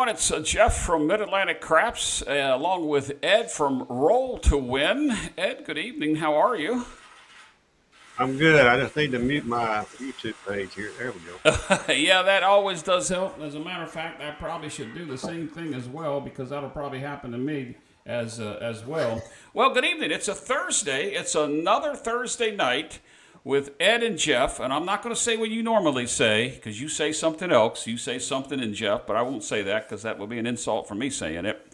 everyone. It's Jeff from Mid-Atlantic Craps, along with Ed from Roll to Win. Ed, good evening. How are you? I'm good. I just need to mute my YouTube page here. There we go. Yeah, that always does help. As a matter of fact, I probably should do the same thing as well because that'll probably happen to me as well. Well, good evening. It's a Thursday. It's another Thursday night with Ed and Jeff, and I'm not going to say what you normally say because you say something else. You say something in Jeff, but I won't say that because that would be an insult for me saying it.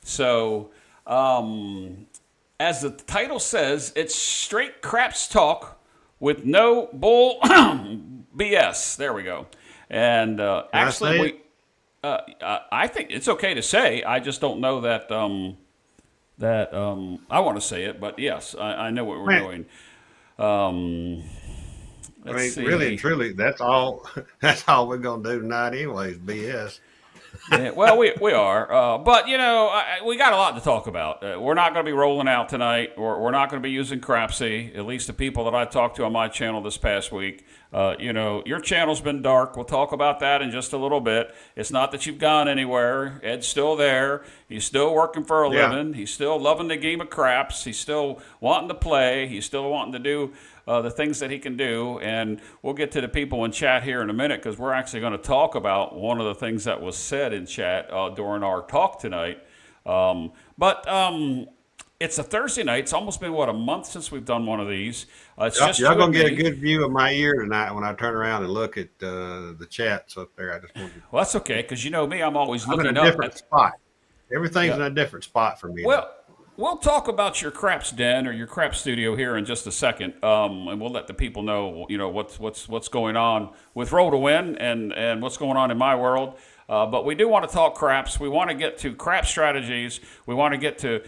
So, as the title says, it's straight craps talk with no bull BS. There we go. And actually, I think it's okay to say. I just don't know that I want to say it, but yes, I know what we're doing. Let's see. Really and truly, that's all. That's all we're gonna do tonight, anyways. BS. Yeah, well, we are, but you know, we got a lot to talk about. We're not going to be rolling out tonight. We're not going to be using Crapsy. At least the people that I talked to on my channel this past week. You know, your channel's been dark. We'll talk about that in just a little bit. It's not that you've gone anywhere. Ed's still there. He's still working for a living. He's still loving the game of craps. He's still wanting to play. He's still wanting to do the things that he can do. And we'll get to the people in chat here in a minute because we're actually going to talk about one of the things that was said in chat during our talk tonight. It's a Thursday night. It's almost been, a month since we've done one of these. Y'all going to get a good view of my ear tonight when I turn around and look at the chats up there. I just wanted to... Well, that's okay, because you know me, I'm always looking in a different spot. Everything's in a different spot for me. Well, we'll talk about your craps den or your craps studio here in just a second, and we'll let the people know, you know, what's going on with Roll to Win and what's going on in my world. But we do want to talk craps. We want to get to crap strategies. We want to get to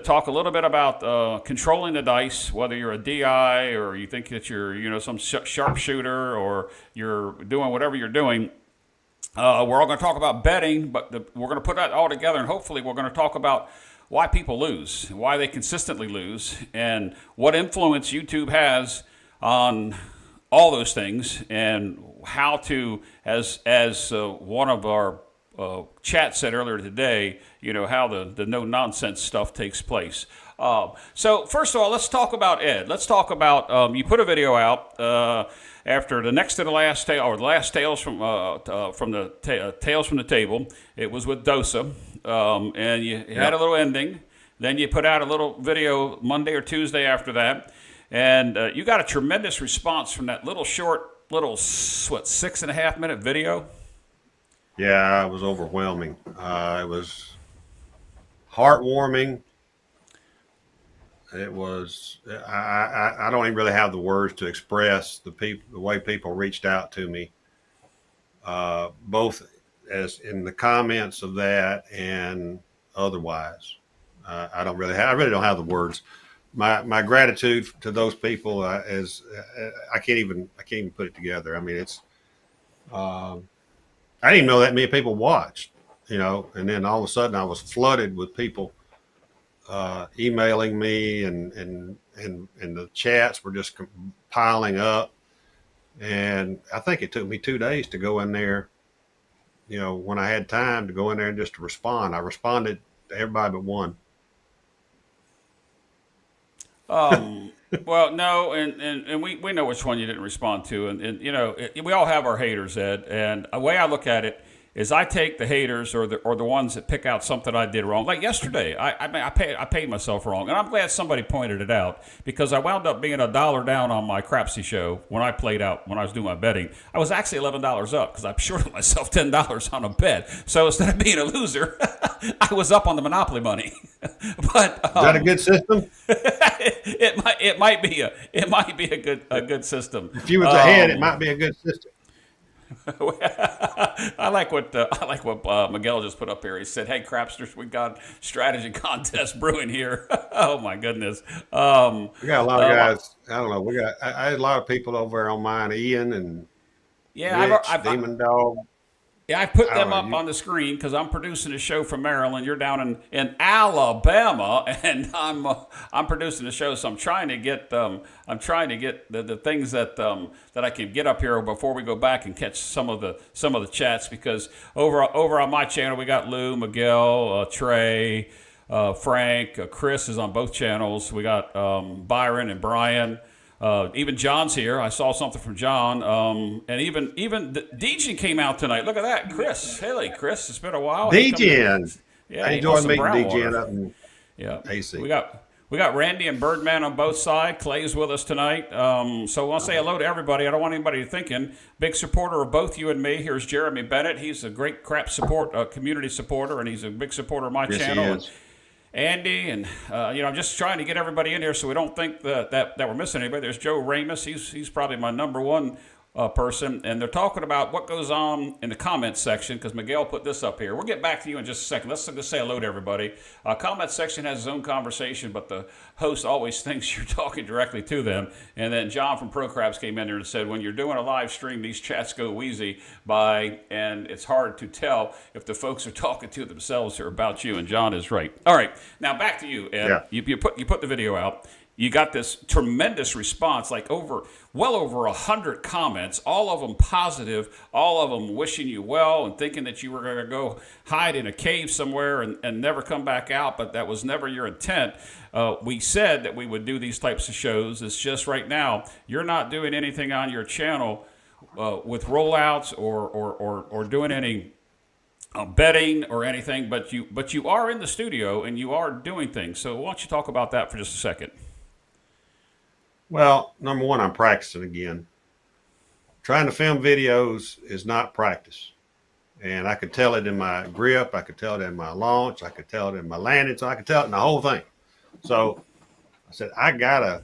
talk a little bit about controlling the dice, whether you're a DI or you think that you're, you know, some sharpshooter or you're doing whatever you're doing. We're all going to talk about betting, but we're going to put that all together, and hopefully we're going to talk about why people lose, why they consistently lose, and what influence YouTube has on all those things, and how to, as one of our chat said earlier today, you know, how the no-nonsense stuff takes place. So first of all, let's talk about Ed. Let's talk about, you put a video out after the next to the last tale, or the last Tales from the Tales from the Table. It was with Dosa, and you had a little ending. Then you put out a little video Monday or Tuesday after that, and you got a tremendous response from that little 6.5 minute video. Yeah, it was overwhelming. It was heartwarming. It was. I don't even really have the words to express the way people reached out to me, both as in the comments of that and otherwise. I really don't have the words. My gratitude to those people is I can't even put it together. I mean, it's. I didn't even know that many people watched, you know, and then all of a sudden I was flooded with people emailing me, and the chats were just piling up. And I think it took me 2 days to go in there, you know, when I had time to go in there and just to respond. I responded to everybody but one. Well, no, and we know which one you didn't respond to, and you know, we all have our haters, Ed. And the way I look at it is, I take the haters or the ones that pick out something I did wrong. Like yesterday, I paid myself wrong, and I'm glad somebody pointed it out, because I wound up being $1 down on my Crapsy show when I was doing my betting. I was actually $11 up because I shorted myself $10 on a bet. So instead of being a loser, I was up on the Monopoly money. But is that a good system? it might be a good system. If you was ahead, it might be a good system. I like what Miguel just put up here. He said, "Hey, Crapsters, we got strategy contest brewing here." Oh my goodness! We got a lot of guys. I don't know. I had a lot of people over there on mine. Ian and Rich, Demon Dog. Yeah, I put I them don't up know. on the screen because I'm producing a show from Maryland. You're down in Alabama, and I'm producing a show. So I'm trying to get the things that I can get up here before we go back and catch some of the chats, because over on my channel we got Lou, Miguel, Trey, Frank, Chris is on both channels. We got Byron and Brian. Even John's here. I saw something from John. And even the DJ came out tonight. Look at that, Chris. Hey, Chris. It's been a while. He come to, DJing. yeah, I he knows enjoyed some meeting Brownwater. DJing up in Yeah, AC. we got Randy and Birdman on both sides. Clay's with us tonight. So I want to say hello to everybody. I don't want anybody thinking. Big supporter of both you and me. Here's Jeremy Bennett. He's a great crap community supporter, and he's a big supporter of my Yes, channel. he And is. Andy, and I'm just trying to get everybody in here so we don't think that we're missing anybody. There's Joe Ramus. He's probably my number one person, and they're talking about what goes on in the comments section, because Miguel put this up here. We'll get back to you in just a second. Let's just say hello to everybody. Comment section has its own conversation, but the host always thinks you're talking directly to them. And then John from ProCraps came in there and said, when you're doing a live stream, these chats go wheezy by, and it's hard to tell if the folks are talking to themselves or about you. And John is right. All right, now back to you, Ed. Yeah. You put the video out. You got this tremendous response, like well over 100 comments, all of them positive, all of them wishing you well and thinking that you were going to go hide in a cave somewhere and never come back out, but that was never your intent. We said that we would do these types of shows. It's just right now, you're not doing anything on your channel with rollouts or doing any betting or anything, but you are in the studio and you are doing things. So why don't you talk about that for just a second? Well, number one, I'm practicing again. Trying to film videos is not practice. And I could tell it in my grip. I could tell it in my launch. I could tell it in my landing. So I could tell it in the whole thing. So I said, I gotta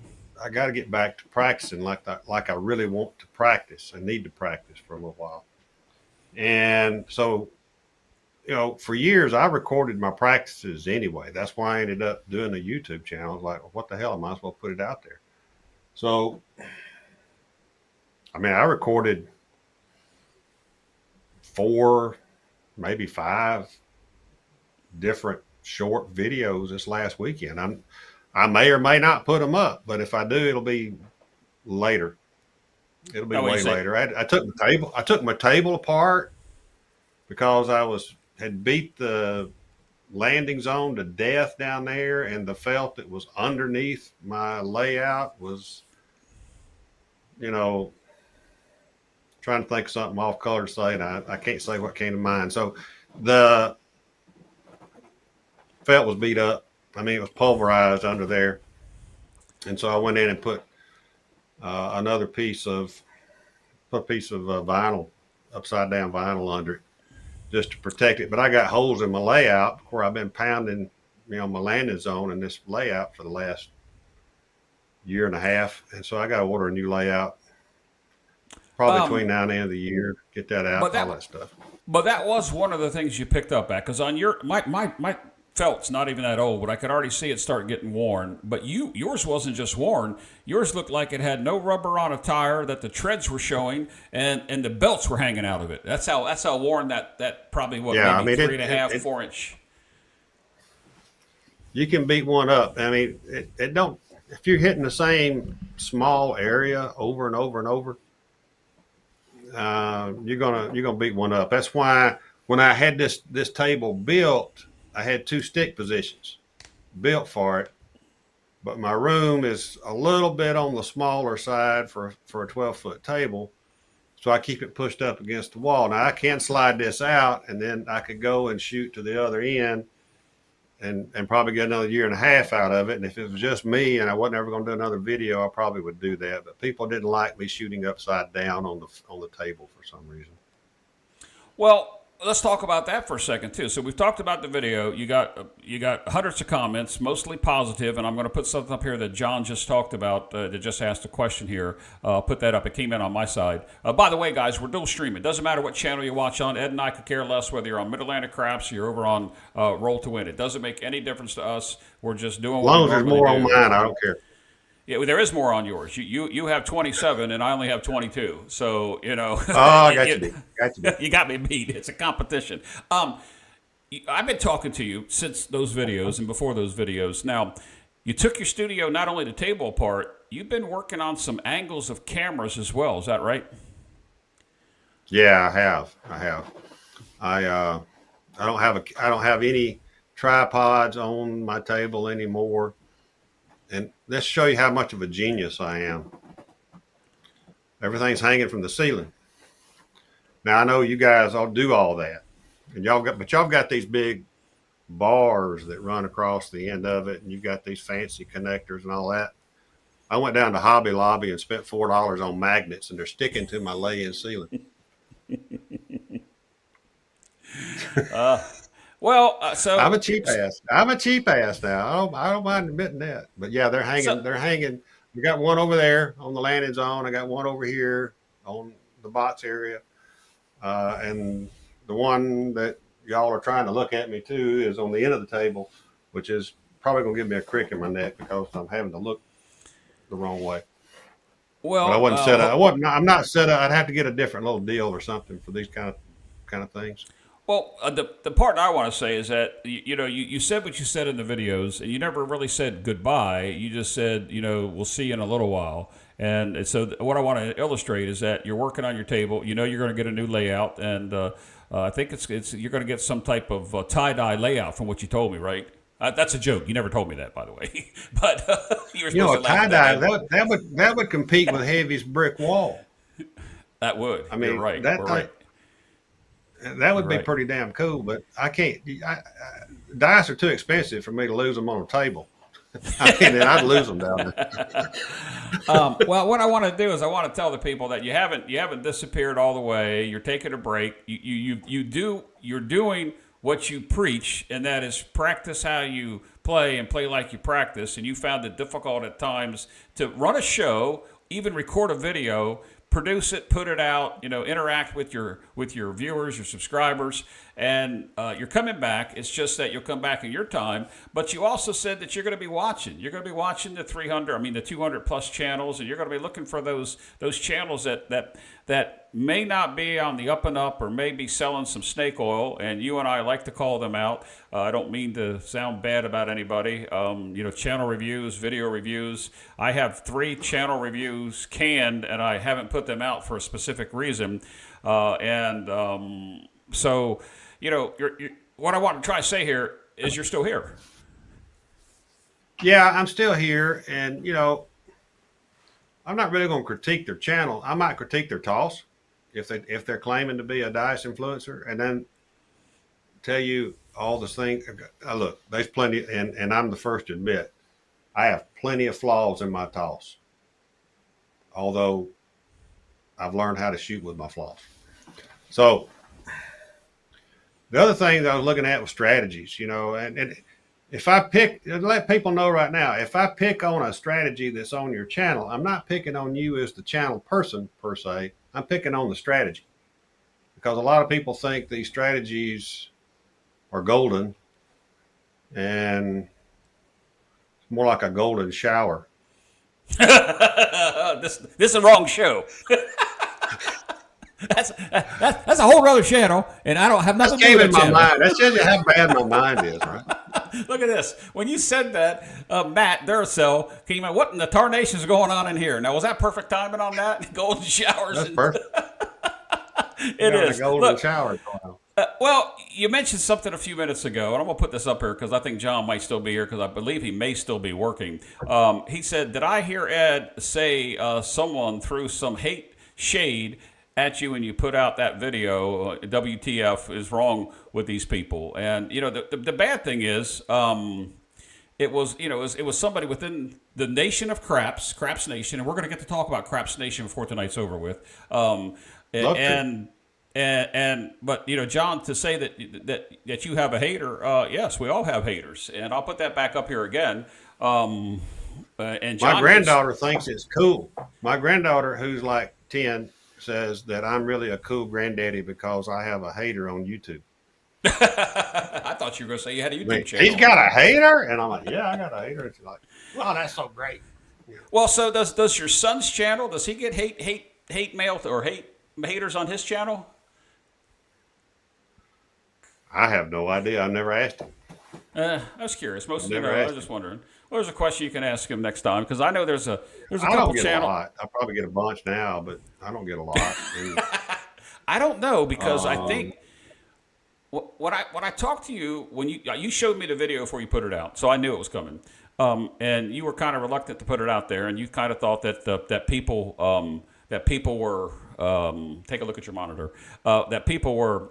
get back to practicing like I really want to practice. I need to practice for a little while. And so, for years I recorded my practices anyway. That's why I ended up doing a YouTube channel. I was like, well, what the hell? I might as well put it out there. So, I recorded 4, maybe 5 different short videos this last weekend. I may or may not put them up, but if I do, it'll be later. It'll be way later. I took my table apart because had beat the landing zone to death down there, and the felt that was underneath my layout was, trying to think of something off color to say, and I can't say what came to mind. So the felt was beat up. It was pulverized under there. And so I went in and put another piece of vinyl, upside down vinyl under it, just to protect it. But I got holes in my layout where I've been pounding, my landing zone in this layout for the last year and a half. And so I got to order a new layout probably between now and the end of the year, get that out, all that stuff. But that was one of the things you picked up at, because on my felt's not even that old, but I could already see it start getting worn. But yours wasn't just worn. Yours looked like it had no rubber on a tire, that the treads were showing, and the belts were hanging out of it. That's how worn that probably maybe 3.5, 4 inch. You can beat one up. It don't. If you're hitting the same small area over and over and over, you're gonna beat one up. That's why when I had this table built, I had 2 stick positions built for it, but my room is a little bit on the smaller side for a 12-foot table, so I keep it pushed up against the wall. Now I can slide this out, and then I could go and shoot to the other end, and probably get another year and a half out of it. And if it was just me and I wasn't ever going to do another video, I probably would do that. But people didn't like me shooting upside down on the table for some reason. Well, let's talk about that for a second too. So we've talked about the video. You got hundreds of comments, mostly positive, and I'm going to put something up here that John just talked about. That just asked a question here. Put that up. It came in on my side. By the way, guys, we're dual streaming. It doesn't matter what channel you watch on. Ed and I could care less whether you're on Mid-Atlantic Craps or you're over on Roll to Win. It doesn't make any difference to us. We're just doing. As long as there's more on mine, I don't care. Yeah, well, there is more on yours. You have 27 and I only have 22. So, Oh, I got you beat. Got you beat. you got me beat. It's a competition. I've been talking to you since those videos and before those videos. Now, you took your studio not only to table apart, you've been working on some angles of cameras as well. Is that right? Yeah, I have. I don't have any tripods on my table anymore. And let's show you how much of a genius I am. Everything's hanging from the ceiling. Now I know you guys all do all that, and y'all got these big bars that run across the end of it, and you've got these fancy connectors and all that. I went down to Hobby Lobby and spent $4 on magnets, and they're sticking to my lay-in ceiling. So I'm a cheap ass. I'm a cheap ass now. I don't mind admitting that. But yeah, they're hanging. So, They're hanging. We got one over there on the landing zone. I got one over here on the box area, and the one that y'all are trying to look at me to is on the end of the table, which is probably gonna give me a crick in my neck because I'm having to look the wrong way. well, But I wasn't set up. I'm not set up. I'd have to get a different little deal or something for these kind of things. Well, the part I want to say is that you said what you said in the videos, and you never really said goodbye. You just said we'll see you in a little while. And so what I want to illustrate is that you're working on your table. You're going to get a new layout, and I think it's you're going to get some type of tie-dye layout from what you told me, right? That's a joke. You never told me that, by the way. But you were supposed to laugh tie-dye at that. that would compete with Heavy's brick wall. That would. I mean, you're right. that We're thing, right. that would be Right. pretty damn cool, but I can't. Dice are too expensive for me to lose them on a table. I mean, and I'd lose them down there. Well, what I want to do is I want to tell the people that you haven't disappeared all the way. You're taking a break. You're doing what you preach, and that is practice how you play and play like you practice. And you found it difficult at times to run a show, even record a video, produce it, put it out, interact with your viewers, your subscribers, and you're coming back. It's just that you'll come back in your time. But you also said that you're going to be watching. You're going to be watching the 200 plus channels, and you're going to be looking for those channels that may not be on the up and up or may be selling some snake oil. And you and I like to call them out. I don't mean to sound bad about anybody. Channel reviews, video reviews. I have 3 channel reviews canned, and I haven't put them out for a specific reason. So, what I want to try to say here is you're still here. Yeah, I'm still here, and I'm not really going to critique their channel. I might critique their toss if they're claiming to be a dice influencer, and then tell you all the things. Look, there's plenty, and I'm the first to admit I have plenty of flaws in my toss. Although I've learned how to shoot with my flaws. So the other thing that I was looking at was strategies, and if I let people know right now, if I pick on a strategy that's on your channel, I'm not picking on you as the channel person per se. I'm picking on the strategy because a lot of people think these strategies are golden, and it's more like a golden shower. This is the wrong show. That's a whole other channel, and I don't have nothing to do with that. That shows you how bad my mind is, right? Look at this. When you said that, Matt Duracell came out. What in the tarnation is going on in here? Now, was that perfect timing on that? Golden showers. That's perfect. It is. A golden shower going on. Well, you mentioned something a few minutes ago, and I'm going to put this up here because I think John might still be here because I believe he may still be working. He said, did I hear Ed say someone threw some shade at you when you put out that video? WTF is wrong with these people? And, the bad thing is it was somebody within the nation of Craps Nation, and we're going to get to talk about Craps Nation before tonight's over with. But John, to say that you have a hater, yes, we all have haters, and I'll put that back up here again. And John, my granddaughter thinks it's cool. My granddaughter, who's like 10, says that I'm really a cool granddaddy because I have a hater on YouTube. I thought you were going to say you had a YouTube channel. He's got a hater, and I'm like, yeah, I got a hater. And she's like, well, that's so great. Well, so does your son's channel? Does he get hate mail or haters on his channel? I have no idea. I've never asked him. I was curious. Most I've you never know, I asked was just him. wondering. Well, there's a question you can ask him next time because I know there's a I don't couple get a channel. lot. I probably get a bunch now, but I don't get a lot. And, I don't know because I um, think when I talked to you when you showed me the video before you put it out, so I knew it was coming. And you were kind of reluctant to put it out there, and you kind of thought that that people were take a look at your monitor that people were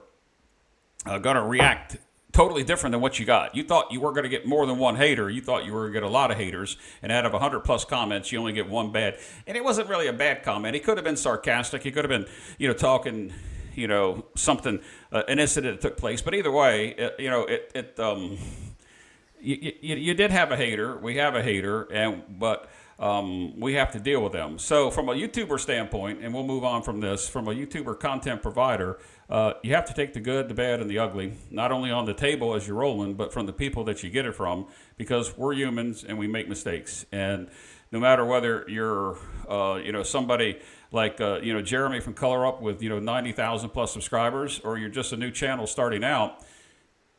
going to react totally different than what you got. You thought you were going to get more than one hater. You thought you were going to get a lot of haters, and out of 100 plus comments, you only get one bad. And it wasn't really a bad comment. He could have been sarcastic. He could have been, talking, something, an incident that took place. But either way, you did have a hater. We have a hater, but we have to deal with them. So from a YouTuber standpoint, and we'll move on from this, from a YouTuber content provider, you have to take the good, the bad, and the ugly, not only on the table as you're rolling, but from the people that you get it from, because we're humans and we make mistakes. And no matter whether you're, somebody like, Jeremy from Color Up with, 90,000 plus subscribers, or you're just a new channel starting out,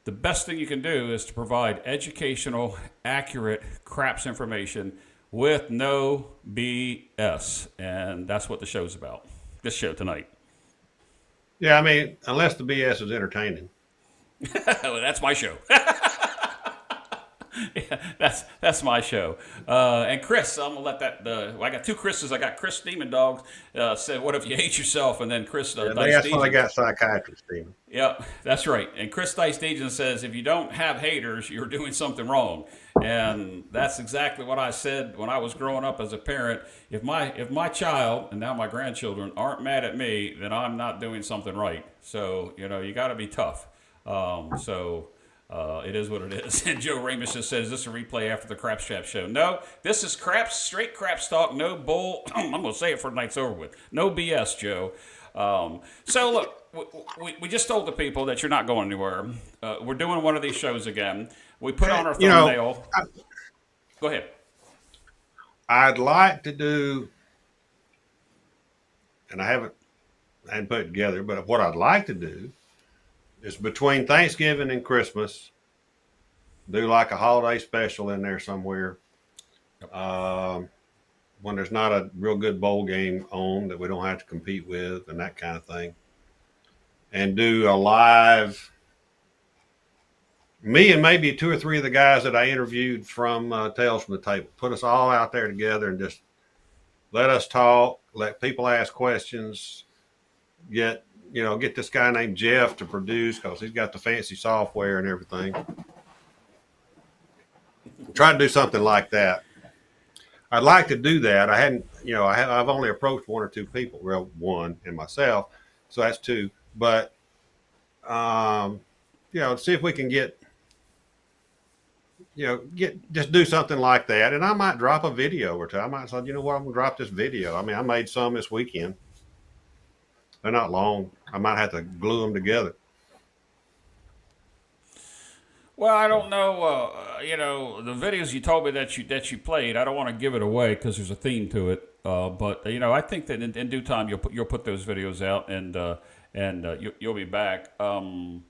the best thing you can do is to provide educational, accurate craps information with no BS. And that's what the show's about, this show tonight. yeah, I mean, unless the BS is entertaining. Well, that's my show. Yeah, that's my show. And Chris, I'm gonna let that. I got two Chris's. I got Chris Demon Dogs said, "What if you hate yourself?" And then Chris Yeah, Dice that's why they Dejan. got psychiatrists, Stephen. Yeah, that's right. And Chris Dice Dejan says, "If you don't have haters, you're doing something wrong." And that's exactly what I said when I was growing up as a parent. If my child and now my grandchildren aren't mad at me, then I'm not doing something right. So you got to be tough. It is what it is. And Joe Ramus just says, is this a replay after the Craps Trap show? No, this is craps, straight craps talk, no bull. I'm going to say it for the night's over with. No BS, Joe. So look, we just told the people that you're not going anywhere. We're doing one of these shows again. We put on our thumbnail. Go ahead. I'd like to do, and I hadn't put it together, but what I'd like to do is between Thanksgiving and Christmas, do like a holiday special in there somewhere. When there's not a real good bowl game on that we don't have to compete with and that kind of thing. And do a live, me and maybe two or three of the guys that I interviewed from Tales from the Table. Put us all out there together and just let us talk, let people ask questions, get this guy named Jeff to produce because he's got the fancy software and everything. Try to do something like that. I'd like to do that. I hadn't, I've only approached one or two people, well, one and myself, so that's two. But, see if we can just do something like that. And I might drop a video or two. I might say, you know what, I'm gonna drop this video. I mean, I made some this weekend. They're not long. I might have to glue them together. Well, I don't know. The videos you told me that you played. I don't want to give it away because there's a theme to it. But I think that in due time you'll put those videos out and you'll be back. The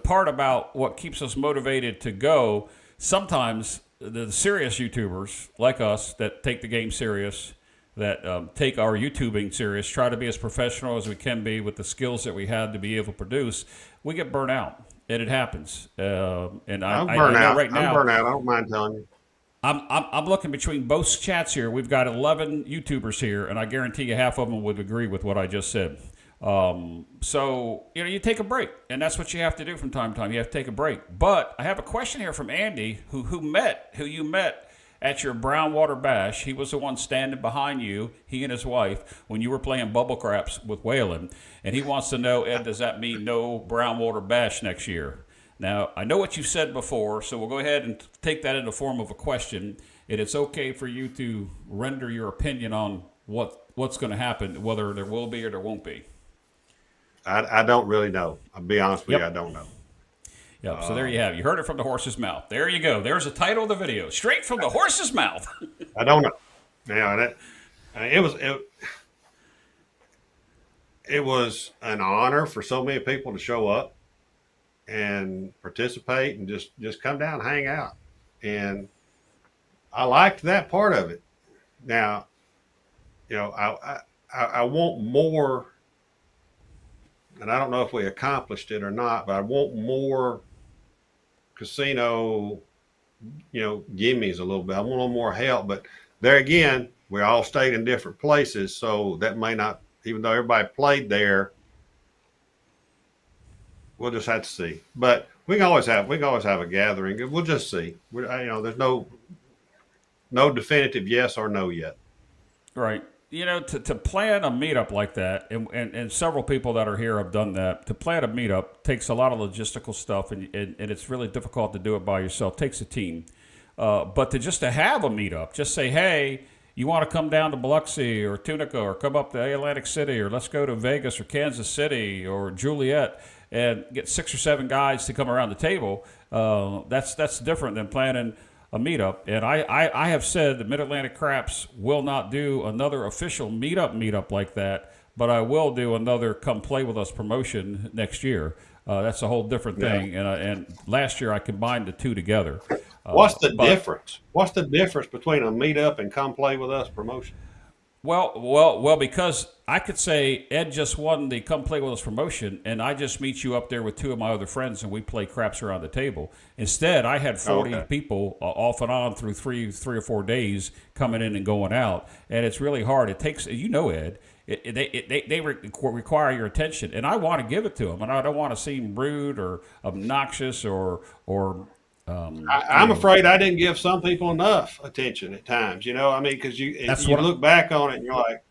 part about what keeps us motivated to go. Sometimes the serious YouTubers like us that take the game serious, that take our YouTubing serious, try to be as professional as we can be with the skills that we have to be able to produce, we get burnt out. And it happens. And I'm I burnt know out. right now. I'm burnt out. I don't mind telling you. I'm looking between both chats here. We've got 11 YouTubers here, and I guarantee you half of them would agree with what I just said. So you take a break, and that's what you have to do from time to time. You have to take a break. But I have a question here from Andy, who you met at your Brownwater Bash. He was the one standing behind you, he and his wife, when you were playing Bubble Craps with Waylon. And he wants to know, Ed, does that mean no Brownwater Bash next year? Now, I know what you said before, so we'll go ahead and take that in the form of a question. And it's okay for you to render your opinion on what's going to happen, whether there will be or there won't be. I don't really know. I'll be honest with you, I don't know. Yep. So there you have it. You heard it from the horse's mouth. There you go. There's the title of the video, straight from the horse's mouth. I don't know. Now that it was an honor for so many people to show up and participate and just come down and hang out. And I liked that part of it. Now, I want more, and I don't know if we accomplished it or not, but I want more casino, gimmies a little bit. I want a little more help, but there again, we all stayed in different places, so that may not, even though everybody played there, we'll just have to see. But we can always have a gathering. We'll just see. There's no definitive yes or no yet. Right. To plan a meetup like that, and several people that are here have done that. To plan a meetup takes a lot of logistical stuff, and it's really difficult to do it by yourself. It takes a team. But to have a meetup, just say, hey, you want to come down to Biloxi or Tunica or come up to Atlantic City or let's go to Vegas or Kansas City or Juliet and get 6 or 7 guys to come around the table. That's different than planning a meetup. And I have said the Mid-Atlantic Craps will not do another official meetup like that, but I will do another come play with us promotion next year. That's a whole different thing. Yeah. And last year I combined the two together. What's the difference? What's the difference between a meetup and come play with us promotion? Well, because I could say Ed just won the come play with us promotion, and I just meet you up there with 2 of my other friends, and we play craps around the table. Instead, I had 40 people off and on through three or 4 days coming in and going out, and it's really hard. It takes, Ed. They require your attention, and I want to give it to them, and I don't want to seem rude or obnoxious or I'm afraid I didn't give some people enough attention at times. Because you look back on it and you're like,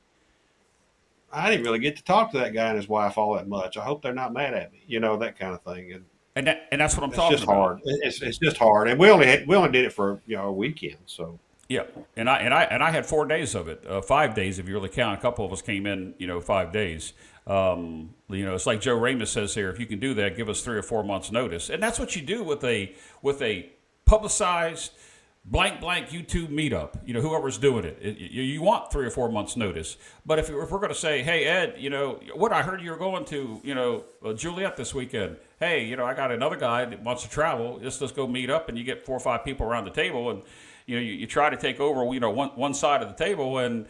I didn't really get to talk to that guy and his wife all that much. I hope they're not mad at me. That kind of thing. And that's what I'm talking about. Hard. It's just hard, and we only did it for a weekend, so. Yeah, and I had 4 days of it, 5 days if you really count. A couple of us came in, 5 days. It's like Joe Ramus says here: if you can do that, give us 3 or 4 months notice, and that's what you do with a publicized blank YouTube meetup. Whoever's doing it, you want 3 or 4 months notice. But if we're going to say, hey Ed, what I heard you were going to, Juliet this weekend. Hey, I got another guy that wants to travel. Let's go meet up, and you get 4 or 5 people around the table, and you try to take over, one side of the table, and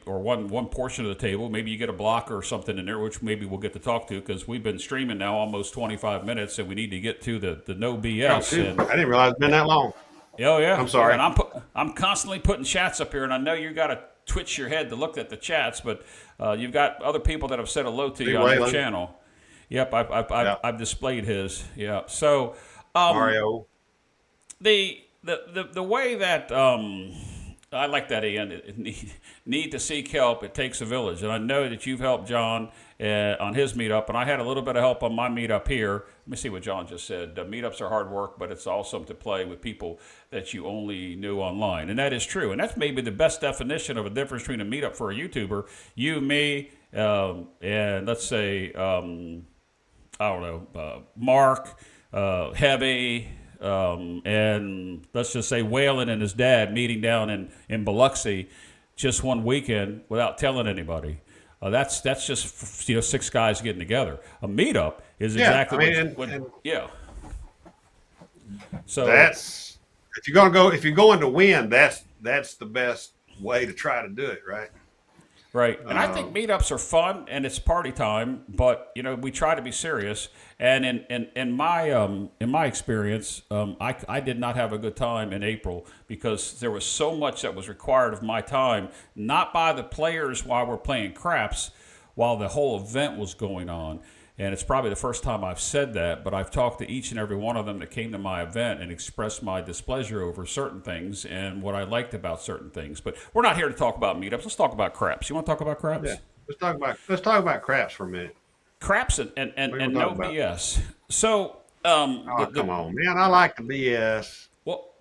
or one portion of the table. Maybe you get a blocker or something in there, which maybe we'll get to talk to, because we've been streaming now almost 25 minutes, and we need to get to the no BS. I didn't realize it's been that long. Oh yeah, I'm sorry. And I'm constantly putting chats up here, and I know you got to twitch your head to look at the chats, but you've got other people that have said hello to you on your channel. Yep, I've displayed his. Yeah, so Mario. The way that I like that, Ian. Need to seek help. It takes a village, and I know that you've helped John on his meetup, and I had a little bit of help on my meetup here. Let me see what John just said. Meetups are hard work, but it's awesome to play with people that you only knew online, and that is true. And that's maybe the best definition of a difference between a meetup for a YouTuber. You, me, and let's say Mark, Heavy. And let's just say Waylon and his dad meeting down in Biloxi just one weekend without telling anybody. That's just 6 guys getting together. A meetup is exactly yeah. So that's if you're going to win, that's the best way to try to do it, right? Right, and I think meetups are fun and it's party time, but we try to be serious. And in my experience, I did not have a good time in April because there was so much that was required of my time, not by the players while we're playing craps, while the whole event was going on. And it's probably the first time I've said that, but I've talked to each and every one of them that came to my event and expressed my displeasure over certain things and what I liked about certain things. But we're not here to talk about meetups. Let's talk about craps. You want to talk about craps? Yeah. Let's talk about craps for a minute. Craps and no BS. So, come on, man! I like the BS.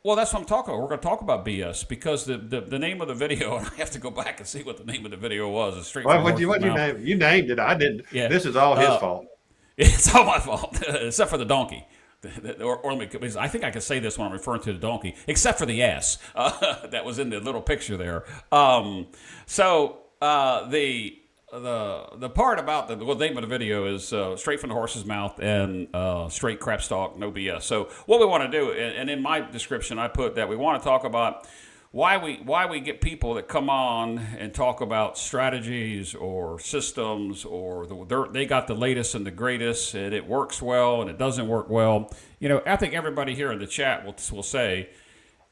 Well, that's what I'm talking about. We're going to talk about BS because the name of the video, and I have to go back and see what the name of the video was. It's straight from what you named? You named it. I didn't. Yeah. This is all his fault. It's all my fault, except for the donkey. Or I think I can say this when I'm referring to the donkey, except for the ass that was in the little picture there. The part about the name of the video is straight from the horse's mouth and straight crap talk, no BS. So what we want to do, and in my description, I put that we want to talk about why we get people that come on and talk about strategies or systems or they got the latest and the greatest and it works well and it doesn't work well. I think everybody here in the chat will say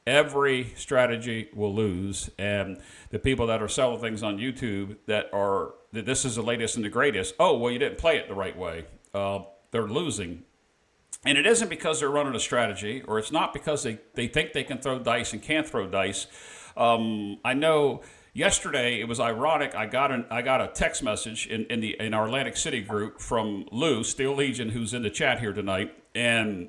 every strategy will lose, and the people that are selling things on YouTube that this is the latest and the greatest. Oh, well, you didn't play it the right way. They're losing. And it isn't because they're running a strategy, or it's not because they think they can throw dice and can't throw dice. I know yesterday it was ironic. I got a text message in our Atlantic City group from Lou Steel Legion, who's in the chat here tonight, and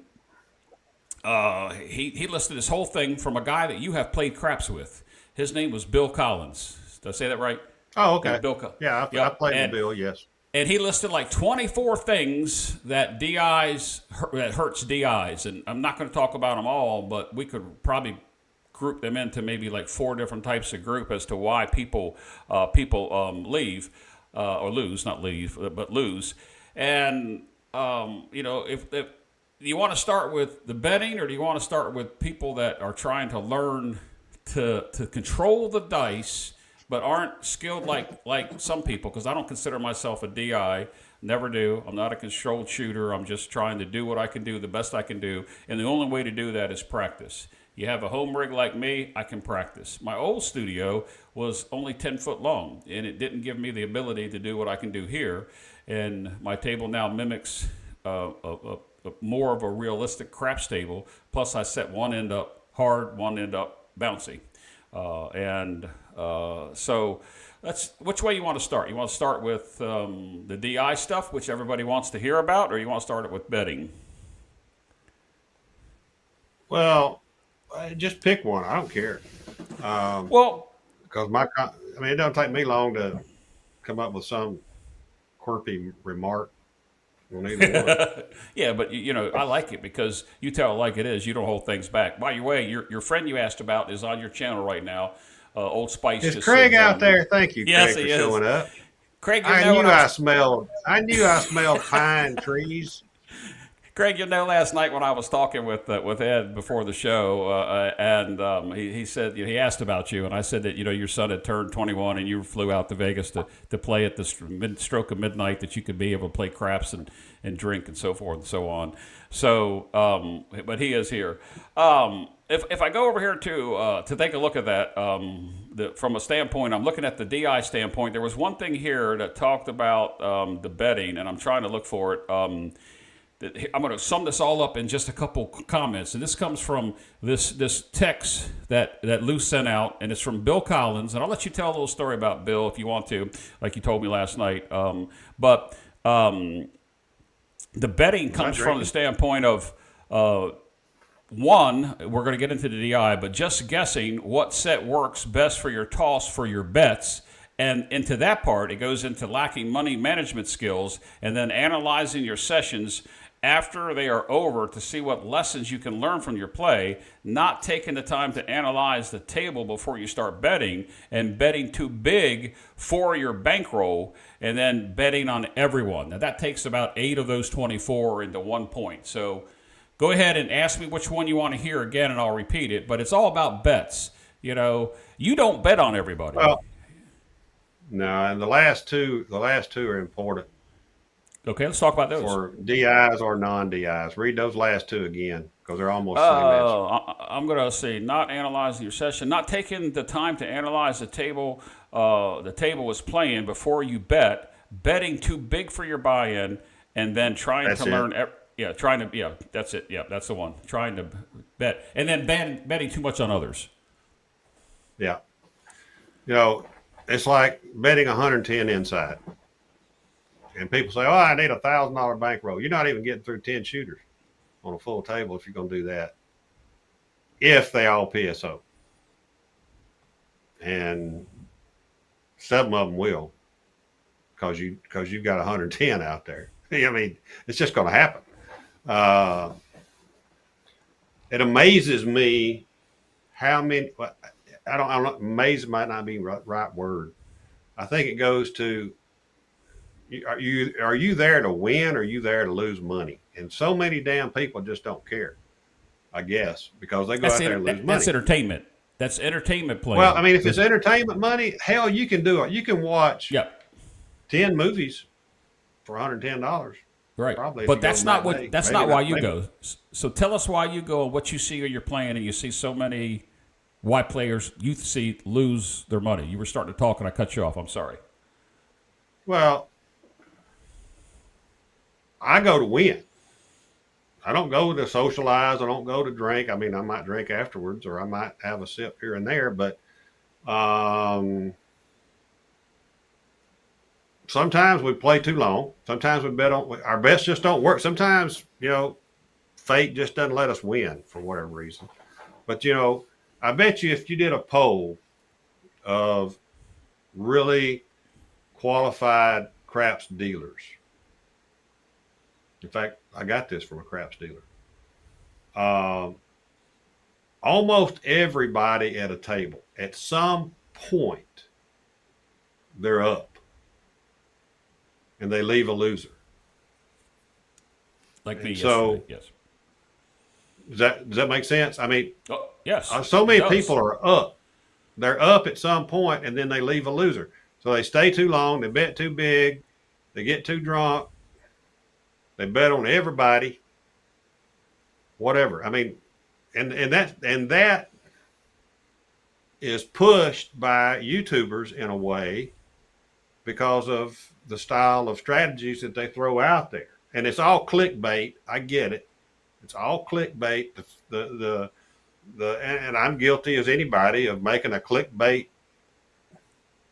he listed this whole thing from a guy that you have played craps with. His name was Bill Collins. Did I say that right? Oh, okay. Yeah, Bill. Yeah, I played with Bill. Yes. And he listed like 24 things that hurts DIs, and I'm not going to talk about them all, but we could probably group them into maybe like 4 different types of group as to why people leave or lose, not leave, but lose. And if you want to start with the betting, or do you want to start with people that are trying to learn to control the dice, but aren't skilled like some people? Because I don't consider myself a DI, never do. I'm not a controlled shooter. I'm just trying to do what I can do the best I can do, and the only way to do that is practice. You have a home rig like me, I can practice. My old studio was only 10 foot long, and it didn't give me the ability to do what I can do here. And my table now mimics more of a realistic craps table. Plus, I set one end up hard, one end up bouncy. So that's which way you want to start. You want to start with the DI stuff, which everybody wants to hear about, or you want to start it with betting? Well, just pick one. I don't care. Because it doesn't take me long to come up with some quirky remark on either one. Yeah, but I like it because you tell it like it is. You don't hold things back. By the way, your friend you asked about is on your channel right now. Old Spice. Is Craig out there? Thank you, yes, Craig, for showing up. Craig, I knew I smelled pine trees. Craig, last night when I was talking with Ed before the show, and he said he asked about you, and I said that your son had turned 21 and you flew out to Vegas to play at the stroke of midnight, that you could be able to play craps and drink and so forth and so on. So, but he is here. If I go over here to take a look at that from a standpoint, I'm looking at the DI standpoint. There was one thing here that talked about the betting, and I'm trying to look for it. I'm going to sum this all up in just a couple comments, and this comes from this text that Lou sent out, and it's from Bill Collins, and I'll let you tell a little story about Bill if you want to, like you told me last night. But the betting comes from the standpoint of one, we're going to get into the DI, but just guessing what set works best for your toss for your bets. And into that part, it goes into lacking money management skills, and then analyzing your sessions after they are over to see what lessons you can learn from your play, not taking the time to analyze the table before you start betting, and betting too big for your bankroll, and then betting on everyone. Now, that takes about 8 of those 24 into 1 point. So go ahead and ask me which one you want to hear again, and I'll repeat it. But it's all about bets. You don't bet on everybody. Well, no, and the last two are important. Okay, let's talk about those. For DIs or non-DIs. Read those last 2 again, because they're almost the same answer. I'm going to say not analyzing your session, not taking the time to analyze the table is playing before you bet, betting too big for your buy-in, and then trying to learn. That's it. Yeah, that's the one. Trying to bet, and then betting too much on others. Yeah. It's like betting 110 inside. And people say, I need $1,000 bankroll. You're not even getting through 10 shooters on a full table if you're going to do that. If they all PSO. And some of them will, because you've got 110 out there. I mean, it's just going to happen. Uh, it amazes me how many. I don't. Amaze might not be the right word. I think it goes to are you there to win or are you there to lose money? And so many damn people just don't care. I guess because they go out there and lose That's money. entertainment. That's entertainment Well, I playing. mean, if it's entertainment money, hell, you can do it. You can watch Yep. 10 movies for $110. Right. Probably if But you go that's the not night what day. that's Maybe not why not. you Maybe. go. So tell us why you go and what you see when you're playing and you see so many why players you see lose their money. You were starting to talk and I cut you off. I'm sorry. Well, I go to win. I don't go to socialize. I don't go to drink. I mean, I might drink afterwards, or I might have a sip here and there. But um, sometimes we play too long. Sometimes we bet on our bets just don't work. Sometimes fate just doesn't let us win for whatever reason. But I bet you if you did a poll of really qualified craps dealers. In fact, I got this from a craps dealer. Um, Almost everybody at a table at some point they're up and they leave a loser. Like me And yesterday. so Yes. does that make sense? I mean, Oh, yes. so It many does. people are up. They're up at some point and then they leave a loser. So they stay too long, they bet too big, they get too drunk, they bet on everybody, whatever. I mean, and that is pushed by YouTubers in a way because of the style of strategies that they throw out there. And it's all clickbait. I get it. It's all clickbait. And I'm guilty as anybody of making a clickbait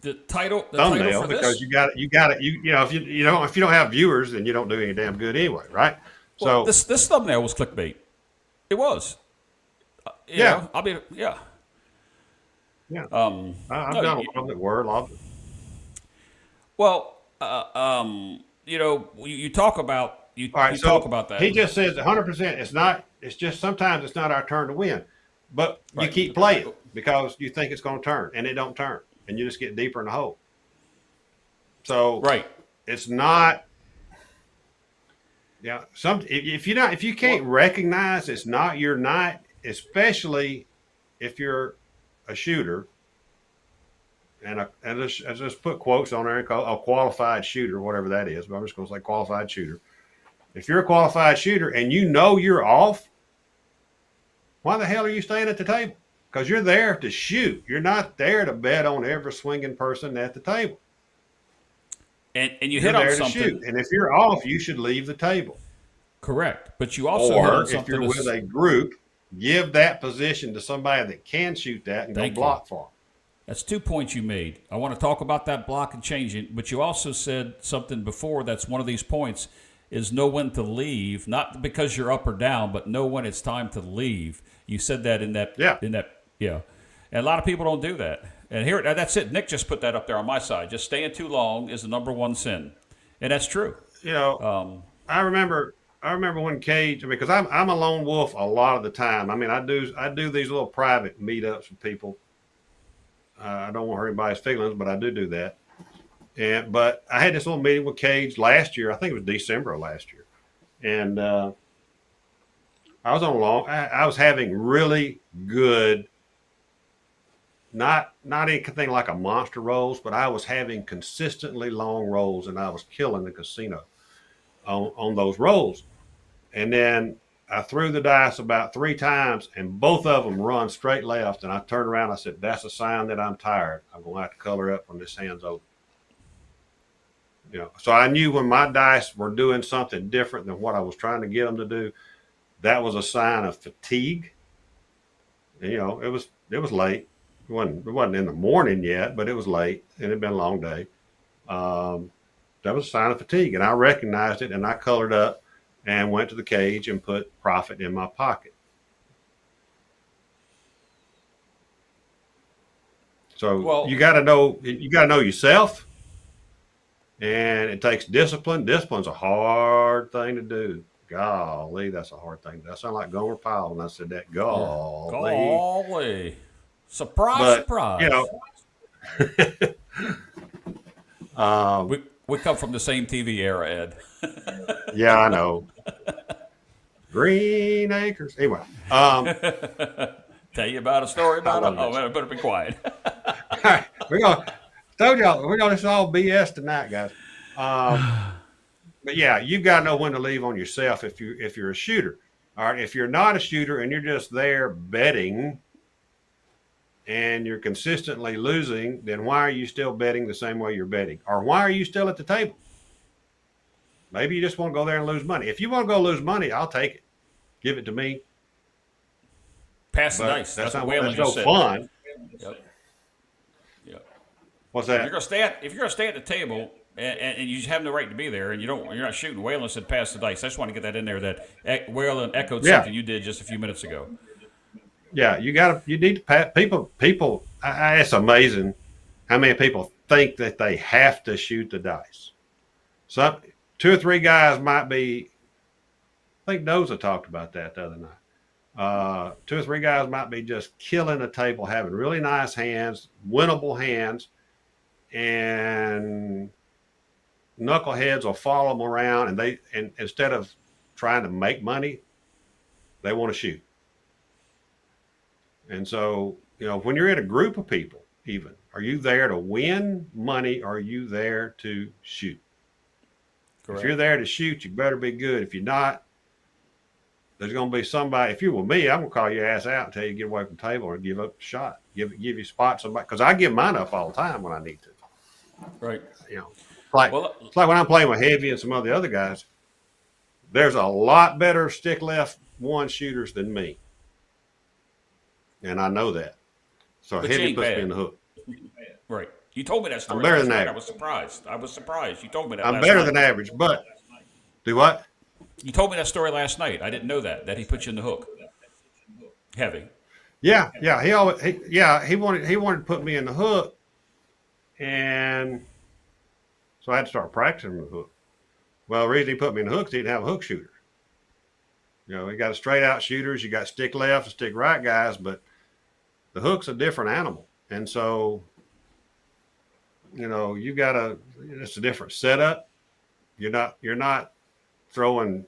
The title thumbnail for because this. if you don't have viewers, then you don't do any damn good anyway, right? Well, So this thumbnail was clickbait. It was. yeah, I mean, yeah. yeah. I've No, done a lot of it. Word, a lot of it. well, you talk about All right, you talk so about that. he just says 100%. It's not. It's just sometimes it's not our turn to win, but you Right. keep playing because you think it's going to turn, and it don't turn, and you just get deeper in the hole. So Right. it's not. Yeah, if you can't recognize it's not your night, especially if you're a shooter, and I just put quotes on there and call a qualified shooter, whatever that is. But I'm just going to say qualified shooter. If you're a qualified shooter and you know you're off, why the hell are you staying at the table? Because you're there to shoot. You're not there to bet on every swinging person at the table. And you You're hit on there to something shoot. And if you're off, you should leave the table. correct, but you also hit on Or if something. you're with a group, give that position to somebody that can shoot that and go Thank you. block for them. That's 2 points you made. I want to talk about that block and changing, but you also said something before that's one of these points is know when to leave, not because you're up or down, but know when it's time to leave. You said that Yeah. yeah. And a lot of people don't do that. And here, that's it. Nick just put that up there on my side. Just staying too long is the number one sin, and that's true. I remember when Cage, because I'm a lone wolf a lot of the time. I mean, I do these little private meetups with people. I don't want to hurt anybody's feelings, but I do that. But I had this little meeting with Cage last year. I think it was December of last year, and I was on a long. I was having really good, not anything like a monster rolls, but I was having consistently long rolls, and I was killing the casino on those rolls. And then I threw the dice about 3 times, and both of them run straight left. And I turned around. And I said, "That's a sign that I'm tired. I'm going to have to color up when this hand's over." So I knew when my dice were doing something different than what I was trying to get them to do, that was a sign of fatigue. And, it was late. It wasn't in the morning yet, but it was late, and it had been a long day. That was a sign of fatigue, and I recognized it, and I colored up and went to the cage and put profit in my pocket. So Well, you got to know yourself. and it takes discipline. Discipline's a hard thing to do. Golly, that's a hard thing. That sounded like Gomer Pyle when I said that. Yeah. Golly. Golly. Surprise, But, you surprise. know, um, We come from the same TV era, Ed. yeah, I know. Green Acres. Anyway, Tell you about a story I about it. love Oh, this. man, I better be quiet. All right, told y'all, we're going to all BS tonight, guys. But yeah, you've got to know when to leave on yourself if you're a shooter. All right, if you're not a shooter and you're just there betting and you're consistently losing, then why are you still betting the same way you're betting? Or why are you still at the table? Maybe you just want to go there and lose money. If you want to go lose money, I'll take it. Give it to me. Pass the But dice. that's That's what not Waylon that's no just said. fun. Yep. Yep. What's If you're that? gonna stay at the table and you have no right to be there and you're not shooting, Waylon said pass the dice. I just want to get that in there that Waylon echoed Yeah. something you did just a few minutes ago. Yeah, you need to pat people. It's amazing how many people think that they have to shoot the dice. Some 2 or 3 guys might be. I think Doza talked about that the other night. 2 or 3 guys might be just killing the table, having really nice hands, winnable hands, and knuckleheads will follow them around, and instead of trying to make money, they want to shoot. And so, when you're in a group of people, even, are you there to win money or are you there to shoot? Correct. If you're there to shoot, you better be good. If you're not, there's going to be somebody. If you're with me, I'm going to call your ass out until you get away from the table or give up the shot. Give you spot somebody. Because I give mine up all the time when I need to. Right. It's like when I'm playing with Heavy and some of the other guys, there's a lot better stick left one shooters than me. And I know that. So But you Heavy ain't puts bad. me in the hook. Right. You told me that story better last than night. that. I was surprised. You told me that I'm last better night. than average, but do what? You told me that story last night. I didn't know that he put you in the hook. Heavy. Yeah. He wanted to put me in the hook, and so I had to start practicing the hook. Well, the reason he put me in the hook is he didn't have a hook shooter. You got a straight out shooters, you got stick left and stick right guys, but the hook's a different animal, and so it's a different setup. You're not throwing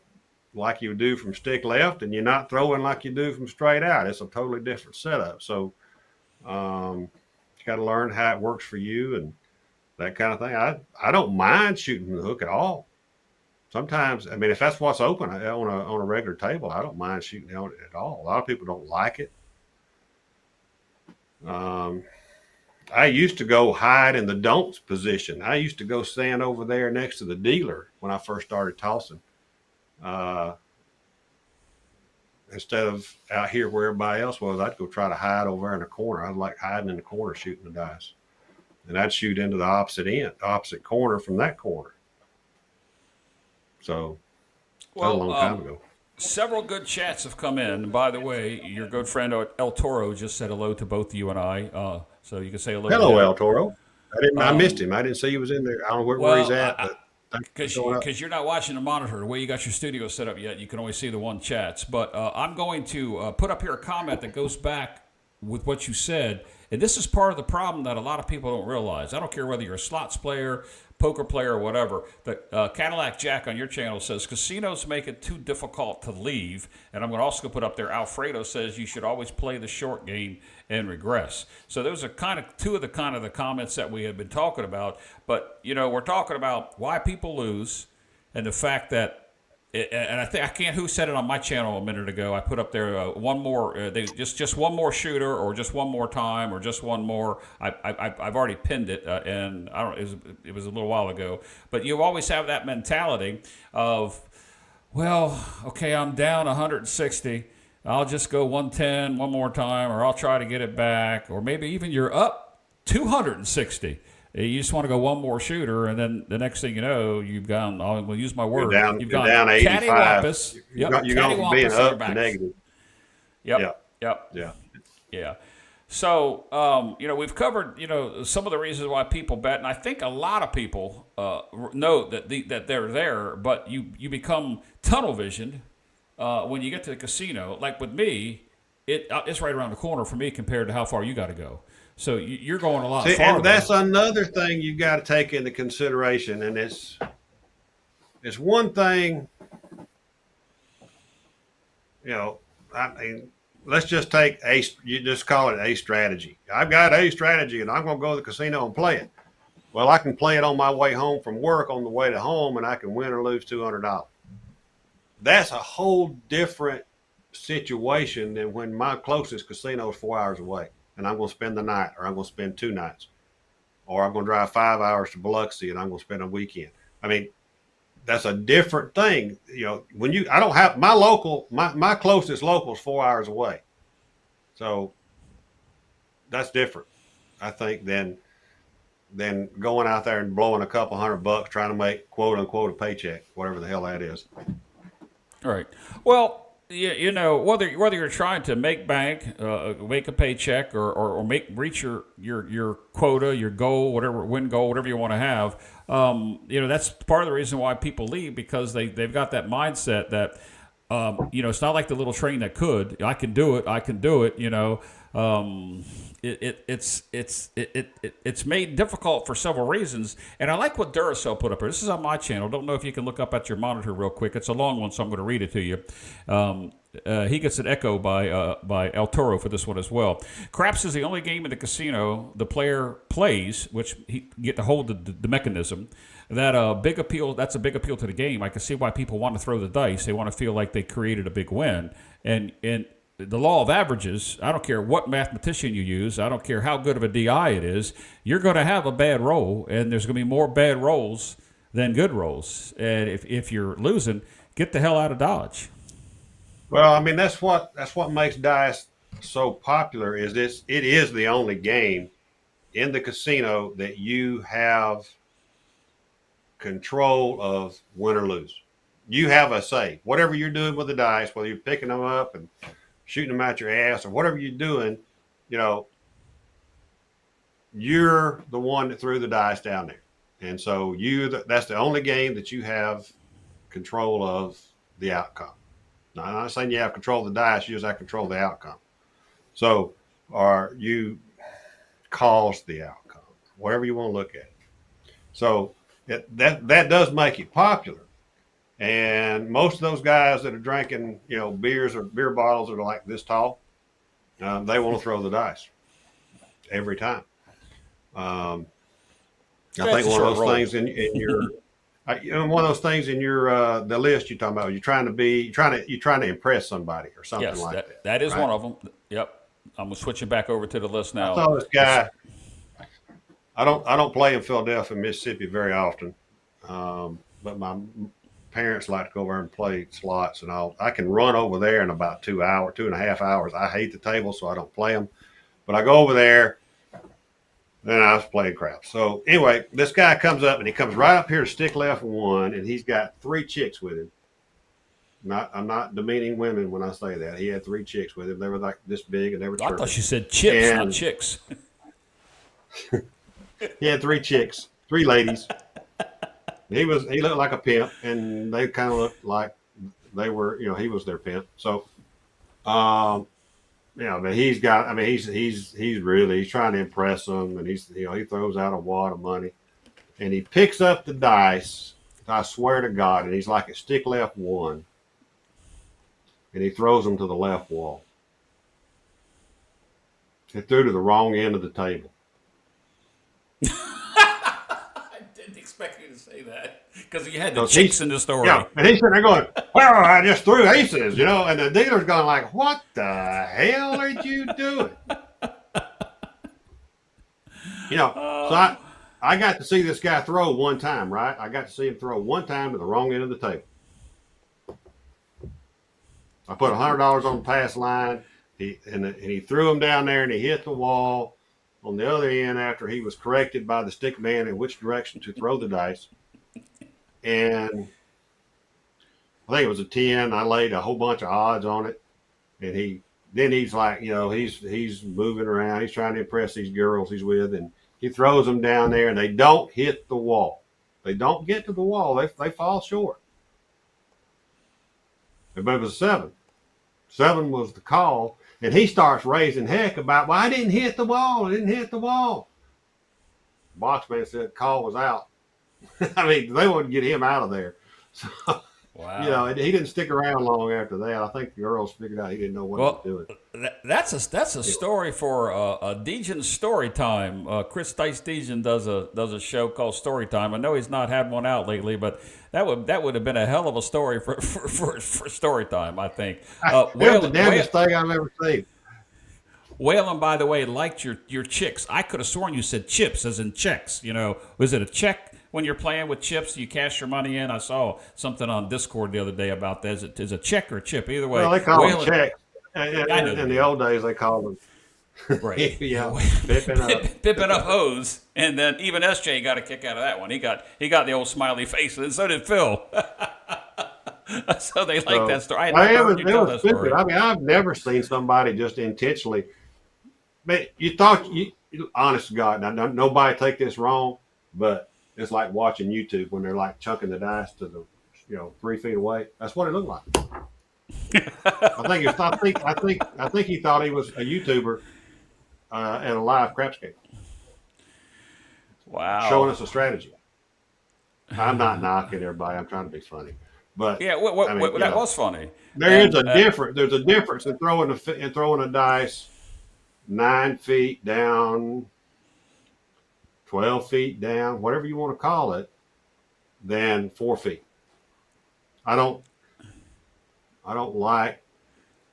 like you do from stick left, and you're not throwing like you do from straight out. It's a totally different setup. So you got to learn how it works for you and that kind of thing. I don't mind shooting the hook at all. Sometimes, I mean, if that's what's open on a regular table, I don't mind shooting on it at all. A lot of people don't like it. I used to go hide in the don'ts position. I used to go stand over there next to the dealer when I first started tossing. Instead of out here where everybody else was, I'd go try to hide over there in the corner. I like hiding in the corner shooting the dice. And I'd shoot into the opposite corner from that corner. So that was a long time ago. Several good chats have come in. By the way, your good friend El Toro just said hello to both you and I. So you can say hello. Hello, El Toro. I missed him. I didn't see he was in there. I don't know where he's at, but because you're not watching the monitor the way you got your studio set up yet, you can only see the one chats. But I'm going to put up here a comment that goes back with what you said, and this is part of the problem that a lot of people don't realize. I don't care whether you're a slots player, poker player, or whatever. The Cadillac Jack on your channel says casinos make it too difficult to leave, and I'm going to also put up there. Alfredo says you should always play the short game and regress. So those are two of the comments that we have been talking about. But we're talking about why people lose, and the fact that. And I can't who said it on my channel a minute ago. I put up there one more, just one more shooter, or just one more time, or just one more. I've already pinned it, and I don't. It was a little while ago. But you always have that mentality of, well, okay, I'm down 160. I'll just go 110 one more time, or I'll try to get it back, or maybe even you're up 260. You just want to go one more shooter, and then the next thing you know, you've gone. I'll use my word. You've gone down 85. cattywampus. You're going from being up to negative. Yep. Yeah. Yeah. So, we've covered, some of the reasons why people bet, and I think a lot of people know that they're there, but you become tunnel visioned when you get to the casino. Like with me, it's right around the corner for me compared to how far you got to go. So you're going a lot See, and farther. that's another thing you got to take into consideration, and it's one thing, you know. I mean, let's just take a. You just call it a strategy. I've got a strategy, and I'm going to go to the casino and play it. Well, I can play it on my way home from work on the way to home, and I can win or lose $200. That's a whole different situation than when my closest casino is 4 hours away, and I'm going to spend the night, or I'm going to spend 2 nights, or I'm going to drive 5 hours to Biloxi, and I'm going to spend a weekend. I mean, that's a different thing. When I don't have my closest local is 4 hours away. So that's different, I think, than going out there and blowing a couple $100 trying to make quote unquote a paycheck, whatever the hell that is. All right. Well, whether you're trying to make bank, make a paycheck, or reach your quota, your goal, win goal, whatever you want to have, that's part of the reason why people leave, because they've got that mindset that it's not like the little train that could. I can do it. It's made difficult for several reasons. And I like what Duracell put up here. This is on my channel. Don't know if you can look up at your monitor real quick. It's a long one, so I'm going to read it to you. He gets an echo by El Toro for this one as well. Craps is the only game in the casino the player plays, which he get to hold the mechanism. That's a big appeal to the game. I can see why people want to throw the dice. They want to feel like they created a big win. And the law of averages, I don't care what mathematician you use, I don't care how good of a DI it is, you're going to have a bad roll, and there's going to be more bad rolls than good rolls. And if you're losing, get the hell out of Dodge. Well, I mean, that's what makes dice so popular. It is the only game in the casino that you have control of win or lose. You have a say. Whatever you're doing with the dice, whether you're picking them up and shooting them out your ass or whatever you're doing, you're the one that threw the dice down there. And so that's the only game that you have control of the outcome. Now, I'm not saying you have control of the dice, you just have control of the outcome. So, or you caused the outcome, whatever you want to look at it. So that does make it popular. And most of those guys that are drinking, beers or beer bottles that are like this tall, they want to throw the dice every time. I think one of those things in your, one of those things in your the list you're talking about, you're trying to impress somebody or something like that. That is right? one of them. Yep. I'm switching back over to the list now. I saw this guy. I don't play in Philadelphia, Mississippi very often, but my parents like to go over and play slots and all. I can run over there in about 2.5 hours. I hate the table, so I don't play them. But I go over there, and I was playing crap. So anyway, this guy comes up, and he comes right up here to stick left one, and he's got 3 chicks with him. I'm not demeaning women when I say that. He had 3 chicks with him. They were like this big, and they were chirping. I thought you said chips, not chicks. He had 3 chicks, 3 ladies. He looked like a pimp, and they kind of looked like they were, he was their pimp. So, but he's trying to impress them, and he throws out a wad of money, and he picks up the dice. I swear to God, and he's like a stick left one, and he throws them to the left wall. He threw to the wrong end of the table. I didn't expect you to say that because you had the chicks in the story. Yeah, and he's sitting there going, "Well, I just threw aces," and the dealer's going like, "What the hell are you doing?" So I got to see this guy throw one time, right? I got to see him throw one time to the wrong end of the table. I put $100 on the pass line. He threw them down there, and he hit the wall on the other end after he was corrected by the stick man in which direction to throw the dice. And I think it was a 10. I laid a whole bunch of odds on it, and he then he's like, he's moving around. He's trying to impress these girls he's with, and he throws them down there, and they don't hit the wall. They don't get to the wall. They fall short. But it was a 7. 7 was the call, and he starts raising heck about, well, I didn't hit the wall. I didn't hit the wall. Boxman said call was out. I mean, they wouldn't get him out of there. So, Wow. he didn't stick around long after that. I think the girls figured out he didn't know what he was doing. That's a story for a Dejan story time. Chris Dice Dejan does a show called Story Time. I know he's not had one out lately, but that would have been a hell of a story for story time, I think. It was the damnedest thing I've ever seen. Waylon, by the way, liked your chicks. I could have sworn you said chips, as in checks. Was it a check when you're playing with chips? You cash your money in. I saw something on Discord the other day about that. Is it a check or a chip? Either way, Well, they call Waylon, them checks. In the old days, they called them. right? Yeah, pipping up. Pipping up hose, and then even SJ got a kick out of that one. He got the old smiley face, and so did Phil. So they like that story. I had never heard you tell that story. I mean, I've never seen somebody just intentionally. But honest to God, now nobody take this wrong, but it's like watching YouTube when they're like chucking the dice to the 3 feet away. That's what it looked like. I think he thought he was a YouTuber at a live craps game. Wow. Showing us a strategy. I'm not knocking everybody. I'm trying to be funny, but yeah, that was funny. There's a difference in throwing a dice 9 feet down, 12 feet down, whatever you want to call it, than 4 feet. I don't like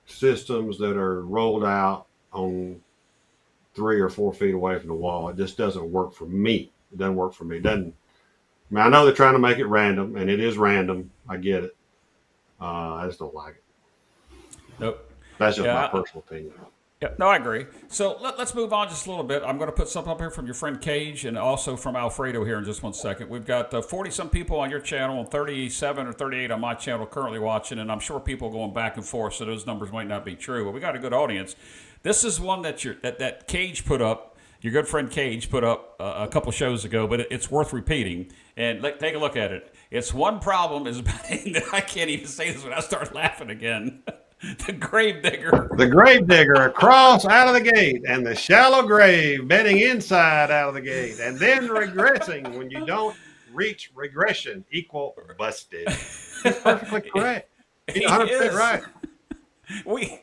systems that are rolled out on 3 or 4 feet away from the wall. It just doesn't work for me. It doesn't work for me. I know they're trying to make it random, and it is random. I get it. I just don't like it. Nope. That's just my personal opinion. Yeah, no, I agree. So let's move on just a little bit. I'm going to put something up here from your friend Cage and also from Alfredo here in just 1 second. We've got 40-some people on your channel and 37 or 38 on my channel currently watching, and I'm sure people going back and forth, so those numbers might not be true. But we got a good audience. This is one that Cage put up. Your good friend Cage put up a couple shows ago, but it's worth repeating. And take a look at it. Its one problem is I can't even say this without start laughing again. The grave digger. The grave digger across out of the gate, and the shallow grave bedding inside out of the gate, and then regressing when you don't reach regression equal busted. He's perfectly correct. He's 100% right.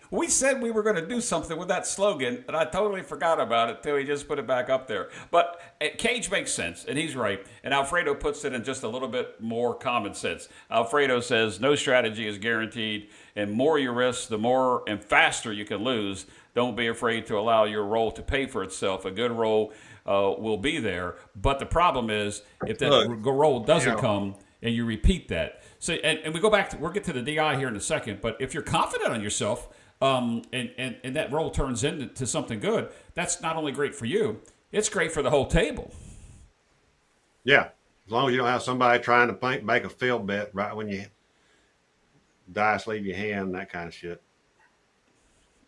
We said we were going to do something with that slogan, and I totally forgot about it till he just put it back up there. But Cage makes sense, and he's right. And Alfredo puts it in just a little bit more common sense. Alfredo says no strategy is guaranteed, and more you risk, the more and faster you can lose. Don't be afraid to allow your roll to pay for itself. A good roll will be there. But the problem is if that roll doesn't come and you repeat that. So, and we go back we'll get to the DI here in a second, but if you're confident on yourself and that roll turns into something good, that's not only great for you, it's great for the whole table. Yeah, as long as you don't have somebody trying to make a field bet right when you dice leave your hand, that kind of shit.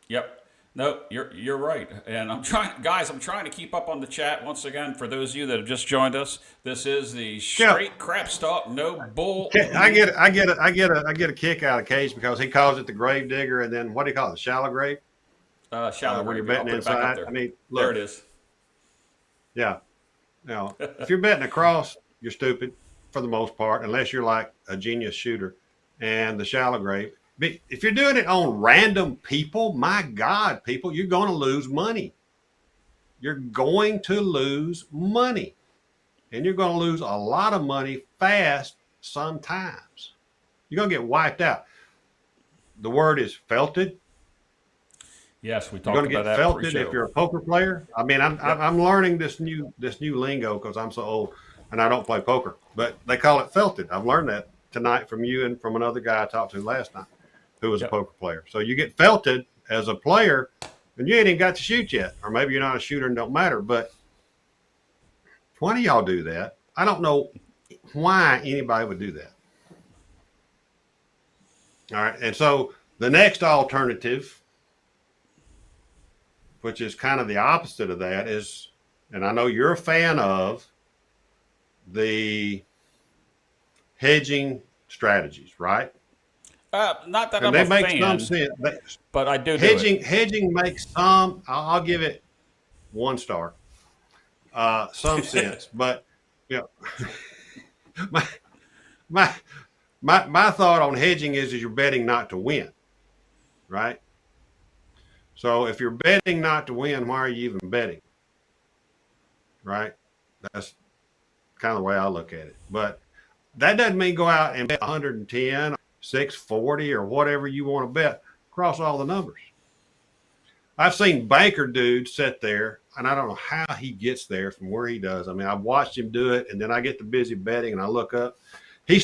Yep. No, you're right. And I'm trying to keep up on the chat. Once again, for those of you that have just joined us, this is the straight crap talk, no bull. I get a kick out of Cage because he calls it the grave digger, and then what do you call it, the shallow grave? Shallow where you're grave. betting inside. There. I mean, look, there it is. Yeah. Now, if you're betting across, you're stupid for the most part, unless you're like a genius shooter. And the shallow grave. But if you're doing it on random people, my God, people, you're going to lose money. You're going to lose money. And you're going to lose a lot of money fast sometimes. You're going to get wiped out. The word is felted. Yes, we talked You're going to about get that felted pre-show. if you're a poker player. I mean, I'm learning this new lingo because I'm so old and I don't play poker. But they call it felted. I've learned that tonight from you and from another guy I talked to last night who was a poker player. So you get felted as a player and you ain't even got to shoot yet. Or maybe you're not a shooter and don't matter. But why do y'all do that? I don't know why anybody would do that. All right. And so the next alternative which is kind of the opposite of that, is, and I know you're a fan of the hedging strategies, right? Not that And I'm a they make some fan, sense. but I do it. Hedging makes some. I'll give it 1 star. Some sense, but you know, my my my thought on hedging is you're betting not to win, right? So if you're betting not to win, why are you even betting? Right? That's kind of the way I look at it. But that doesn't mean go out and bet 110, 640, or whatever you want to bet across all the numbers. I've seen banker dudes sit there, and I don't know how he gets there from where he does. I mean, I've watched him do it, and then I get to busy betting, and I look up. I've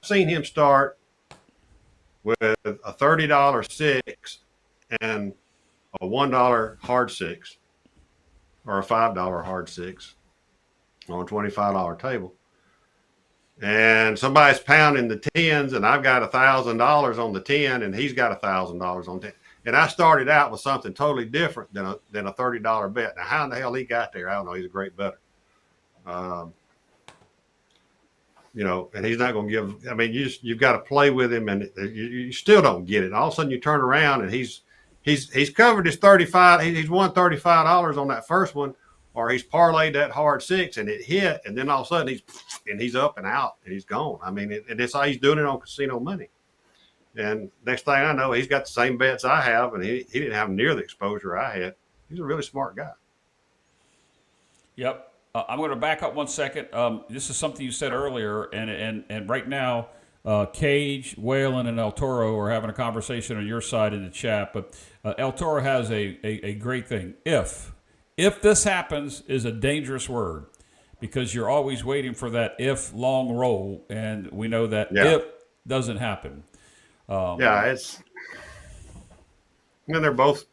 seen him start with a $30 six and a $1 hard six, or a $5 hard six on a $25 table. And somebody's pounding the tens, and I've got $1,000 on the 10, and he's got $1,000 on 10. And I started out with something totally different than a $30 bet. Now, how in the hell he got there, I don't know. He's a great bettor. You know, and he's not going to give. I mean, you've got to play with him, and you still don't get it. All of a sudden, you turn around, and he's covered his 35. He's won $35 on that first one, or he's parlayed that hard six, and it hit, and then all of a sudden he's up and out, and he's gone. I mean, and it's how he's doing it on casino money. And next thing I know, he's got the same bets I have, and he didn't have near the exposure I had. He's a really smart guy. Yep. I'm going to back up 1 second. This is something you said earlier, and right now, Cage, Whalen, and El Toro are having a conversation on your side in the chat. But El Toro has a great thing. If this happens is a dangerous word, because you're always waiting for that if long roll, and we know that if doesn't happen. It's. And they're both.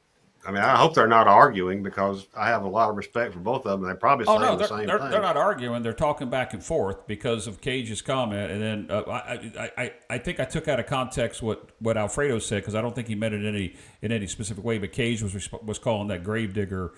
I mean, I hope they're not arguing, because I have a lot of respect for both of them. They probably say the same thing. They're not arguing. They're talking back and forth because of Cage's comment, and then I think I took out of context what Alfredo said, because I don't think he meant it in any specific way. But Cage was calling that gravedigger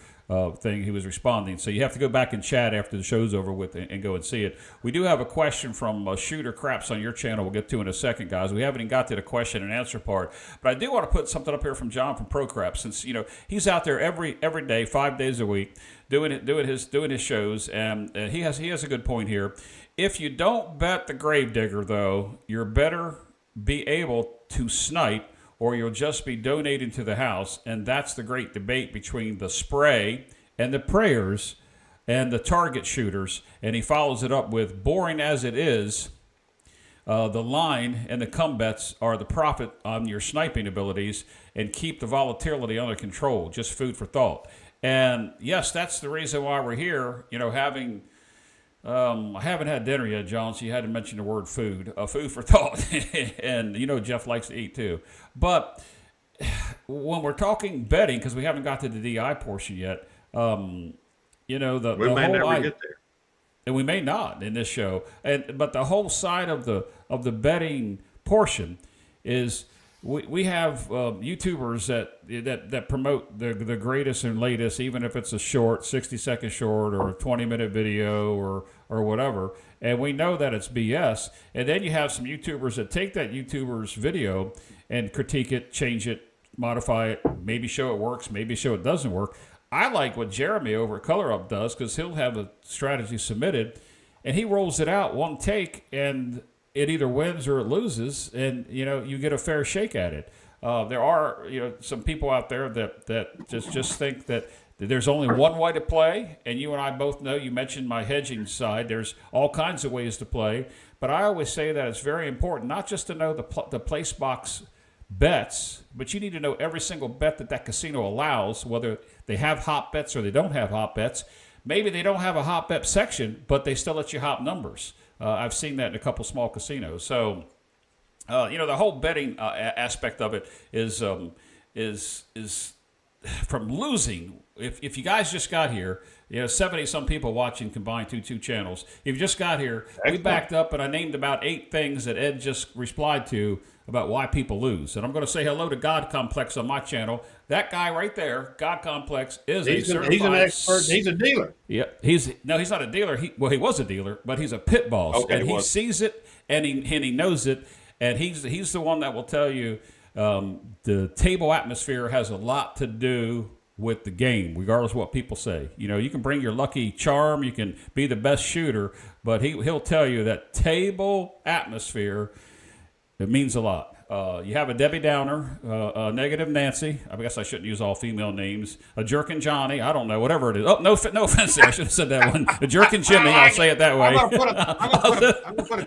thing. He was responding. So you have to go back and chat after the show's over with and go and see it. We do have a question from Shooter Craps on your channel. We'll get to in a second, guys. We haven't even got to the question and answer part, but I do want to put something up here from John from Pro Craps, since he's out there every day, 5 days a week, doing his shows, and he has a good point here. If you don't bet the gravedigger, though, you're better be able to snipe, or you'll just be donating to the house. And that's the great debate between the spray and the prayers and the target shooters. And he follows it up with, boring as it is, the line and the come bets are the profit on your sniping abilities, and keep the volatility under control. Just food for thought. And yes, that's the reason why we're here, having... I haven't had dinner yet, John, so you had to mention the word food. Food for thought. And Jeff likes to eat too. But when we're talking betting, because we haven't got to the DI portion yet, we may never get there. And we may not in this show. But the whole side of the betting portion is we have YouTubers that promote the greatest and latest, even if it's a short, 60-second short, or a 20-minute video, or whatever. And we know that it's BS. And then you have some YouTubers that take that YouTuber's video and critique it, change it, modify it, maybe show it works, maybe show it doesn't work. I like what Jeremy over at Color Up does, because he'll have a strategy submitted, and he rolls it out one take, and it either wins or it loses, and you get a fair shake at it. There are some people out there that just think that there's only one way to play, and you and I both know. You mentioned my hedging side. There's all kinds of ways to play, but I always say that it's very important not just to know the place box bets, but you need to know every single bet that casino allows, whether they have hot bets or they don't have hot bets. Maybe they don't have a hot bet section, but they still let you hop numbers. I've seen that in a couple small casinos. So, the whole betting aspect of it is from losing. If you guys just got here, 70-some people watching combined two channels. If you just got here, we backed up, and I named about 8 things that Ed just replied to about why people lose. And I'm going to say hello to God Complex on my channel. That guy right there, God Complex, is He's a certified. he's an expert. He's a dealer. Yeah, he's not a dealer. He was a dealer, but he's a pit boss, Okay, and he sees it and he knows it, and he's the one that will tell you the table atmosphere has a lot to do with the game, regardless of what people say. You know, you can bring your lucky charm, you can be the best shooter, but he'll tell you that table atmosphere, it means a lot. You have a Debbie Downer, a negative Nancy. I guess I shouldn't use all female names. A Jerkin Johnny. I don't know, whatever it is. Oh, no offense there. I should have said that one. A Jerkin Jimmy. I'll say it that way.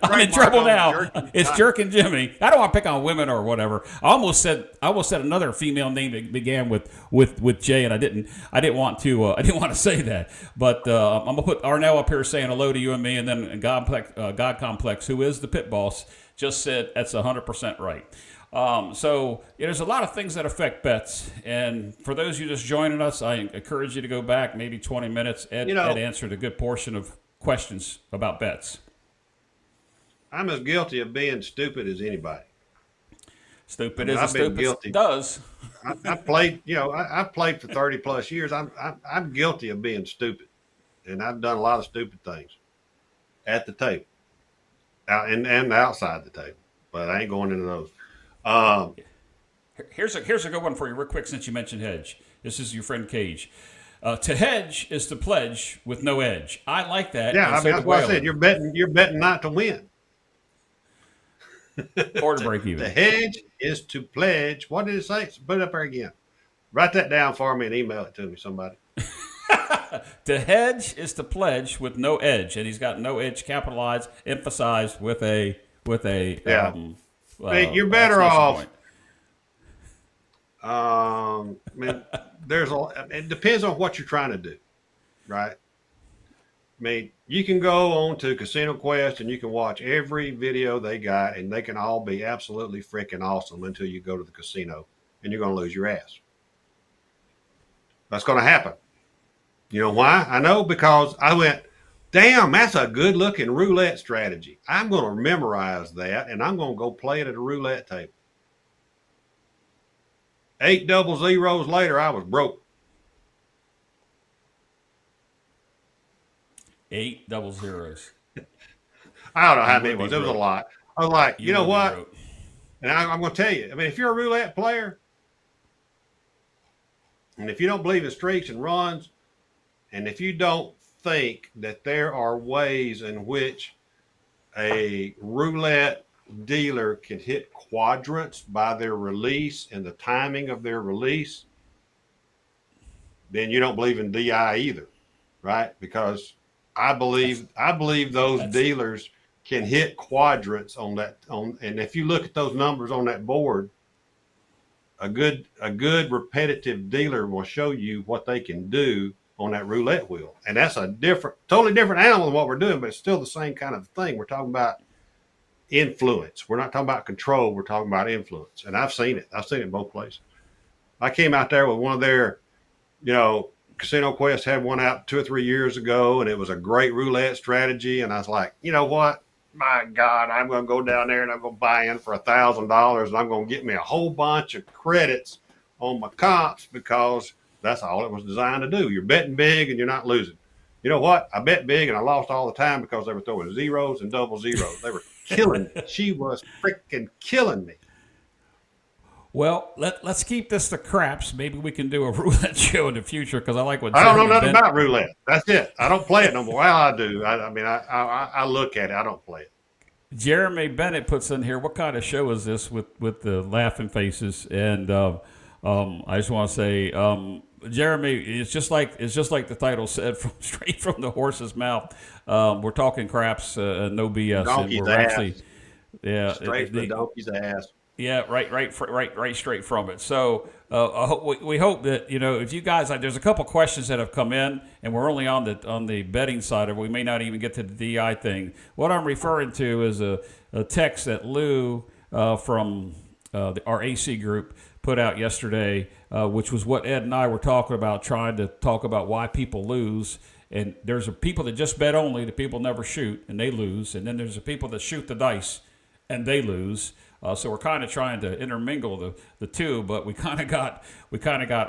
I'm in trouble now. It's Jerkin Jimmy. I don't want to pick on women or whatever. I almost said another female name that began with J, and I didn't want to say that. But I'm gonna put Arnell up here saying hello to you and me, and then God Complex, who is the pit boss, just said that's 100% right. So there's a lot of things that affect bets. And for those of you just joining us, I encourage you to go back maybe 20 minutes. Ed answered a good portion of questions about bets. I'm as guilty of being stupid as anybody. Stupid is as stupid does. I played, I played for 30 plus years. I'm guilty of being stupid, and I've done a lot of stupid things at the table. And outside the table, but I ain't going into those. Here's a good one for you real quick since you mentioned hedge. This is your friend Cage. To hedge is to pledge with no edge. I like that. Yeah, that's what I said. You're betting not to win. Or to break even. The hedge is to pledge. What did it say? Put it up there again. Write that down for me and email it to me, somebody. To hedge is to pledge with no edge, and he's got no edge capitalized, emphasized with a you're better off. It depends on what you're trying to do, right? I mean, you can go on to Casino Quest and you can watch every video they got, and they can all be absolutely freaking awesome until you go to the casino and you're going to lose your ass. That's going to happen. You know why? I know, because I went, damn, that's a good looking roulette strategy. I'm going to memorize that, and I'm going to go play it at a roulette table. 8 double zeros later, I was broke. 8 double zeros. I don't know how many it was. It was a lot. I was like, you know what? And I'm going to tell you, I mean, if you're a roulette player, and if you don't believe in streaks and runs, and if you don't think that there are ways in which a roulette dealer can hit quadrants by their release and the timing of their release, then you don't believe in DI either, right? Because I believe those dealers can hit quadrants on that. And if you look at those numbers on that board, a good repetitive dealer will show you what they can do on that roulette wheel. And that's a totally different animal than what we're doing, but it's still the same kind of thing. We're talking about influence. We're not talking about control. We're talking about influence. And I've seen it. I've seen it in both places. I came out there with one of their, Casino Quest had one out 2 or 3 years ago, and it was a great roulette strategy. And I was like, you know what? My God, I'm going to go down there and I'm going to buy in for $1,000, and I'm going to get me a whole bunch of credits on my comps, because that's all it was designed to do. You're betting big and you're not losing. You know what? I bet big and I lost all the time because they were throwing zeros and double zeros. They were killing me. She was freaking killing me. Well, let's keep this to craps. Maybe we can do a roulette show in the future, because I like what I don't know nothing about roulette. That's it. I don't play it no more. Well, I do. I look at it. I don't play it. Jeremy Bennett puts in here, what kind of show is this with the laughing faces? And I just want to say, Jeremy, it's just like the title said, straight from the horse's mouth. We're talking craps, no BS. Donkey's ass. Straight from the donkey's ass. Yeah, right, straight from it. So we hope that, if you guys, there's a couple questions that have come in, and we're only on the betting side of it. We may not even get to the DI thing. What I'm referring to is a text that Lou from our AC group put out yesterday, which was what Ed and I were talking about, trying to talk about why people lose. And there's people that just bet only, the people never shoot, and they lose. And then there's the people that shoot the dice, and they lose. So we're kind of trying to intermingle the two, but we kind of got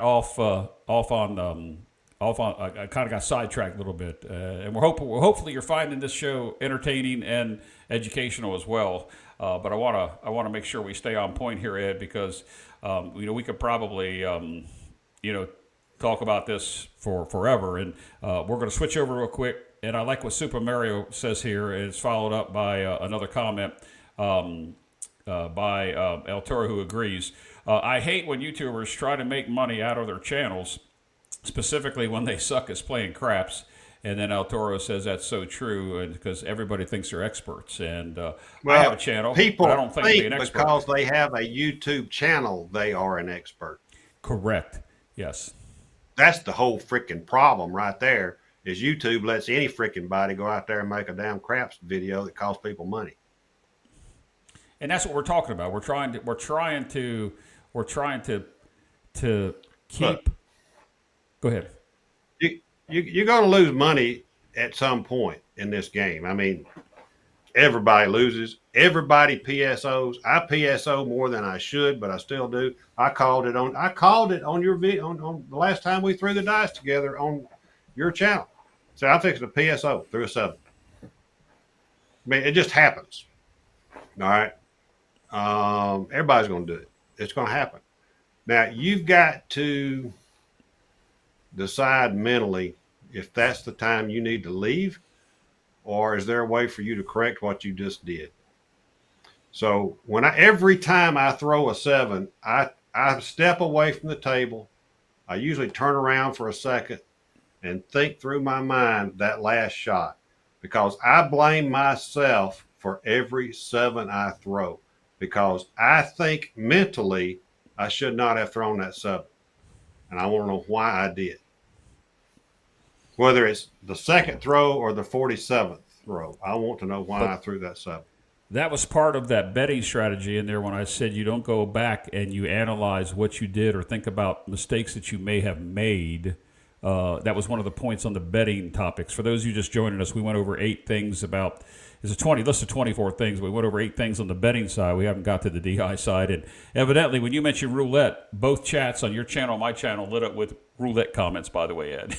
off on. I kind of got sidetracked a little bit, and hopefully you're finding this show entertaining and educational as well. But I want to make sure we stay on point here, Ed, because we could probably talk about this for forever, and we're going to switch over real quick. And I like what Super Mario says here, and it's followed up by another comment by El Toro, who agrees. I hate when YouTubers try to make money out of their channels, specifically when they suck as playing craps. And then El Toro says that's so true because everybody thinks they're experts. And I have a channel, people but I don't think an expert. Because they have a YouTube channel, they are an expert. Correct. Yes. That's the whole freaking problem right there, is YouTube lets any freaking body go out there and make a damn craps video that costs people money. And that's what we're talking about. We're trying to keep. Look, go ahead. You're going to lose money at some point in this game. I mean, everybody loses. Everybody PSOs. I PSO more than I should, but I still do. I called it on your video on the last time we threw the dice together on your channel. So I'm fixing a PSO through a 7. I mean, it just happens. All right. Everybody's going to do it. It's going to happen. Now you've got to decide mentally if that's the time you need to leave, or is there a way for you to correct what you just did? So every time I throw a 7, I step away from the table. I usually turn around for a second and think through my mind that last shot, because I blame myself for every 7 I throw, because I think mentally I should not have thrown that 7. And I want to know why I did. Whether it's the second throw or the 47th throw, I want to know why I threw that 7. That was part of that betting strategy in there when I said you don't go back and you analyze what you did or think about mistakes that you may have made. That was one of the points on the betting topics. For those of you just joining us, we went over 8 things about – it's a list of 24 things. We went over 8 things on the betting side. We haven't got to the DI side. And evidently, when you mentioned roulette, both chats on your channel and my channel lit up with roulette comments, by the way, Ed.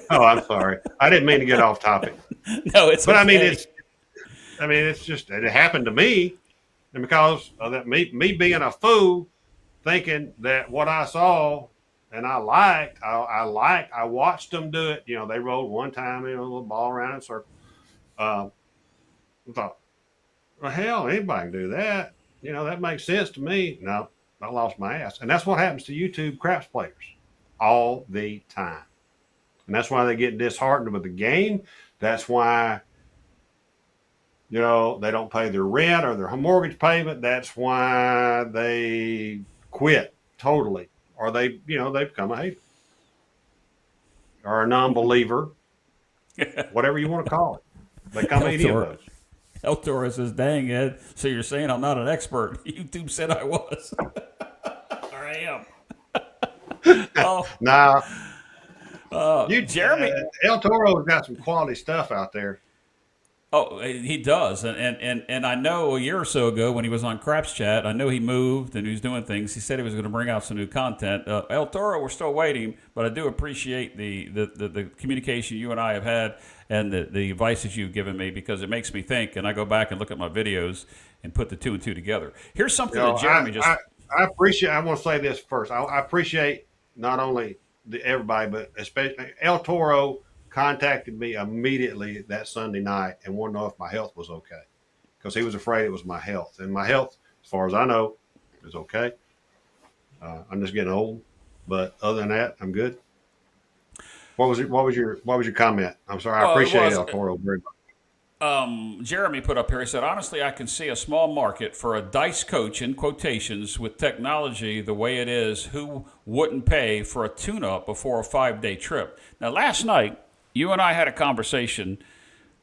Oh, I'm sorry. I didn't mean to get off topic. No, it's okay. It's just, it happened to me. And because of that, me being a fool, thinking that what I saw and I watched them do it. They rolled one time, a little ball around in a circle. I thought, well, hell, anybody can do that. That makes sense to me. No, I lost my ass. And that's what happens to YouTube craps players all the time. And that's why they get disheartened with the game. That's why, they don't pay their rent or their mortgage payment. That's why they quit totally. Or they become a hater or a non-believer, whatever you want to call it. They come any of those. El Toro says, dang, Ed, so you're saying I'm not an expert. YouTube said I was. Or I am. Nah. Jeremy. El Toro's got some quality stuff out there. Oh, he does. And I know a year or so ago when he was on Craps Chat, I know he moved and he was doing things. He said he was going to bring out some new content. El Toro, we're still waiting, but I do appreciate the communication you and I have had and the advice that you've given me, because it makes me think, and I go back and look at my videos and put the 2 and 2 together. Here's something that Jeremy I appreciate. I want to say this first. I appreciate not only everybody, but especially El Toro contacted me immediately that Sunday night and wanted to know if my health was okay, because he was afraid it was my health. And my health, as far as I know, is okay. I'm just getting old, but other than that, I'm good. What was your comment? I'm sorry. I appreciate El Toro very much. Jeremy put up here, he said, honestly, I can see a small market for a dice coach, in quotations, with technology the way it is, who wouldn't pay for a tune-up before a 5-day trip. Now, last night, you and I had a conversation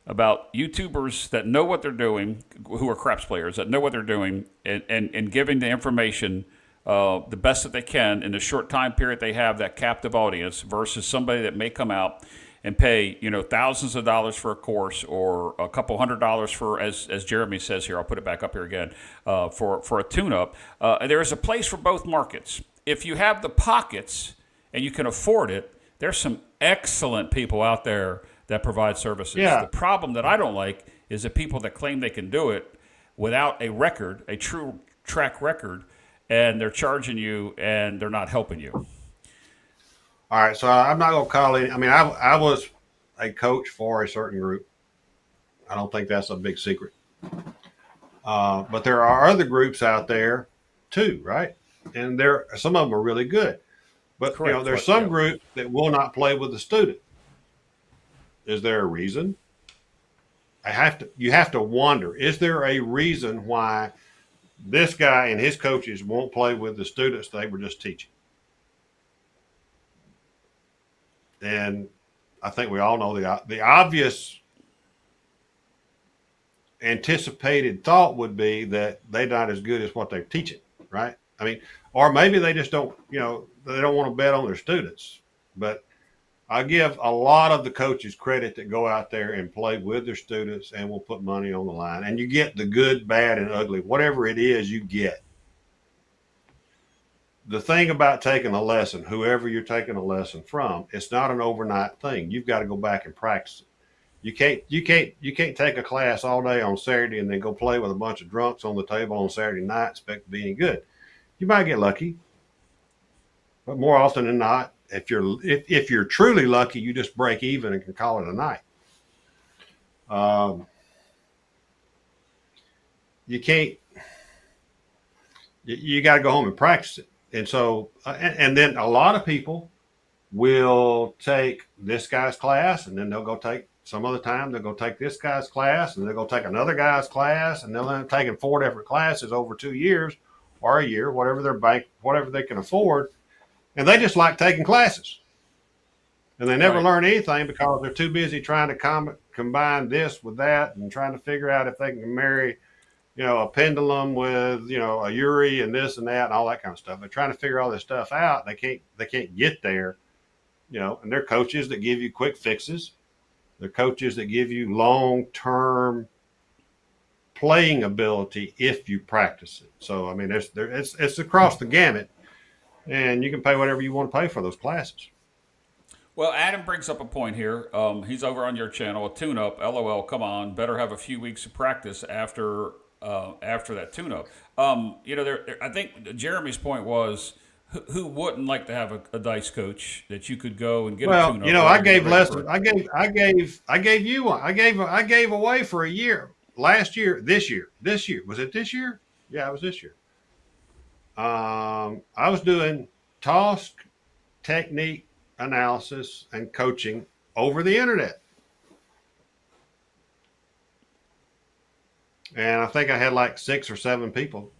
about YouTubers that know what they're doing, who are craps players, that know what they're doing, and giving the information the best that they can in the short time period they have, that captive audience, versus somebody that may come out and pay, thousands of dollars for a course or a couple $100 for, as Jeremy says here, I'll put it back up here again, for a tune-up. There is a place for both markets. If you have the pockets and you can afford it, there's some excellent people out there that provide services. Yeah. The problem that I don't like is the people that claim they can do it without a record, a true track record, and they're charging you and they're not helping you. All right, so I'm not going to call it. I mean, I was a coach for a certain group. I don't think that's a big secret. But there are other groups out there too, right? And some of them are really good. But Correct. there's some groups that will not play with the student. Is there a reason? You have to wonder, is there a reason why this guy and his coaches won't play with the students they were just teaching? And I think we all know the obvious anticipated thought would be that they're not as good as what they're teaching, right? I mean, or maybe they just don't, they don't want to bet on their students. But I give a lot of the coaches credit that go out there and play with their students and will put money on the line. And you get the good, bad, and ugly, whatever it is you get. The thing about taking a lesson, whoever you're taking a lesson from, it's not an overnight thing. You've got to go back and practice it. You can't take a class all day on Saturday and then go play with a bunch of drunks on the table on Saturday night and expect to be any good. You might get lucky, but more often than not, if you're truly lucky, you just break even and can call it a night. You can't. You got to go home and practice it. And so, and then a lot of people will take this guy's class, and then they'll go take some other time. They'll go take this guy's class, and they'll go take another guy's class, and they'll end up taking 4 different classes over 2 years or a year, whatever they can afford. And they just like taking classes, and they never learn anything because they're too busy trying to combine this with that and trying to figure out if they can marry, a pendulum with, a Uri and this and that and all that kind of stuff. They're trying to figure all this stuff out. They can't get there, and they're coaches that give you quick fixes. They're coaches that give you long-term playing ability if you practice it. So, I mean, it's across the gamut, and you can pay whatever you want to pay for those classes. Well, Adam brings up a point here. He's over on your channel, a tune-up. LOL, come on. Better have a few weeks of practice after that tune-up. I think Jeremy's point was, who wouldn't like to have a dice coach that you could go and get a tune-up? I gave lessons. I gave you one. I gave away for a year. Last year, this year. Was it this year? Yeah, it was this year. I was doing toss technique analysis and coaching over the internet. And I think I had like 6 or 7 people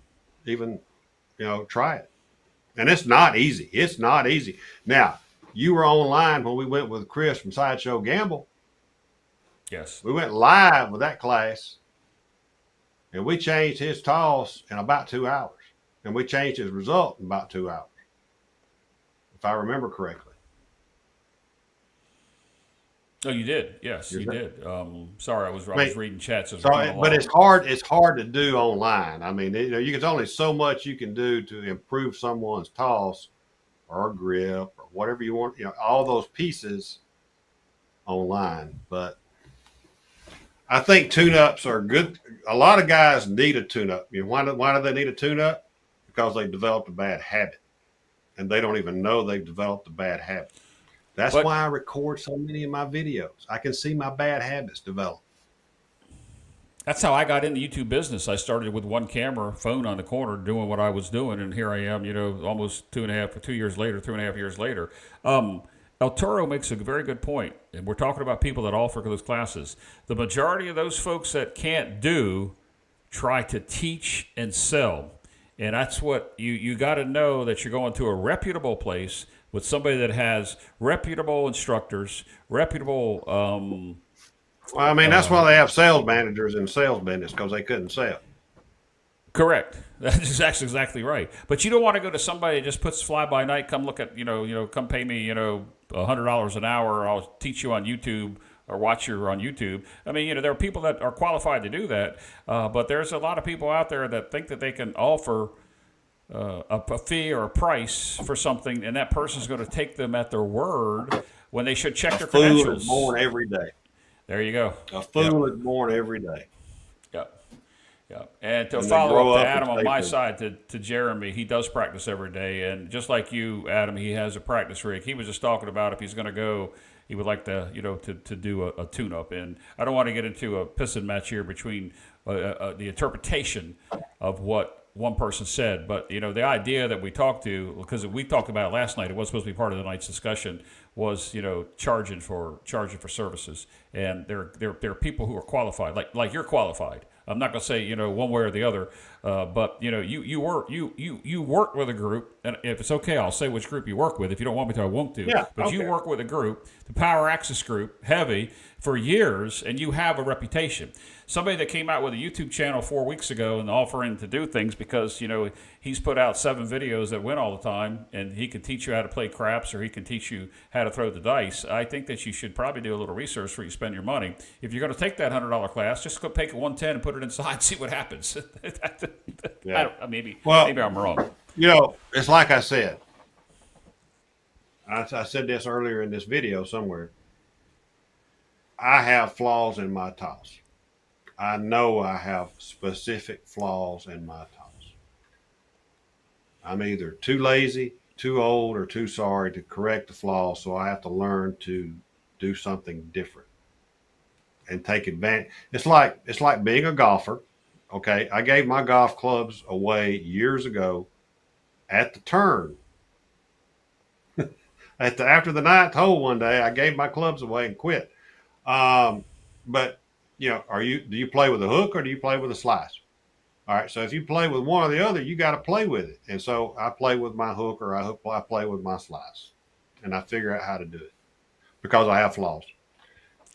even, try it. And it's not easy. It's not easy. Now, you were online when we went with Chris from Sideshow Gamble. Yes. We went live with that class, and we changed his toss in about 2 hours. And we changed his result in about 2 hours, if I remember correctly. Oh, you did. Yes, you did. Sorry, I was reading chats. But it's hard to do online. I mean, there's only so much you can do to improve someone's toss or grip or whatever you want. All those pieces online. But I think tune-ups are good. A lot of guys need a tune-up. Why do they need a tune-up? Because they developed a bad habit, and they don't even know they've developed a bad habit. That's why I record so many of my videos. I can see my bad habits develop. That's how I got into YouTube business. I started with one camera, phone on the corner, doing what I was doing, and here I am, almost 2.5 years later. El Toro makes a very good point, and we're talking about people that offer those classes. The majority of those folks that can't try to teach and sell. And that's what you got to know, that you're going to a reputable place with somebody that has reputable instructors, reputable. That's why they have sales managers in sales business, because they couldn't sell. Correct. That's exactly right. But you don't want to go to somebody that just puts fly by night. Come look at come pay me $100 an hour. Or I'll teach you on YouTube or watch you on YouTube. I mean, there are people that are qualified to do that, but there's a lot of people out there that think that they can offer a fee or a price for something, and that person's going to take them at their word when they should check their credentials. A fool is born every day. There you go. A fool is born every day. Yep. Yeah, and to follow up to Adam on my side, to Jeremy, he does practice every day, and just like you, Adam, he has a practice rig. He was just talking about if he's going to go, he would like to, to do a tune-up. And I don't want to get into a pissing match here between the interpretation of what one person said, but the idea that we talked to, because we talked about it last night, it was supposed to be part of the night's discussion, was charging for services, and there are people who are qualified, like you're qualified. I'm not going to say one way or the other, but you work with a group, and if it's okay, I'll say which group you work with. If you don't want me to, I won't do. Yeah, but okay. You work with a group, the Power Access Group, heavy for years, and you have a reputation. Somebody that came out with a YouTube channel 4 weeks ago and offering to do things because he's put out 7 videos that win all the time, and he can teach you how to play craps or he can teach you how to throw the dice. I think that you should probably do a little research before you spend your money. If you're going to take that $100 class, just go take a 110 and put it inside and see what happens. Yeah. Maybe I'm wrong. It's like I said. I said this earlier in this video somewhere. I have flaws in my toss. I know I have specific flaws in my toss. I'm either too lazy, too old, or too sorry to correct the flaws, so I have to learn to do something different and take advantage. It's like being a golfer. Okay, I gave my golf clubs away years ago at the turn. After the 9th hole one day, I gave my clubs away and quit. But do you play with a hook or do you play with a slice? All right. So if you play with one or the other, you got to play with it. And so I play with my hook or I play with my slice, and I figure out how to do it because I have flaws.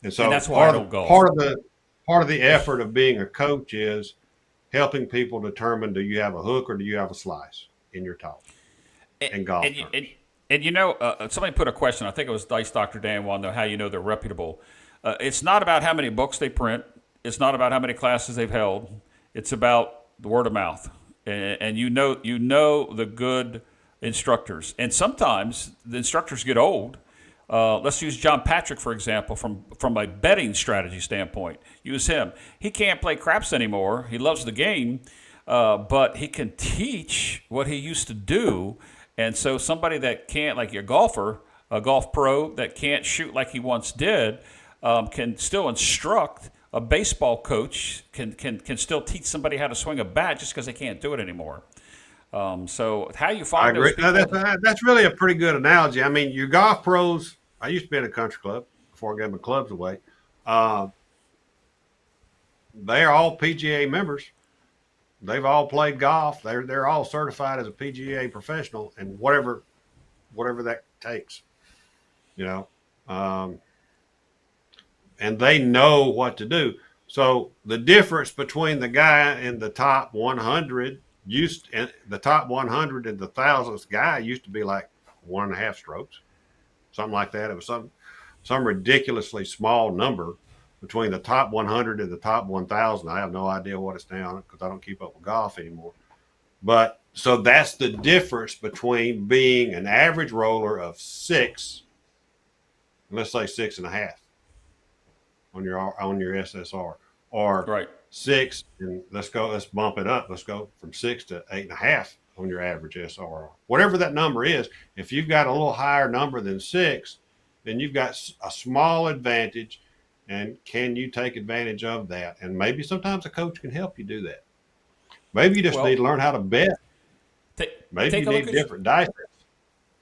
And so that's why I don't golf. Part of the effort of being a coach is helping people determine, do you have a hook or do you have a slice in your toss and golf. And somebody put a question, I think it was Dice Dr. Dan, wanted to know how they're reputable. It's not about how many books they print. It's not about how many classes they've held. It's about the word of mouth. And you know the good instructors. And sometimes the instructors get old. Let's use John Patrick, for example, from a betting strategy standpoint. Use him. He can't play craps anymore. He loves the game, but he can teach what he used to do. And so somebody that can't, like a golfer, a golf pro that can't shoot like he once did, can still instruct. A baseball coach can still teach somebody how to swing a bat just because they can't do it anymore. So how you find those people? That's really a pretty good analogy. I mean, your golf pros, I used to be in a country club before I gave my clubs away. They're all PGA members. They've all played golf. They're all certified as a PGA professional, and whatever that takes, and they know what to do. So the difference between the guy in the top 100 the top 100 and the 1,000th guy used to be like 1.5 strokes, something like that. It was some ridiculously small number between the top 100 and the top 1,000. I have no idea what it's now because I don't keep up with golf anymore. But so that's the difference between being an average roller of 6, let's say 6.5 on your SSR, or right. 6, and let's bump it up. Let's go from 6 to 8.5 on your average SRR. Whatever that number is, if you've got a little higher number than 6, then you've got a small advantage. And can you take advantage of that? And maybe sometimes a coach can help you do that. Maybe you just need to learn how to bet. Maybe you need different dice.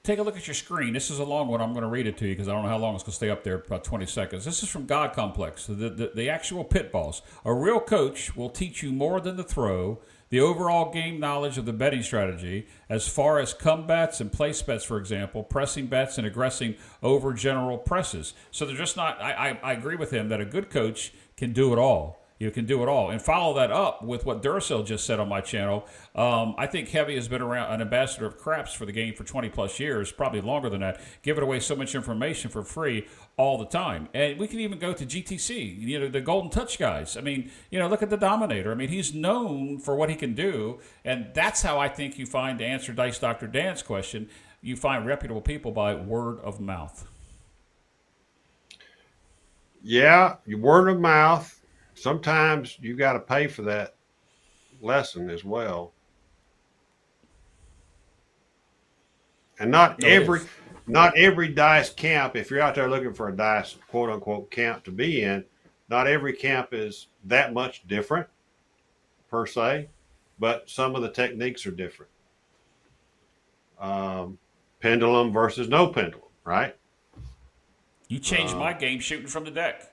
Take a look at your screen. This is a long one. I'm going to read it to you because I don't know how long it's going to stay up there, about 20 seconds. This is from God Complex, the actual pit boss. A real coach will teach you more than the throw, the overall game knowledge of the betting strategy, as far as comebacks and place bets, for example, pressing bets and aggressing over general presses. So they're just not, I agree with him that a good coach can do it all. You can do it all. And follow that up with what Duracell just said on my channel. I think Heavy has been around an ambassador of craps for the game for 20 plus years, probably longer than that, giving away so much information for free all the time. And we can even go to GTC, the Golden Touch guys. I mean, look at the Dominator. I mean, he's known for what he can do. And that's how I think you find, to answer Dice Dr. Dan's question, you find reputable people by word of mouth. Yeah, your word of mouth. Sometimes you got to pay for that lesson as well. And not every dice camp, if you're out there looking for a dice quote unquote camp to be in, not every camp is that much different per se, but some of the techniques are different. Pendulum versus no pendulum, right? You changed my game shooting from the deck.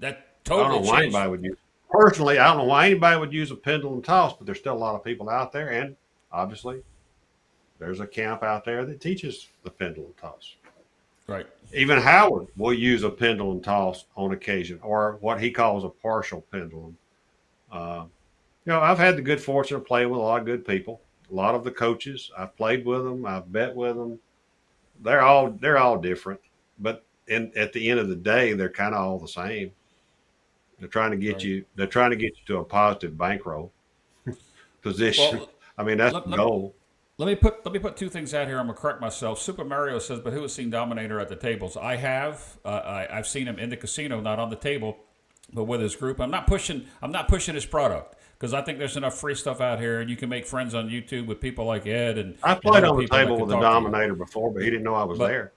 That I don't know why anybody would use. Personally, I don't know why anybody would use a pendulum toss, but there's still a lot of people out there, and obviously, there's a camp out there that teaches the pendulum toss. Right. Even Howard will use a pendulum toss on occasion, or what he calls a partial pendulum. I've had the good fortune of playing with a lot of good people. A lot of the coaches, I've played with them, I've bet with them. They're all different, but at the end of the day, they're kind of all the same. They're trying to get you. They're trying to get you to a positive bankroll position. Well, I mean, that's the goal. Let me put two things out here. I'm gonna correct myself. Super Mario says, "But who has seen Dominator at the tables?" I have. I've seen him in the casino, not on the table, but with his group. I'm not pushing his product because I think there's enough free stuff out here, and you can make friends on YouTube with people like Ed. And I played on the table with a Dominator before, but he didn't know I was there.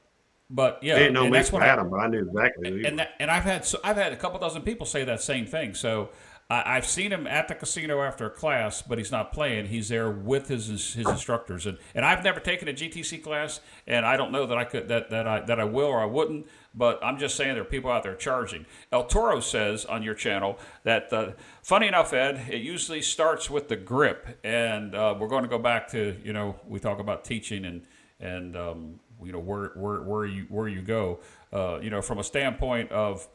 But yeah, he didn't know me from Adam, but I knew exactly who he was. And I've had a couple dozen people say that same thing. So I've seen him at the casino after a class, but he's not playing. He's there with his instructors, and I've never taken a GTC class, and I don't know that I could that I will or I wouldn't. But I'm just saying there are people out there charging. El Toro says on your channel that funny enough, Ed, it usually starts with the grip, and we're going to go back to we talk about teaching and where you go, from a standpoint of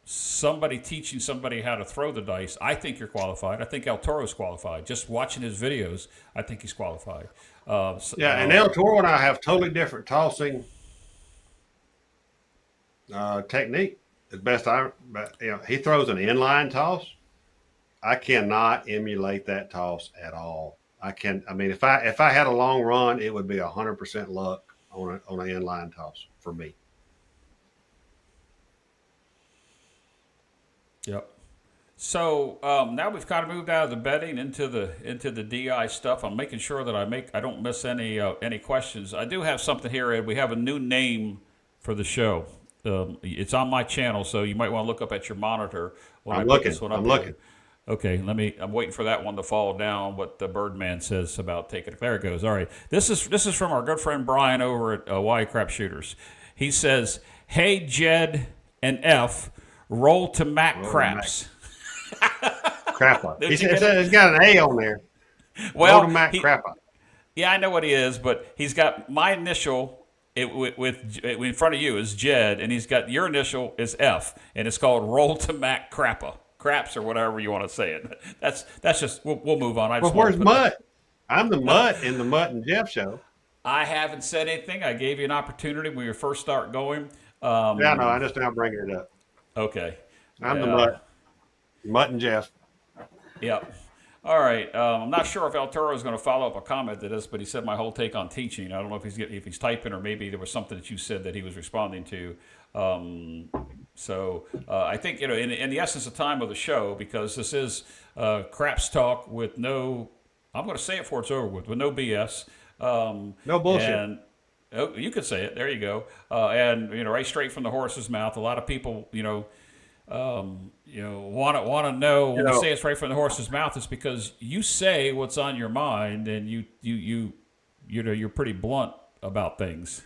somebody teaching somebody how to throw the dice. I think you're qualified. I think El Toro's qualified. Just watching his videos, I think he's qualified. And El Toro and I have totally different tossing technique. As best he throws an inline toss. I cannot emulate that toss at all. If I had a long run, it would be 100% luck on an inline toss for me. Yep. So now we've kind of moved out of the betting into the DI stuff. I'm making sure that I don't miss any questions. I do have something here, Ed. We have a new name for the show. It's on my channel, so you might want to look up at your monitor. I'm looking. Okay, I'm waiting for that one to fall down. What the Birdman says about taking it. There it goes. All right, this is from our good friend Brian over at Y Crap Shooters. He says, "Hey Jed and F, roll to Mac Craps." Crappa. He's got an A on there. Well, roll to Mac Crappa. Yeah, I know what he is, but he's got my initial. In front of you is Jed, and he's got your initial is F, and it's called Roll to Mac Crappa. Craps or whatever you want to say it. That's just we'll move on. Where's Mutt? I'm the Mutt in the Mutt and Jeff Show. I haven't said anything. I gave you an opportunity when you first start going. No, I just now bringing it up. Okay. I'm the Mutt and Jeff. Yep. All right. I'm not sure if El Toro is going to follow up a comment to this, but he said my whole take on teaching. I don't know if he's typing or maybe there was something that you said that he was responding to. So I think in the essence of time of the show, because this is craps talk with no, I'm going to say it before it's over with no BS. No bullshit. And you could say it. There you go. And right straight from the horse's mouth. A lot of people want to know when we say it's right from the horse's mouth, is because you say what's on your mind, and you're pretty blunt about things.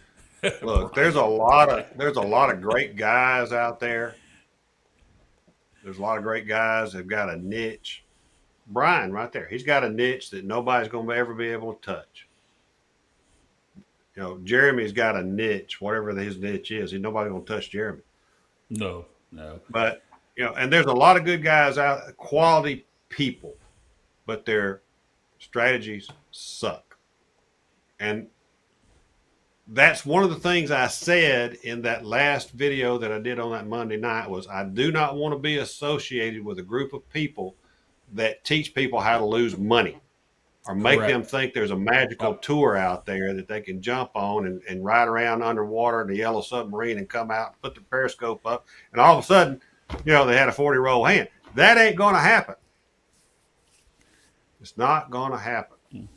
Look, there's a lot of great guys out there. There's a lot of great guys. They've got a niche. Brian, right there, he's got a niche that nobody's going to ever be able to touch. Jeremy's got a niche, whatever his niche is. Nobody's going to touch Jeremy. No. But and there's a lot of good guys out, quality people, but their strategies suck. And that's one of the things I said in that last video that I did on that Monday night was I do not want to be associated with a group of people that teach people how to lose money or make them think there's a magical tour out there that they can jump on and ride around underwater in the yellow submarine and come out and put the periscope up. And all of a sudden, they had a 40-roll hand. That ain't going to happen. It's not going to happen.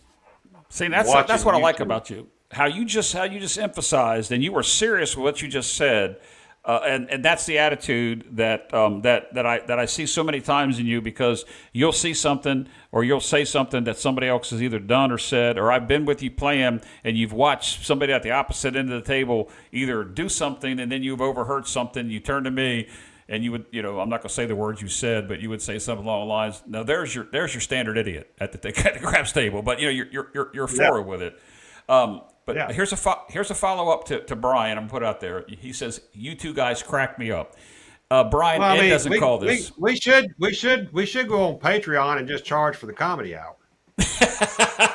See, that's what I like about you. How you just emphasized, and you were serious with what you just said, and that's the attitude that I see so many times in you, because you'll see something or you'll say something that somebody else has either done or said, or I've been with you playing and you've watched somebody at the opposite end of the table either do something and then you've overheard something. You turn to me and you would, I'm not going to say the words you said, but you would say something along the lines. Now there's your standard idiot at the craps table, but you're forward with it. But here's a follow up to Brian. I'm put out there. He says, "You two guys crack me up." Brian, Ed doesn't call this. We should go on Patreon and just charge for the comedy hour.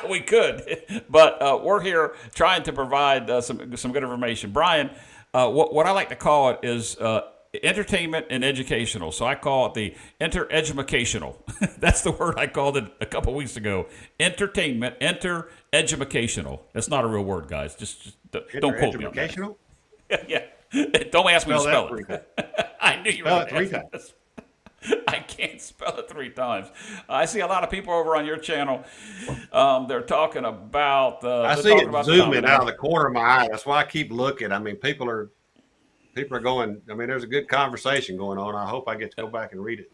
We could, but we're here trying to provide some good information. Brian, what I like to call it is entertainment and educational. So I call it the educational. That's the word I called it a couple weeks ago. Entertainment, educational. That's not a real word, guys. Just don't quote me on that. Yeah. Don't ask me to spell it. I knew you were going to ask me this. I can't spell it 3 times. I see a lot of people over on your channel. They're talking about. I see it zooming out of the corner of my eye. That's why I keep looking. I mean, people are going. I mean, there's a good conversation going on. I hope I get to go back and read it.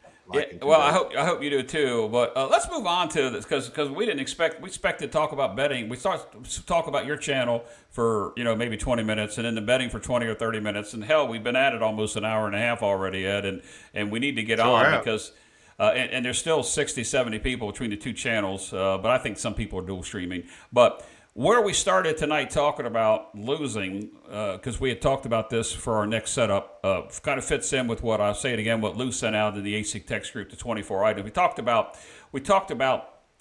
Well, I hope you do too. But let's move on to this because we didn't expect. We expected to talk about betting. We started to talk about your channel for maybe 20 minutes, and then the betting for 20 or 30 minutes. And hell, we've been at it almost an hour and a half already, Ed. And we need to get on because and there's still 60, 70 people between the two channels. But I think some people are dual streaming. But where we started tonight talking about losing, because we had talked about this for our next setup, kind of fits in with what I'll say it again, what Lou sent out in the AC text group, the 24 items. We talked about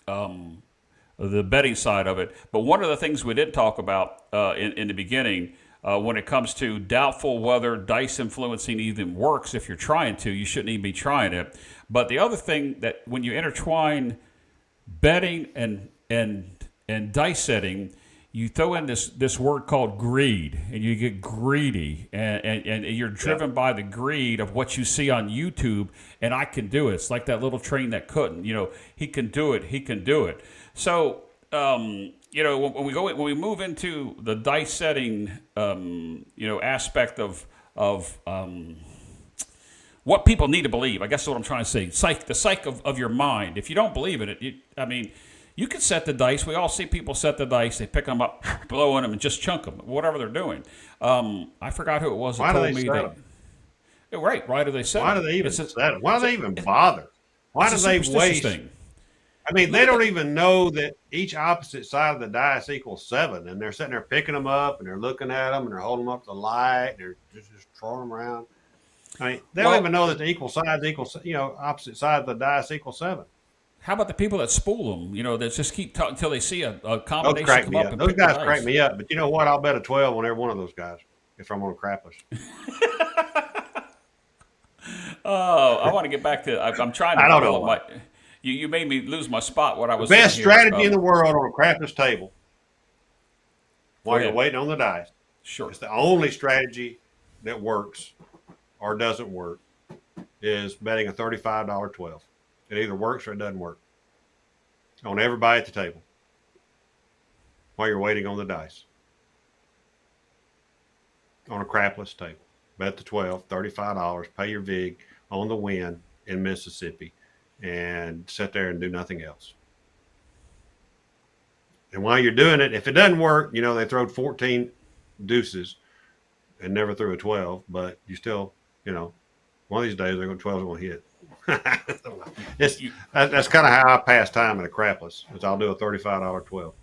the betting side of it, but one of the things we did talk about in the beginning, when it comes to doubtful whether dice influencing even works, if you're trying to, you shouldn't even be trying it. But the other thing that when you intertwine betting and dice setting, you throw in this word called greed, and you get greedy, and you're driven by the greed of what you see on YouTube. And I can do it. It's like that little train that couldn't. He can do it. He can do it. So when we move into the dice setting, aspect of what people need to believe. I guess that's what I'm trying to say. The psyche of your mind. If you don't believe in it, you can set the dice. We all see people set the dice. They pick them up, blow in them, and just chunk them, whatever they're doing. I forgot who it was that told me that. Right. Why do they set them? Why do they even set them? Why do they even bother? Why do they waste? They don't even know that each opposite side of the dice equals 7, and they're sitting there picking them up, and they're looking at them, and they're holding them up to the light, and they're just throwing them around. They don't even know that the equal sides opposite sides of the dice equal 7. How about the people that spool them? That just keep talking until they see a combination come up. Those guys crank me up. But you know what? I'll bet a 12 on every one of those guys if I'm on crapless. Oh, I want to get back to. I'm trying to. I don't know. You made me lose my spot. What I was best strategy in the world on a crapless table while you're waiting on the dice. Sure, it's the only strategy that works or doesn't work is betting a $35 12. It either works or it doesn't work on everybody at the table while you're waiting on the dice on a crapless table. Bet the 12, $35, pay your vig on the win in Mississippi and sit there and do nothing else. And while you're doing it, if it doesn't work, they throw 14 deuces and never threw a 12, but you still, one of these days they're going 12's going to hit. That's kind of how I pass time at a crapless. Is I'll do a $35 12.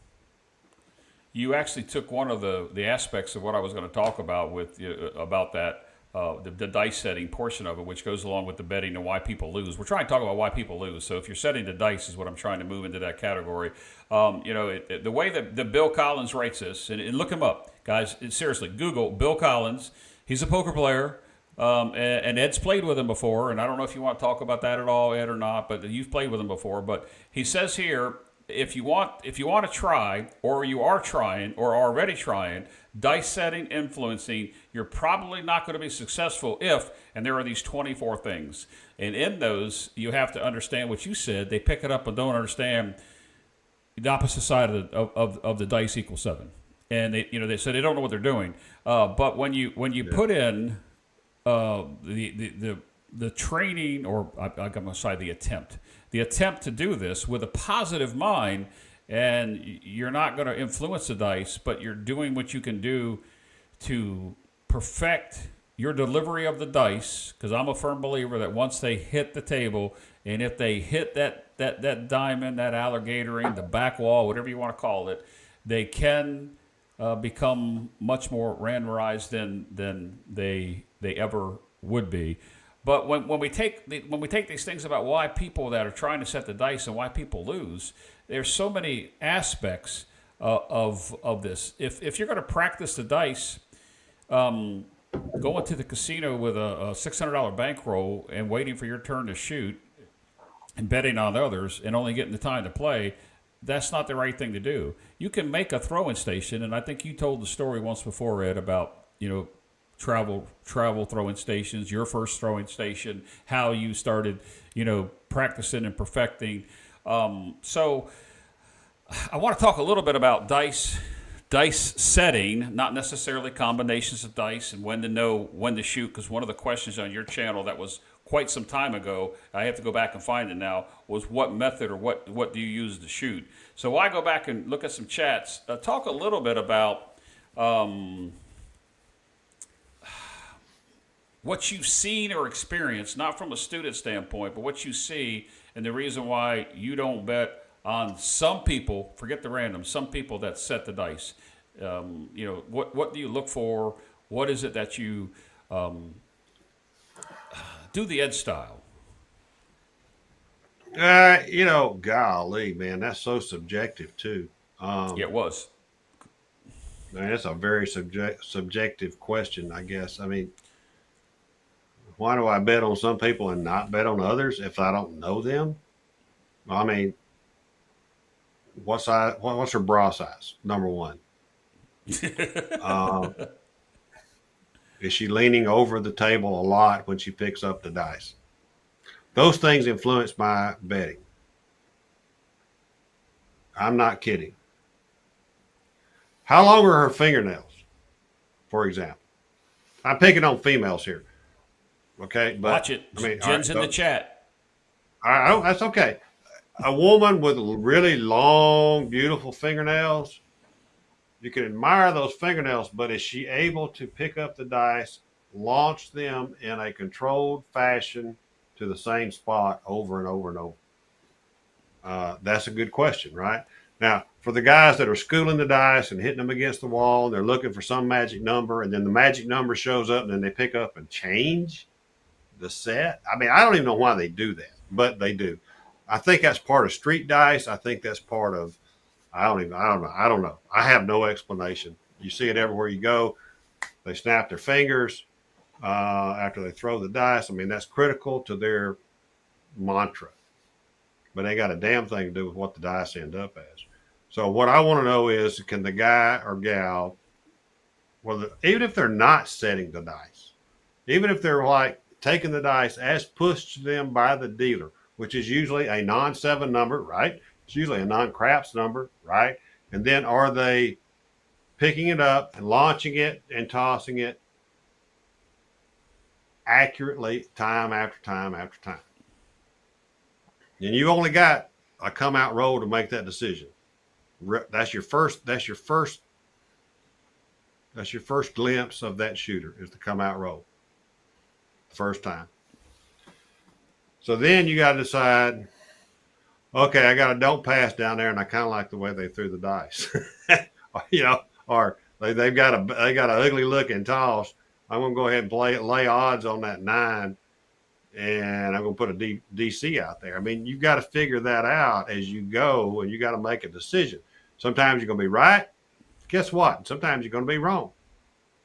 You actually took one of the aspects of what I was going to talk about with about that the dice setting portion of it, which goes along with the betting and why people lose. We're trying to talk about why people lose. So if you're setting the dice is what I'm trying to move into that category. The way that Bill Collins writes this, and look him up, guys. Seriously, Google Bill Collins. He's a poker player. And Ed's played with him before, and I don't know if you want to talk about that at all, Ed, or not, but you've played with him before. But he says here, if you want to try, or you are trying, or are already trying, dice setting, influencing, you're probably not going to be successful if, and there are these 24 things. And in those, you have to understand what you said. They pick it up and don't understand the opposite side of the dice equals 7. And they said they don't know what they're doing. But when you put in the training, or I'm going to say the attempt to do this with a positive mind, and you're not going to influence the dice, but you're doing what you can do to perfect your delivery of the dice, because I'm a firm believer that once they hit the table, and if they hit that diamond, that alligatoring, the back wall, whatever you want to call it, they can become much more randomized than they ever would be. But when we take these things about why people that are trying to set the dice and why people lose, there's so many aspects of this. If you're going to practice the dice, going to the casino with a $600 bankroll and waiting for your turn to shoot and betting on others and only getting the time to play, that's not the right thing to do. You can make a throwing station, and I think you told the story once before, Ed, about travel throwing stations, your first throwing station, how you started practicing and perfecting. So I want to talk a little bit about dice setting, not necessarily combinations of dice and when to know when to shoot, because one of the questions on your channel that was quite some time ago, I have to go back and find it now, was what method or what do you use to shoot? So I go back and look at some chats. Talk a little bit about what you've seen or experienced, not from a student standpoint, but what you see, and the reason why you don't bet on some people, forget the random, some people that set the dice. What do you look for? What is it that you do the Ed style? Golly, man, that's so subjective too. Yeah, it was. Man, it's a very subjective question, I guess. I mean, why do I bet on some people and not bet on others if I don't know them? I mean, what's her bra size? Number one. Is she leaning over the table a lot when she picks up the dice? Those things influence my betting. I'm not kidding. How long are her fingernails, for example? I'm picking on females here. Okay, but watch it. I mean, Jen's in the chat. That's okay. A woman with really long, beautiful fingernails, you can admire those fingernails, but is she able to pick up the dice, launch them in a controlled fashion to the same spot over and over and over? That's a good question, right? Now, for the guys that are schooling the dice and hitting them against the wall, and they're looking for some magic number, and then the magic number shows up, and then they pick up and change the set. I mean, I don't even know why they do that, but they do. I think that's part of street dice. I think that's part of, I don't know. I have no explanation. You see it everywhere you go. They snap their fingers after they throw the dice. I mean, that's critical to their mantra, but they got a damn thing to do with what the dice end up as. So what I want to know is, can the guy or gal, even if they're not setting the dice, even if they're like taking the dice as pushed to them by the dealer, which is usually a non-7 number, right? It's usually a non-craps number, right? And then are they picking it up and launching it and tossing it accurately time after time after time? And you only got a come out roll to make that decision. That's your first glimpse of that shooter, is the come out roll. First time. So then you got to decide, okay, I got a don't pass down there, and I kind of like the way they threw the dice, or they've got an ugly looking toss, I'm going to go ahead and lay odds on that 9, and I'm going to put a DC out there. I mean, you've got to figure that out as you go, and you got to make a decision. Sometimes you're going to be right. Guess what? Sometimes you're going to be wrong.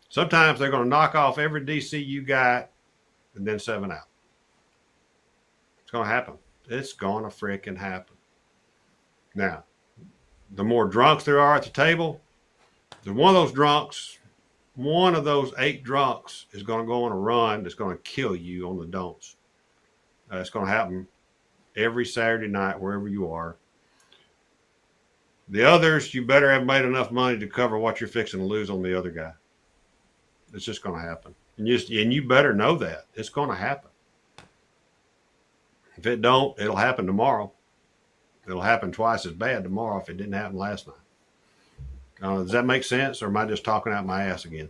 Sometimes they're going to knock off every DC you got and then 7 out. It's going to happen. It's going to freaking happen. Now, the more drunks there are at the table, there's one of those 8 drunks is going to go on a run that's going to kill you on the don'ts. It's going to happen every Saturday night, wherever you are. The others, you better have made enough money to cover what you're fixing to lose on the other guy. It's just going to happen. And you better know that. It's going to happen. If it don't, it'll happen tomorrow. It'll happen twice as bad tomorrow if it didn't happen last night. Does that make sense, or am I just talking out my ass again?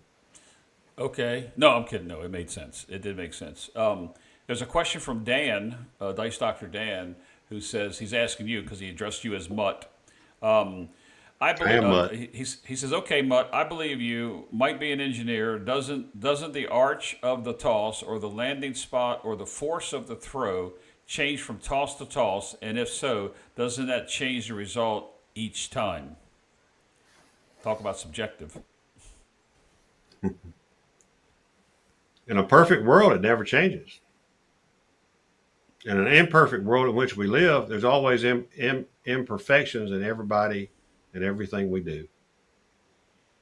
Okay. No, I'm kidding. No, it made sense. It did make sense. There's a question from Dan, Dice Doctor Dan, who says he's asking you because he addressed you as Mutt. I believe Mutt. he says, "Okay, Mutt, I believe you might be an engineer. Doesn't the arch of the toss or the landing spot or the force of the throw change from toss to toss? And if so, doesn't that change the result each time?" Talk about subjective. In a perfect world, it never changes. In an imperfect world in which we live, there's always imperfections in everybody and everything we do.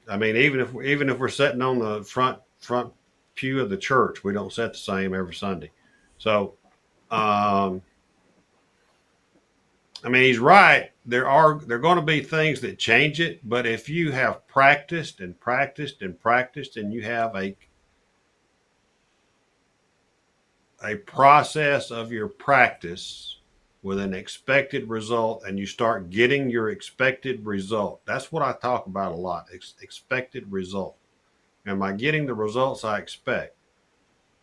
I mean, even if we're sitting on the front pew of the church, we don't sit the same every Sunday. So, I mean, he's right. There are going to be things that change it, but if you have practiced and practiced and practiced, and you have a process of your practice with an expected result, and you start getting your expected result. That's what I talk about a lot, expected result. Am I getting the results I expect?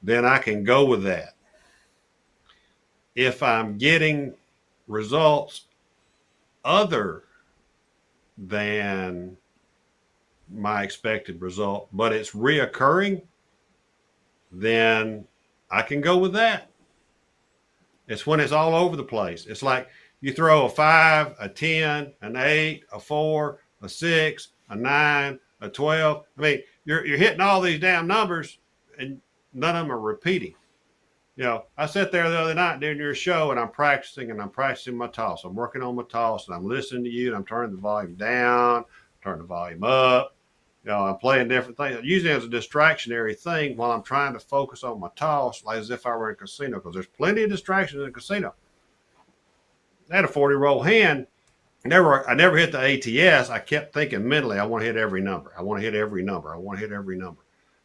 Then I can go with that. If I'm getting results other than my expected result, but it's reoccurring, then I can go with that. It's when it's all over the place. It's like you throw a 5, a 10, an 8, a 4, a 6, a 9, a 12. I mean, you're hitting all these damn numbers, and none of them are repeating. You know, I sat there the other night during your show, and I'm practicing my toss. I'm working on my toss, and I'm listening to you, and I'm turning the volume down, turning the volume up. You know, I'm playing different things. Usually as a distractionary thing while I'm trying to focus on my toss, like as if I were in a casino, because there's plenty of distractions in a casino. I had a 40-roll hand. I never hit the ATS. I kept thinking mentally, I want to hit every number. I want to hit every number. I want to hit every number.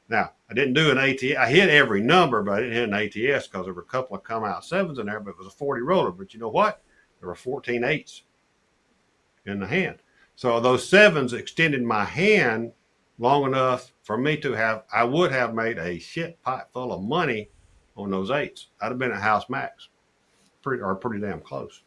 Now, I didn't do an ATS. I hit every number, but I didn't hit an ATS because there were a couple of come out 7s in there, but it was a 40 roller. But you know what? There were 14 8s in the hand. So those 7s extended my hand long enough for me to have, I would have made a shit pot full of money on those 8s. I'd have been at house max, pretty damn close.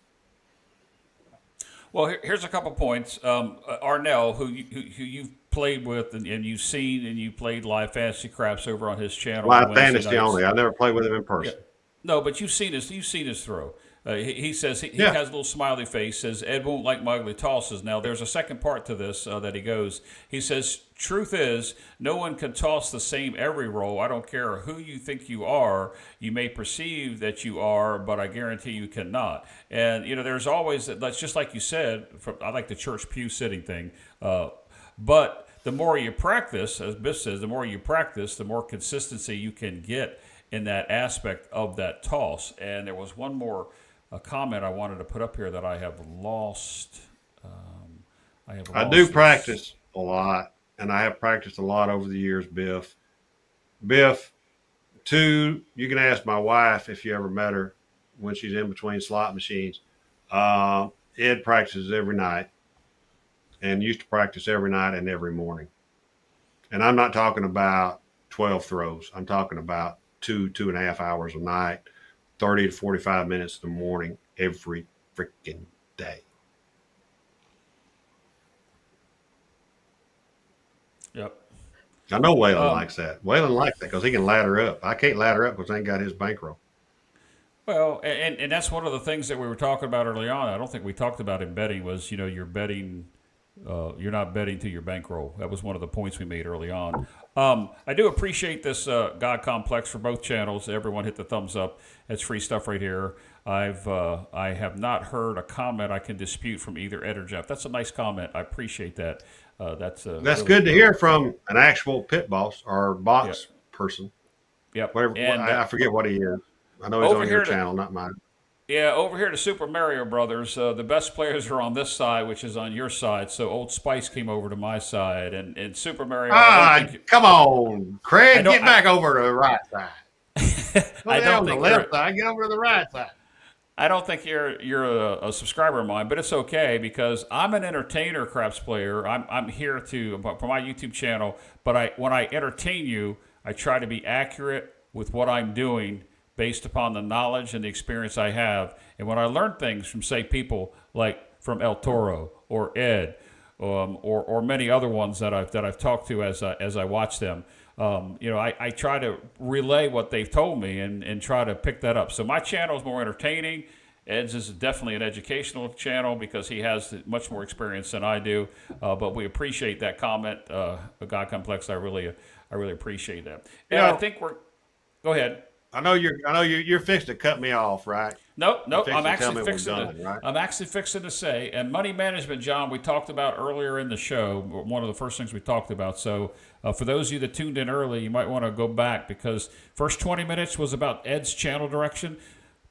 Well, here's a couple points. Arnell, who you've played with and you've seen, and you played live fantasy craps over on his channel. Live fantasy only. I never played with him in person. Yeah. No, but you've seen his throw. He says he Yeah. has a little smiley face. Says Ed won't like my ugly tosses. Now there's a second part to this that he goes. He says, "Truth is, no one can toss the same every roll. I don't care who you think you are. You may perceive that you are, but I guarantee you cannot." And you know, there's always that's just like you said. I like the church pew sitting thing, but the more you practice, as Biff says, the more you practice, the more consistency you can get in that aspect of that toss. And there was one more comment I wanted to put up here that I have lost. I do practice a lot, and I have practiced a lot over the years, Biff. Biff, 2, you can ask my wife if you ever met her when she's in between slot machines. Ed practices every night and used to practice every night and every morning. And I'm not talking about 12 throws. I'm talking about 2.5 hours a night, 30 to 45 minutes in the morning, every freaking day. Yep. I know Waylon likes that. Waylon likes that because he can ladder up. I can't ladder up because I ain't got his bankroll. Well, and that's one of the things that we were talking about early on. I don't think we talked about in betting was, you're betting, you're not betting to your bankroll. That was one of the points we made early on. I do appreciate this God Complex for both channels. Everyone hit the thumbs up. That's free stuff right here. I have not heard a comment I can dispute from either Ed or Jeff. That's a nice comment. I appreciate that. That's That's really good to hear from an actual pit boss or yeah, box person. yep. Whatever, And I forget what he is. I know he's over on your here to channel, not mine. Yeah, over here to Super Mario Brothers, the best players are on this side, which is on your side. So Old Spice came over to my side, and Super Mario. I don't Ah, think come on, I Craig, don't. get back over to the right side. Go I down don't on the think left side, get over to the right side. I don't think you're a subscriber of mine, but it's okay because I'm an entertainer, craps player. I'm here to for my YouTube channel, but when I entertain you, I try to be accurate with what I'm doing based upon the knowledge and the experience I have. And when I learn things from, say, people like from El Toro or Ed, or many other ones that I've talked to as I watch them, I try to relay what they've told me and try to pick that up. So my channel is more entertaining. Ed's is definitely an educational channel because he has much more experience than I do. But we appreciate that comment, God Complex. I really appreciate that. You And I know, think go ahead. I know you're fixing to cut me off, right? Nope. You're I'm fixing to tell actually me we're fixing done, right? I'm actually fixing to say, and money management, John, we talked about earlier in the show. One of the first things we talked about. So for those of you that tuned in early, you might want to go back because first 20 minutes was about Ed's channel direction.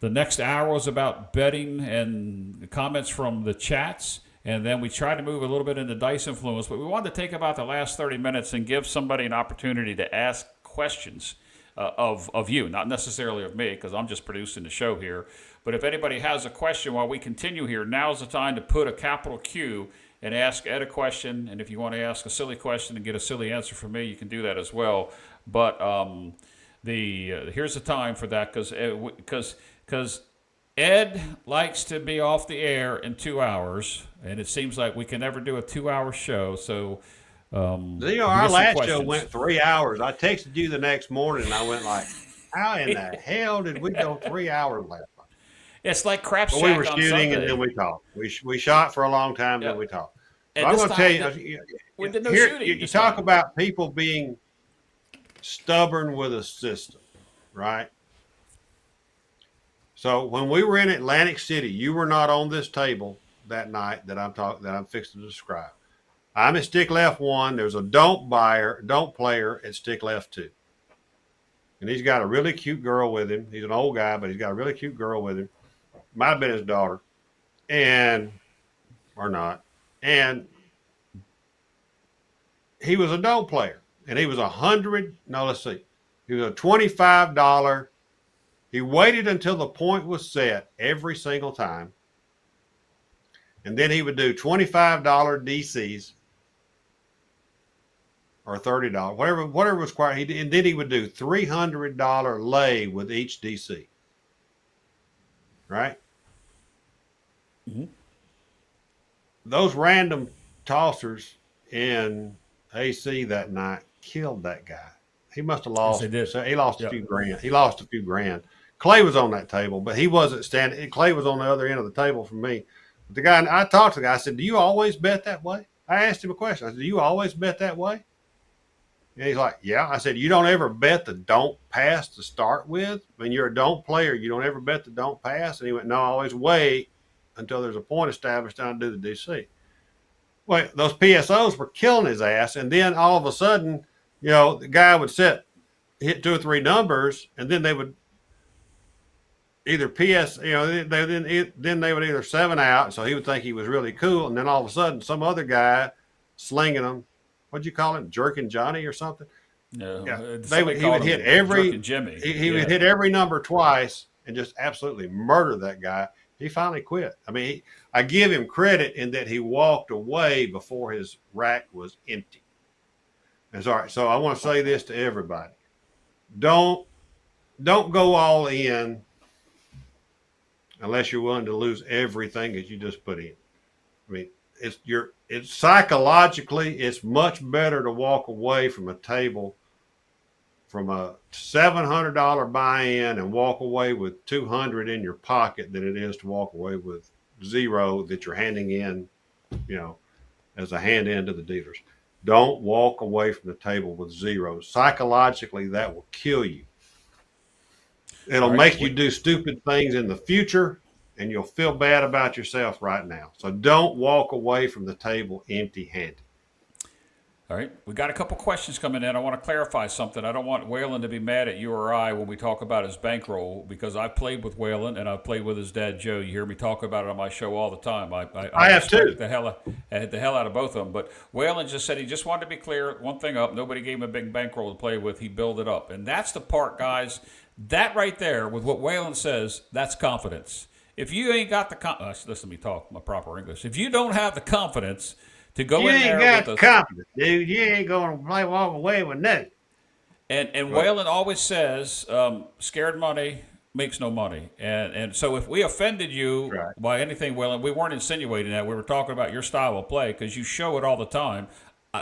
The next hour was about betting and comments from the chats. And then we tried to move a little bit into dice influence, but we wanted to take about the last 30 minutes and give somebody an opportunity to ask questions of you, not necessarily of me, because I'm just producing the show here. But if anybody has a question while we continue here, now's the time to put a capital Q and ask Ed a question. And if you want to ask a silly question and get a silly answer from me, you can do that as well. But here's the time for that because Ed likes to be off the air in 2 hours, and it seems like we can never do a 2-hour show. So Our last show went 3 hours. I texted you the next morning, and I went like, "How in the hell did we go 3 hours last night?" It's like Crap But we were Shack on shooting, and Sunday. then we talked. We shot for a long time, then Yep. we talked. So And I'm this going to tell time you, we did no here shooting. you this talk time. about people being stubborn with a system, right? So when we were in Atlantic City, you were not on this table that night that I'm fixing to describe. I'm at stick left 1. There's a don't player at stick left 2. And he's got a really cute girl with him. He's an old guy, but he's got a really cute girl with him. Might have been his daughter. Or not. And he was a don't player. And he was he was a $25. He waited until the point was set every single time. And then he would do $25 DCs or $30, whatever was required. And then he would do $300 lay with each DC. Right? Mm-hmm. Those random tossers in AC that night killed that guy. He must have lost. Yes, they did. So he lost Yep. a few grand. He lost a few grand. Clay was on that table, but he wasn't standing. Clay was on the other end of the table from me. But the guy, I talked to the guy. I said, "Do you always bet that way?" I asked him a question. I said, "Do you always bet that way?" And he's like, "Yeah." I said, "You don't ever bet the don't pass to start with? When you're a don't player, you don't ever bet the don't pass?" And he went, "No, I always wait until there's a point established and I do the DC." Well, those PSOs were killing his ass. And then all of a sudden, the guy would hit 2 or 3 numbers, and then they would either PS, then they would either 7 out. So he would think he was really cool. And then all of a sudden, some other guy slinging them, what'd you call it? Jerking Johnny or something? No, Yeah. He would hit every, Jimmy. He would hit every number twice and just absolutely murder that guy. He finally quit. I mean, I give him credit in that he walked away before his rack was empty. That's all right. So I want to say this to everybody: don't go all in unless you're willing to lose everything that you just put in. I mean, it's psychologically, it's much better to walk away from a table from a $700 buy-in and walk away with 200 in your pocket than it is to walk away with zero that you're handing in, you know, as a hand in to the dealers. Don't walk away from the table with zero. Psychologically, that will kill you. It'll make you do stupid things in the future, and you'll feel bad about yourself right now. So don't walk away from the table empty-handed. All right. We got a couple questions coming in. I want to clarify something. I don't want Waylon to be mad at you or I when we talk about his bankroll, because I've played with Waylon and I've played with his dad, Joe. You hear me talk about it on my show all the time. I have too. The hell out of both of them. But Waylon just said he just wanted to be clear. One thing up, nobody gave him a big bankroll to play with. He built it up. And that's the part, guys. That right there, with what Waylon says, that's confidence. If you ain't got the listen to me talk my proper English. If you don't have the confidence to go in there, you ain't got confidence, dude. You ain't going to walk away with nothing. And Waylon always says, "Scared money makes no money." And so if we offended you by anything, Waylon, we weren't insinuating that. We were talking about your style of play because you show it all the time.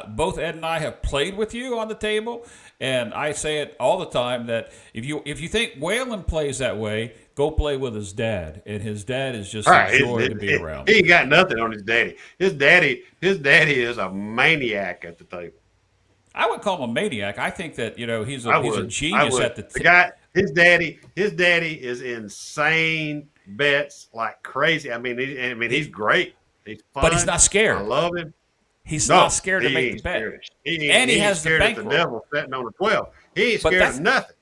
Both Ed and I have played with you on the table, and I say it all the time that if you think Waylon plays that way, go play with his dad, and his dad is just a joy to be around. He ain't got nothing on his daddy. His daddy is a maniac at the table. I would call him a maniac. I think that he's a genius at the guy. His daddy is insane bets like crazy. I mean, he's great. He's fun. But he's not scared. I love him. He's not scared to make the bet. He has the bankroll. The devil sitting on a 12. He ain't scared of nothing.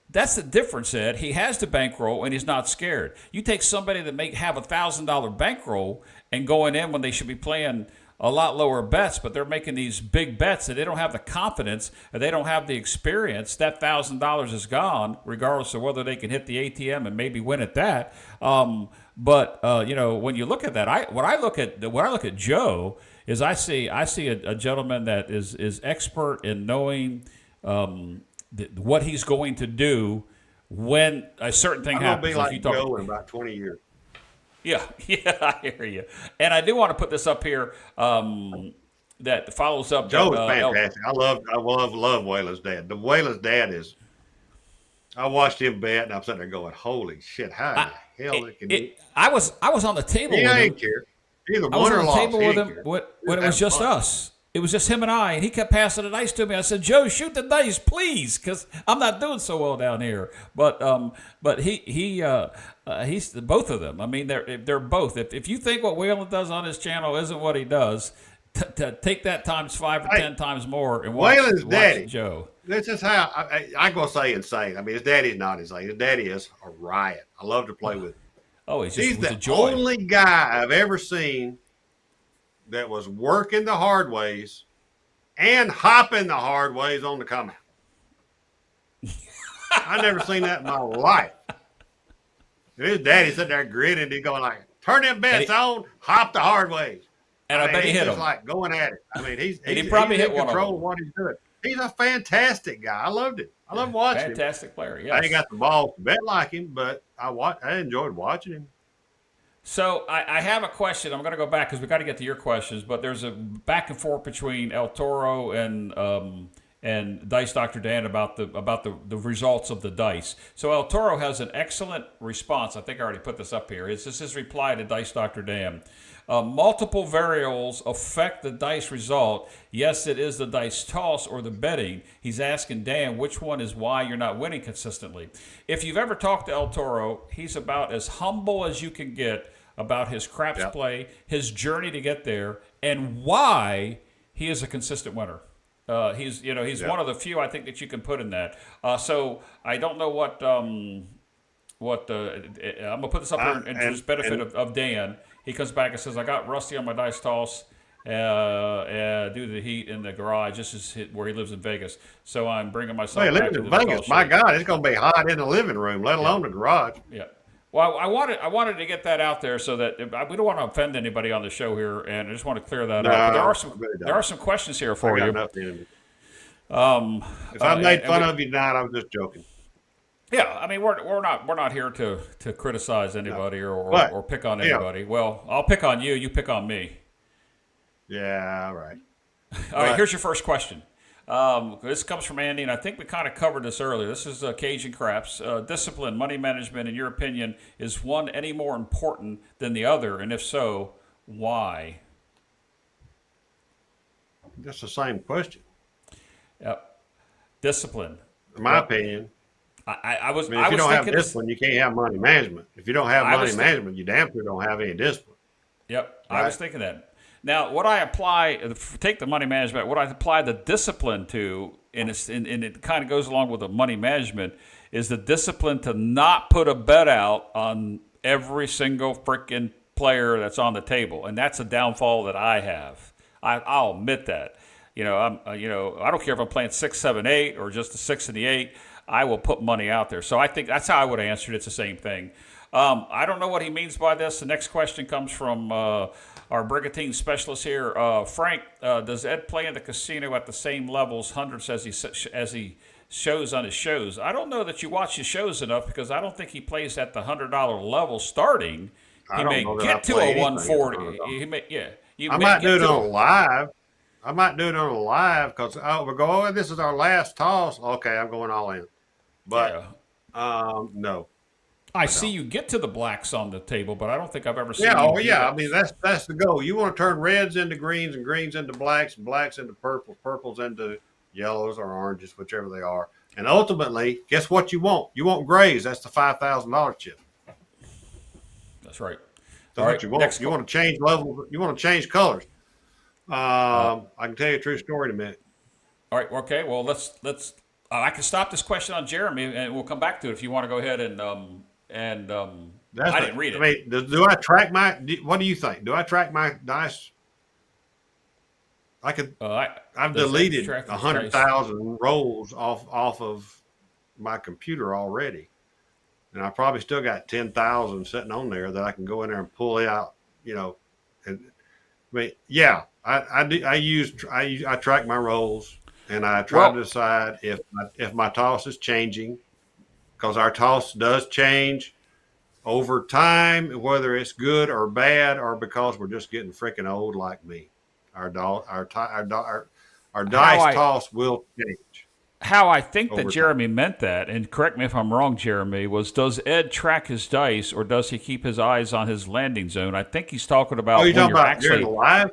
That's the difference, Ed. He has the bankroll and he's not scared. You take somebody that have $1,000 bankroll and going in when they should be playing a lot lower bets, but they're making these big bets and they don't have the confidence and they don't have the experience. That $1,000 is gone, regardless of whether they can hit the ATM and maybe win at that. But when you look at that, when I look at Joe, is I see a gentleman that is expert in knowing what he's going to do when a certain thing happens. I'll be like Joe in about 20 years. Yeah, I hear you. And I do want to put this up here that follows up. Joe is fantastic. I love Waylon's dad. The Waylon's dad is. I watched him bet, and I'm sitting there going, "Holy shit! How the hell it can be?" I was on the table. He with ain't him. care. Either I was won or on the lost. table with him when it was just us. It was just him and I, and he kept passing the dice to me. I said, "Joe, shoot the dice, please, because I'm not doing so well down here." But he's both of them. I mean, they're both. If you think what Waylon does on his channel isn't what he does, take that times 5 or 10 times more and watch daddy, Joe. This is how I go say insane. I mean, his daddy's not insane. His daddy is a riot. I love to play with him. Oh, he's the a joy. Only guy I've ever seen that was working the hard ways and hopping the hard ways on the come out. I never seen that in my life. And his daddy sitting there grinning, he's going like, "Turn them bets on, hop the hard ways." And I bet he hit him. Like going at it. I mean, he's probably hit in one control of of what he's doing. He's a fantastic guy. I loved it. I love watching him. Fantastic player. Yes. I ain't got the balls to bet like him, but I enjoyed watching him. So I have a question. I'm going to go back because we got to get to your questions. But there's a back and forth between El Toro and Dice Dr. Dan about the results of the dice. So El Toro has an excellent response. I think I already put this up here. This is his reply to Dice Dr. Dan. Multiple variables affect the dice result. Yes, it is the dice toss or the betting. He's asking Dan which one is why you're not winning consistently. If you've ever talked to El Toro, he's about as humble as you can get about his craps play, his journey to get there, and why he is a consistent winner. He's one of the few I think that you can put in that. So I don't know what I'm gonna put this up here and just benefit of Dan. He comes back and says, "I got rusty on my dice toss due to the heat in the garage. This is where he lives in Vegas. So I'm bringing myself back to in Vegas. My God, it's going to be hot in the living room, let alone the garage." Yeah. Well, I wanted to get that out there so that we don't want to offend anybody on the show here, and I just want to clear that up. But there are some questions here for you. If I made fun of you tonight, I was just joking. Yeah, I mean we're not here to criticize anybody or pick on anybody. Well, I'll pick on you. You pick on me. Yeah, right. All right, But here's your first question. This comes from Andy, and I think we kind of covered this earlier. This is Cajun Craps. Discipline, money management, in your opinion, is one any more important than the other? And if so, why? that's the same question, Yep. Discipline. in my Well, opinion. I mean, if I you was don't have thinking this. discipline, you can't have money management. If you don't have I money was think. management, you damn sure don't have any discipline, Yep, I was right? thinking that. Now, what I apply, take the money management, what I apply the discipline to, and it kind of goes along with the money management, is the discipline to not put a bet out on every single freaking player that's on the table, and that's a downfall that I have. I'll admit that. I don't care if I'm playing 6, 7, 8, or just the 6 and the 8. I will put money out there. So I think that's how I would have answered it. It's the same thing. I don't know what he means by this. The next question comes from our brigantine specialist here, Frank. Does Ed play in the casino at the same levels, hundreds as he shows on his shows? I don't know that you watch his shows enough because I don't think he plays at the $100 level starting. I He don't may know that I get to play a anything at 140. $100. He may, yeah. You I may might do get it to on a live. I might do it on a live because we go, oh, this is our last toss. Okay, I'm going all in. But yeah. no, I I see don't. you get to the blacks on the table, but I don't think I've ever Yeah, seen you oh do yeah. I that. mean, that's the goal. You want to turn reds into greens and greens into blacks and blacks into purples, purples into yellows or oranges, whichever they are. And ultimately, guess what you want? You want grays. That's the $5,000 chip. That's right. All That's right, what you want. next You call. want to change levels. You want to change colors. Uh, I can tell you a true story in a minute. all right, okay. Well, let's. I can stop this question on Jeremy, and we'll come back to it if you want to go ahead That's I it. didn't read I it. mean, do I track my? What do you think? Do I track my dice? I could. I've Does Ed deleted track a his hundred dice? thousand rolls off of my computer already, and I probably still got 10,000 sitting on there that I can go in there and pull out. You know, and I mean, yeah, I do. I track my rolls, and I try to Well, decide if my toss is changing, because our toss does change over time, whether it's good or bad, or because we're just getting freaking old like me. Our do- our, ti- our how dice I toss will change how I think that over time. Jeremy meant that, and correct me if I'm wrong, Jeremy, was does Ed track his dice or does he keep his eyes on his landing zone? I think he's talking Oh, about you when talking you're about during the actually live?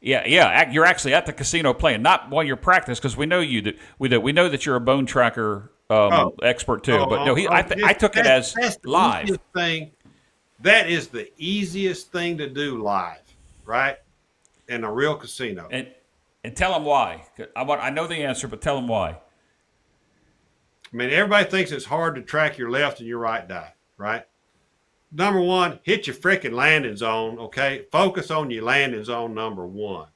yeah, you're actually at the casino playing, not when you're practice, because we know you that we know that you're a bone tracker Oh, expert too. But no, I this, took it as that's the live. easiest thing. That is the easiest thing to do live, right? In a real casino. And tell them why. I know the answer, but tell them why. I mean, everybody thinks it's hard to track your left and your right die, right? Number one, hit your freaking landing zone, okay? Focus on your landing zone, number one.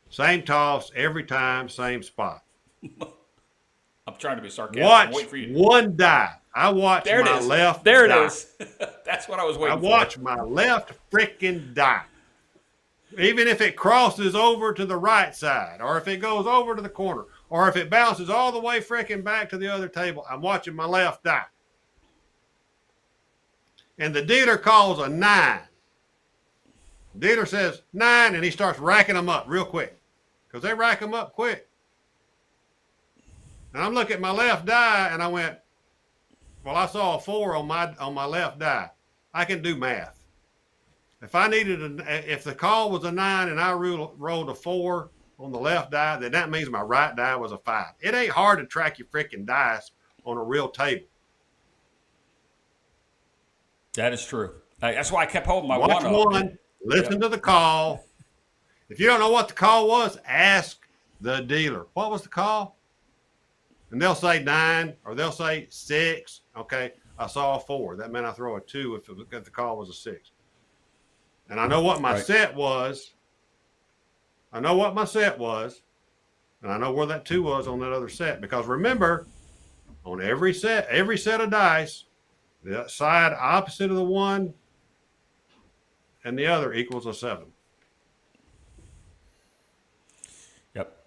Same toss every time, same spot. I'm trying to be sarcastic. I'm Watch waiting for you. one die. I watch There it my is. left There it die. is. That's what I was I waiting for. watch my left freaking die. Even if it crosses over to the right side, or if it goes over to the corner, or if it bounces all the way freaking back to the other table, I'm watching my left die. And the dealer calls a 9. Dealer says 9, and he starts racking them up real quick because they rack them up quick. And I'm looking at my left die, and I went, well, I saw a 4 on my left die. I can do math. If the call was a 9 and I rolled a 4 on the left die, then that means my right die was a 5. It ain't hard to track your freaking dice on a real table. That is true. That's why I kept holding my Watch one up. one, listen Yep. to the call. If you don't know what the call was, ask the dealer. What was the call? And they'll say 9 or they'll say 6. Okay, I saw a 4. That meant I throw a 2 if the call was a 6. And I know what my Right. set was. I know what my set was. And I know where that 2 was on that other set. Because remember, on every set of dice, the side opposite of the one and the other equals a 7. Yep.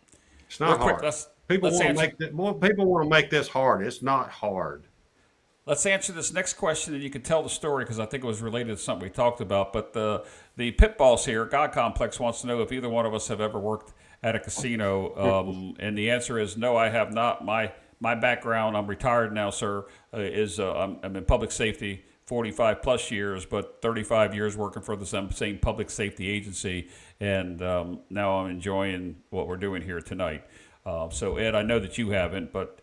It's Real not quick, hard. let's People want to answer. make more people want to make this hard. It's not hard. Let's answer this next question, and you can tell the story because I think it was related to something we talked about. But the pit boss here, God Complex, wants to know if either one of us have ever worked at a casino, and the answer is no, I have not. My background, I'm retired now, sir, is I'm in public safety, 45 plus years, but 35 years working for the same public safety agency, and now I'm enjoying what we're doing here tonight. So Ed, I know that you haven't, but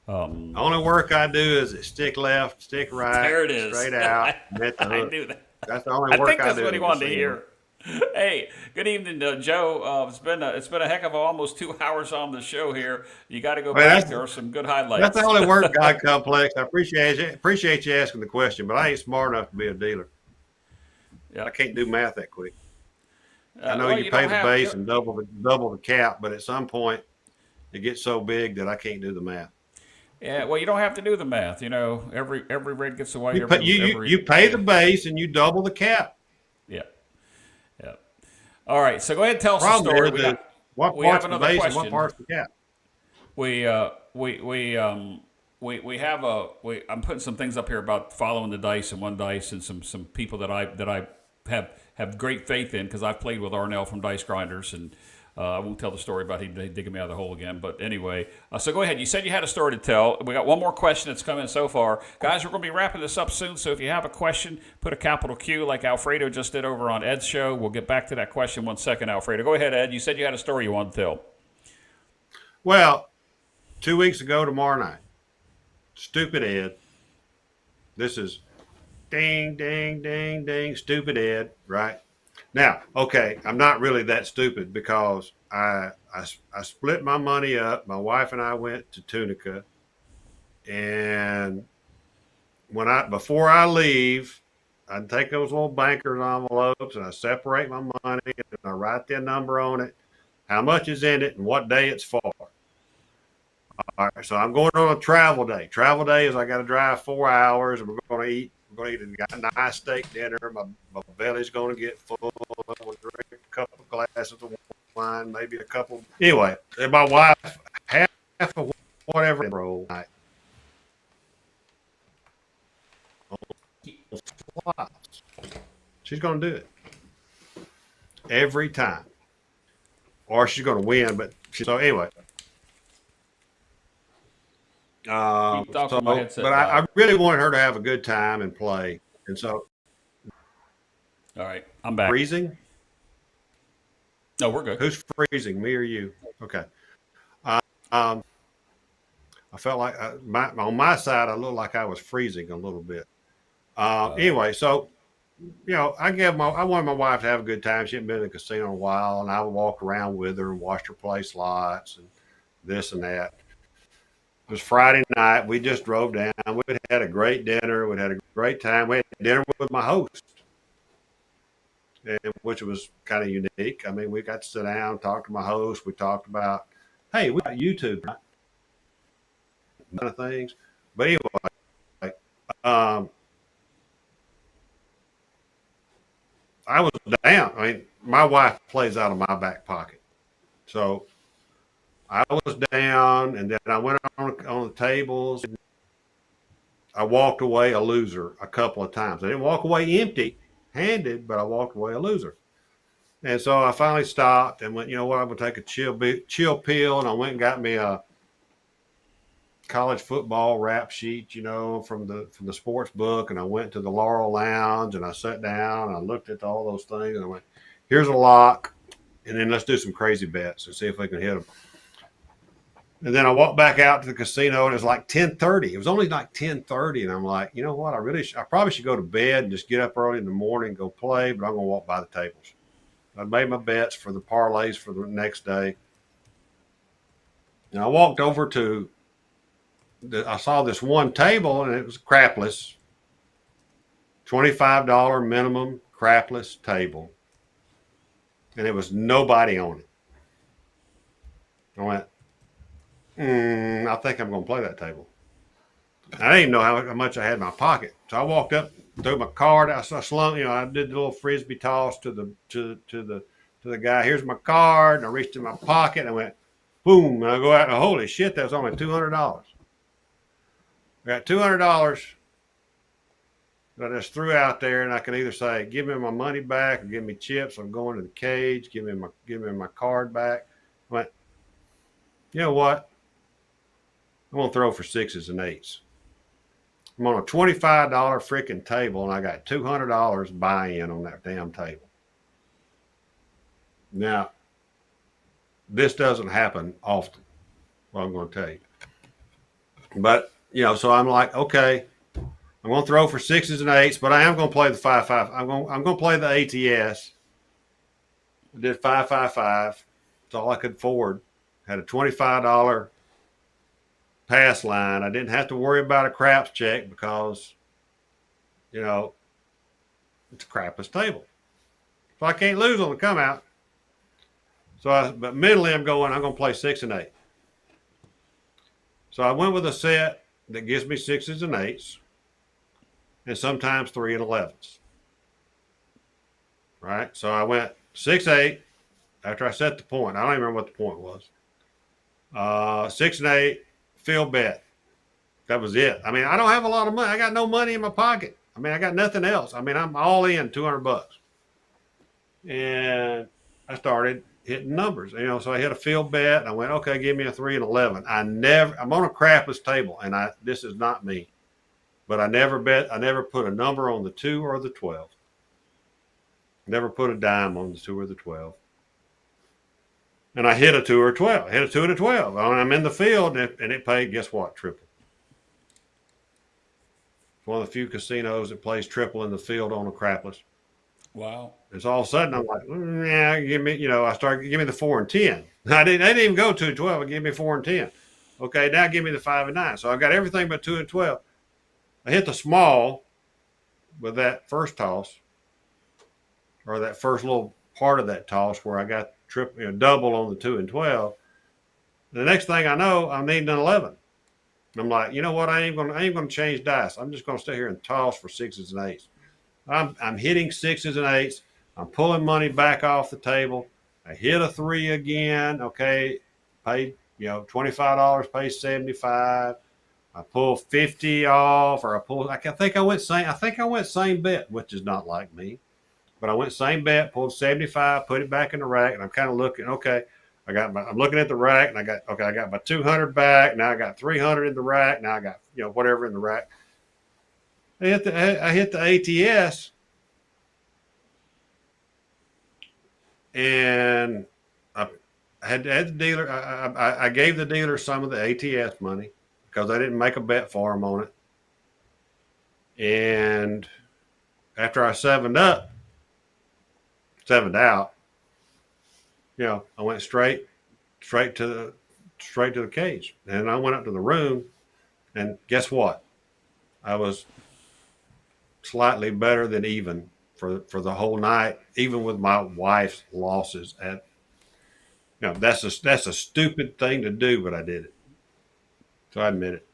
The only work I do is stick left, stick right, there it is. straight out, hit the I hook. knew that. That's the only I work think I that's do. what he in the wanted to casino. hear. Hey, good evening, Joe. It's been a heck of almost 2 hours on the show here. You got to go Well, back. that's There are some good that's highlights. the only work, God Complex. I appreciate you asking the question, but I ain't smart enough to be a dealer. I Yep. can't do math that quick. I know Well, you you pay don't the have. base and double the cap, but at some point it gets so big that I can't do the math. Yeah. Well, you don't have to do the math. You know, every rate gets away. You pay you pay the base and you double the cap. Yeah. Yeah. All right. So go ahead and tell us a Problem story. is that what We have part's the another base and what question. part's the cap? We we have a I'm putting some things up here about following the dice and one dice and some people that I have great faith in because I've played with Arnell from Dice Grinders, and I won't tell the story about he digging me out of the hole again. But anyway, so go ahead. You said you had a story to tell. We got one more question that's come in so far, guys. We're going to be wrapping this up soon. So if you have a question, put a capital Q like Alfredo just did over on Ed's show. We'll get back to that question 1 second, Alfredo. Go ahead, Ed. You said you had a story you wanted to tell. Well, 2 weeks ago tomorrow night, stupid Ed. This is ding, ding, ding, ding, stupid Ed, right? Now, okay, I'm not really that stupid because I split my money up. My wife and I went to Tunica, and before I leave, I take those little banker's envelopes and I separate my money and I write their number on it, how much is in it, and what day it's for. All right, so I'm going on a travel day. Travel day is I got to drive 4 hours, and we're going to eat. We're going to eat a nice steak dinner. My belly's going to get full. We'll drink a couple of glasses of wine, maybe a couple. Anyway, and my wife half of whatever roll night. She's going to do it every time, or she's going to win. So anyway. I really wanted her to have a good time and play, and so. All right, I'm back. Freezing? No, we're good. Who's freezing, me or you? Okay. I felt like on my side, I looked like I was freezing a little bit. Anyway, so I wanted my wife to have a good time. She hadn't been in the casino in a while, and I would walk around with her and watch her play slots and this and that. It was Friday night. We just drove down. We had a great dinner. We had a great time. We had dinner with my host, which was kind of unique. I mean, we got to sit down, talk to my host. We talked about, hey, we got YouTube, right? Kind of things. But anyway, I was down. I mean, my wife plays out of my back pocket. So I was down, and then I went on the tables. I walked away a loser a couple of times. I didn't walk away empty-handed, but I walked away a loser. And so I finally stopped and went, you know what, I'm going to take a chill pill, and I went and got me a college football rap sheet, from the sports book, and I went to the Laurel Lounge, and I sat down, and I looked at all those things, and I went, here's a lock, and then let's do some crazy bets and see if we can hit them. And then I walked back out to the casino, and it was like 10:30. It was only like 10:30, and I'm like, you know what? I probably should go to bed and just get up early in the morning and go play, but I'm going to walk by the tables. I made my bets for the parlays for the next day. And I walked over I saw this one table, and it was crapless, $25 minimum crapless table, and there was nobody on it. I went, I think I'm going to play that table. I didn't even know how much I had in my pocket. So I walked up, threw my card. I slung, I did the little frisbee toss to the guy. Here's my card. And I reached in my pocket and I went, boom. And I go out and holy shit, that was only $200. I got $200 that I just threw out there, and I can either say, "Give me my money back," or "Give me chips. I'm going to the cage. Give me my card back." I went, you know what? I'm gonna throw for sixes and eights. I'm on a $25 freaking table, and I got $200 buy-in on that damn table. Now, this doesn't happen often. Well, I'm going to tell you, but so I'm like, okay, I'm going to throw for sixes and eights, but I am going to play the 5-5. I'm going to play the ATS. I did 5-5-5. That's all I could afford. Had a $25 pass line. I didn't have to worry about a craps check because, it's a crapless table. So I can't lose on the come out. But mentally I'm going to play 6 and 8. So I went with a set that gives me sixes and eights, and sometimes 3 and 11s. Right? So I went 6-8 after I set the point. I don't even remember what the point was. 6 and 8, field bet. That was it. I mean, I don't have a lot of money. I got no money in my pocket. I mean, I got nothing else. I mean, I'm all in $200. And I started hitting numbers, so I hit a field bet and I went, okay, give me a 3 and 11. I'm on a crapless table, and this is not me, but I never put a number on the 2 or the 12. Never put a dime on the 2 or the 12. And I hit a 2 or 12. I hit a 2 and a 12. I'm in the field, and it paid, guess what? Triple. It's one of the few casinos that plays triple in the field on a crapless. Wow. It's all of a sudden I'm like, yeah, give me, give me the 4 and 10. They didn't even go 2 and 12. It gave me 4 and 10. Okay, now give me the 5 and 9. So I've got everything but 2 and 12. I hit the small with that first toss, or that first little part of that toss where I got double on the 2 and 12. The next thing I know, I'm needing an 11. I'm like, you know what? I ain't gonna change dice. I'm just gonna stay here and toss for sixes and eights. I'm hitting sixes and eights. I'm pulling money back off the table. I hit a 3 again. Okay, paid $25, paid $75. I pull 50 off, or I think I went same bet, which is not like me. But I went same bet, pulled 75, put it back in the rack, and I'm kind of looking. Okay, I'm looking at the rack, and I got my 200 back. Now I got 300 in the rack. Now I got whatever in the rack. I hit the ATS, and I had the dealer. I gave the dealer some of the ATS money because I didn't make a bet for him on it. And after I sevened out, I went straight to the cage, and I went up to the room, and guess what? I was slightly better than even for the whole night, even with my wife's losses. That's a stupid thing to do, but I did it. So I admit it.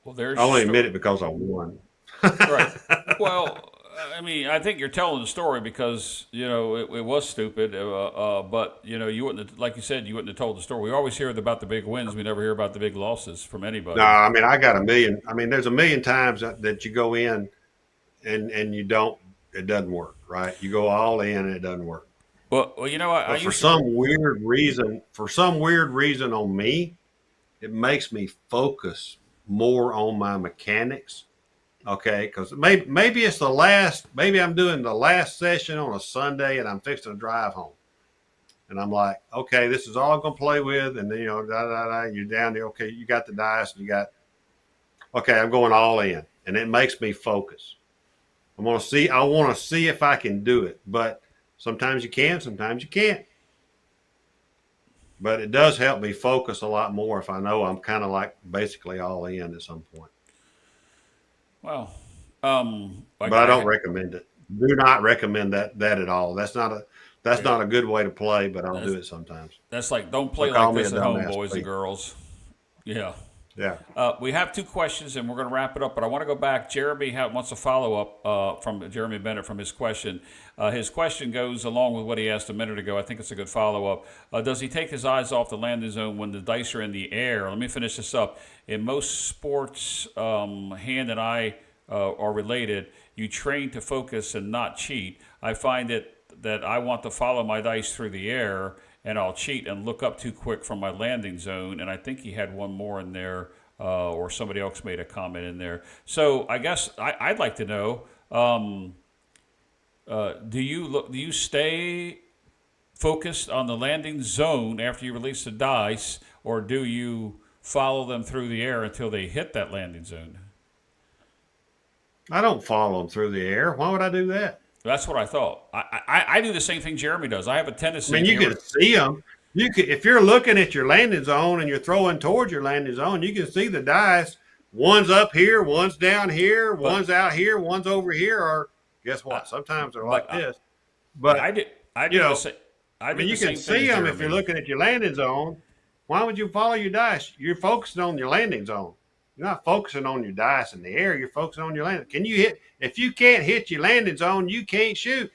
Well, there's I only admit it because I won. right. Well, I mean, I think you're telling the story because it was stupid, but you wouldn't have, like you said, you wouldn't have told the story. We always hear about the big wins. We never hear about the big losses from anybody. No, I mean, I got a million. I mean, there's a million times that you go in and you don't. It doesn't work, right? You go all in and it doesn't work. Well, I for some weird reason on me, it makes me focus more on my mechanics. Okay, because maybe it's maybe I'm doing the last session on a Sunday and I'm fixing to drive home. And I'm like, okay, this is all I'm going to play with. And then, you're down there. Okay, you got the dice and okay, I'm going all in. And it makes me focus. I want to see if I can do it. But sometimes you can, sometimes you can't. But it does help me focus a lot more if I know I'm kind of like basically all in at some point. Well, but I don't recommend it. Do not recommend that at all. That's not a good way to play, but I'll do it sometimes. That's like, don't play like this at home, boys and girls. Yeah. Yeah. We have 2 questions, and we're going to wrap it up. But I want to go back. Jeremy wants a follow-up from Jeremy Bennett from his question. His question goes along with what he asked a minute ago. I think it's a good follow-up. Does he take his eyes off the landing zone when the dice are in the air? Let me finish this up. In most sports, hand and eye are related. You train to focus and not cheat. I find that I want to follow my dice through the air, and I'll cheat and look up too quick from my landing zone. And I think he had one more in there, or somebody else made a comment in there. So I guess I'd like to know: do you stay focused on the landing zone after you release the dice, or do you follow them through the air until they hit that landing zone? I don't follow them through the air. Why would I do that? That's what I thought. I do the same thing Jeremy does. I have a I tendency. mean, you can see them. You can, if you're looking at your landing zone and you're throwing towards your landing zone, you can see the dice. One's up here, one's down here, one's out here, one's over here. Or guess what? Sometimes they're like this. But I do the same. I mean, you can see them if you're looking at your landing zone. Why would you follow your dice? You're focusing on your landing zone. You're not focusing on your dice in the air. You're focusing on your landing. Can you hit? If you can't hit your landing zone, you can't shoot.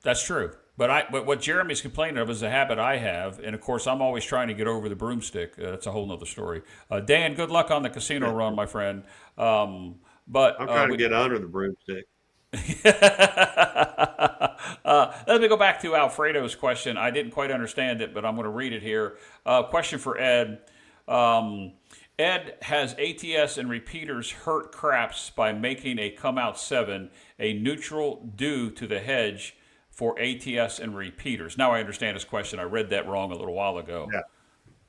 That's true. But what Jeremy's complaining of is a habit I have, and of course I'm always trying to get over the broomstick. That's a whole nother story. Dan, good luck on the casino run, my friend. But I'm trying to get under the broomstick. Let me go back to Alfredo's question. I didn't quite understand it, but I'm going to read it here. Question for Ed. Ed, has ATS and repeaters hurt craps by making a come out 7 a neutral due to the hedge for ATS and repeaters? Now I understand his question. I read that wrong a little while ago. Yeah.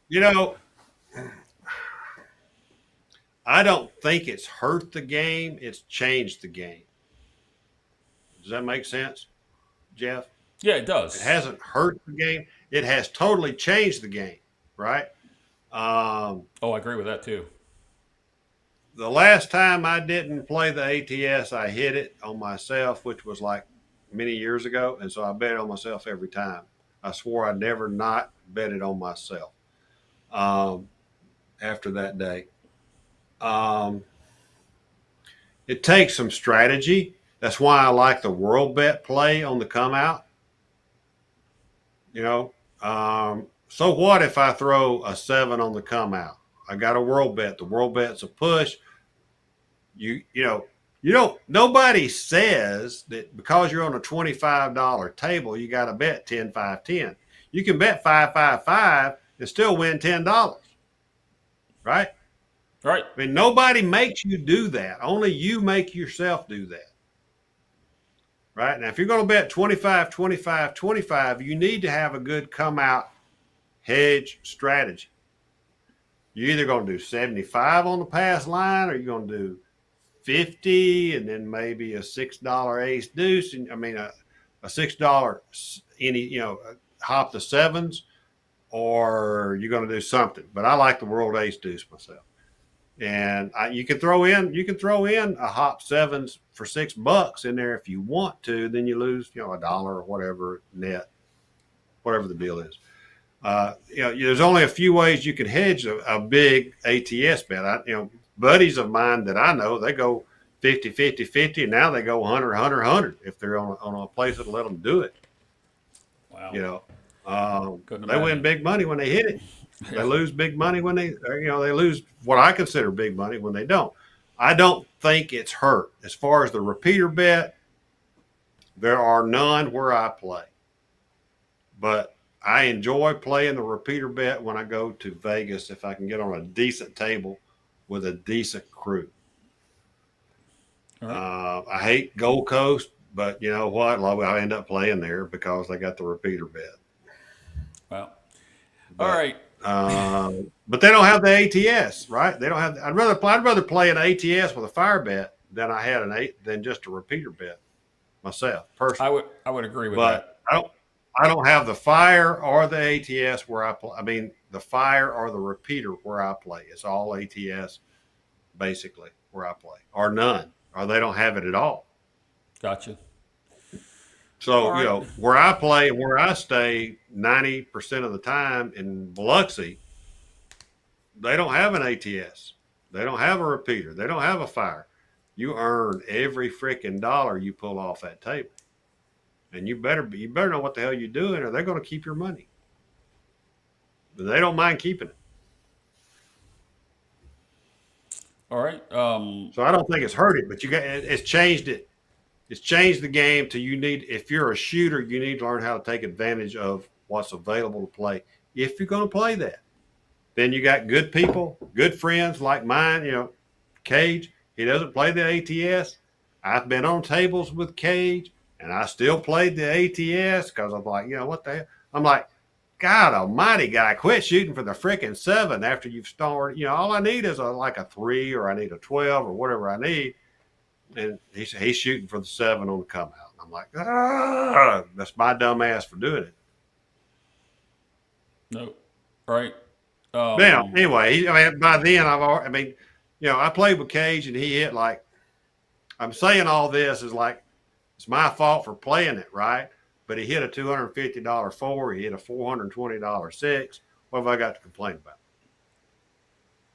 You know, I don't think it's hurt the game. It's changed the game. Does that make sense, Jeff? Yeah, it does. It hasn't hurt the game. It has totally changed the game, right? I agree with that too. The last time I didn't play the ATS, I hit it on myself, which was like many years ago. And so I bet it on myself every time. I swore I'd never not bet it on myself after that day. It takes some strategy. That's why I like the world bet play on the come out. You know, so what if I throw a 7 on the come out? I got a world bet. The world bet's a push. You don't, nobody says that because you're on a $25 table, you got to bet 10, 5, 10. You can bet 5, 5, 5 and still win $10. Right? Right. I mean, nobody makes you do that. Only you make yourself do that. Right? Now, if you're going to bet 25, 25, 25, you need to have a good come out hedge strategy. You're either going to do 75 on the pass line, or you're going to do 50 and then maybe a $6 ace deuce. And I mean, a $6 hop the 7s, or you're going to do something. But I like the world ace deuce myself. And you can throw in a hop 7s for $6 in there if you want to. Then you lose, $1 or whatever net, whatever the deal is. There's only a few ways you can hedge a big ATS bet. Buddies of mine that I know, they go 50, 50, 50, and now they go 100, 100, 100 if they're on a place that'll let them do it. Wow. They win big money when they hit it. They lose big money when they lose what I consider big money when they don't. I don't think it's hurt. As far as the repeater bet, there are none where I play. But I enjoy playing the repeater bet when I go to Vegas if I can get on a decent table with a decent crew. Right. I hate Gold Coast, but you know what? I end up playing there because they got the repeater bet. Wow. All right. But they don't have the ATS, right? They don't have. I'd rather play an ATS with a fire bet than I had than just a repeater bet myself personally. I would agree with that. But I don't have the fire or the ATS where I play. I mean, the fire or the repeater where I play. It's all ATS basically where I play, or none, or they don't have it at all. Gotcha. So, right. Where I play and where I stay 90% of the time in Biloxi, they don't have an ATS. They don't have a repeater. They don't have a fire. You earn every freaking dollar you pull off that table. And you better know what the hell you're doing, or they're going to keep your money. But they don't mind keeping it. All right. So I don't think it's hurt it, but it's changed it. It's changed the game to you need, if you're a shooter, you need to learn how to take advantage of what's available to play. If you're going to play that, then you got good people, good friends like mine, Cage. He doesn't play the ATS. I've been on tables with Cage and I still played the ATS because I'm like, what the hell? I'm like, God almighty, guy, quit shooting for the freaking 7 after you've started. All I need is like a 3 or I need a 12 or whatever I need. And he's shooting for the 7 on the come out. I'm like, that's my dumb ass for doing it. No. All right. Now, anyway, by then I played with Cage and he hit like, I'm saying all this is like, it's my fault for playing it, right? But he hit a $250 4, he hit a $420 6. What have I got to complain about?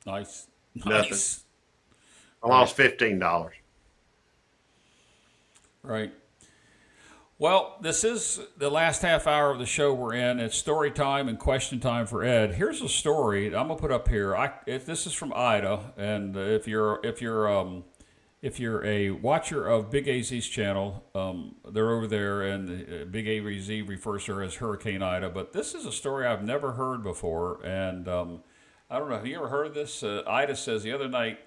Nice. Nothing. Nice. I lost $15. Right. Well, this is the last half hour of the show we're in. It's story time and question time for Ed. Here's a story I'm gonna put up here. If this is from Ida, and if you're a watcher of Big AZ's channel, they're over there, and Big AZ refers to her as Hurricane Ida. But this is a story I've never heard before, and I don't know. Have you ever heard this? Ida says the other night.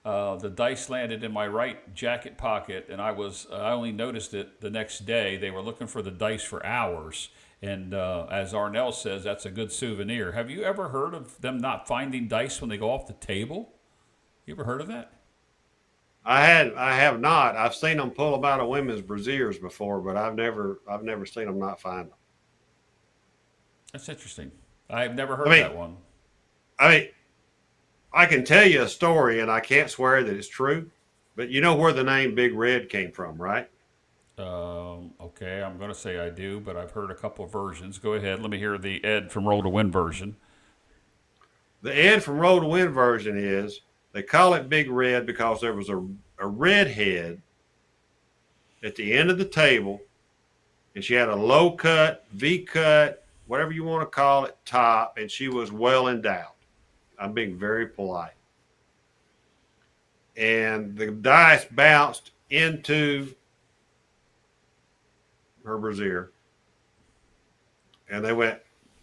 The dice landed in my right jacket pocket, and I only noticed it the next day. They were looking for the dice for hours, and as Arnell says, that's a good souvenir. Have you ever heard of them not finding dice when they go off the table? You ever heard of that? I have not. I've seen them pull them out of women's brasiers before, but I've never seen them not find them. That's interesting. I've never heard that one. I can tell you a story, and I can't swear that it's true, but you know where the name Big Red came from, right? Okay, I'm going to say I do, but I've heard a couple of versions. Go ahead. Let me hear the Ed from Roll to Win version. The Ed from Roll to Win version is they call it Big Red because there was a redhead at the end of the table, and she had a low cut, V cut, whatever you want to call it, top, and she was well endowed. I'm being very polite. And the dice bounced into her brassiere. And they went,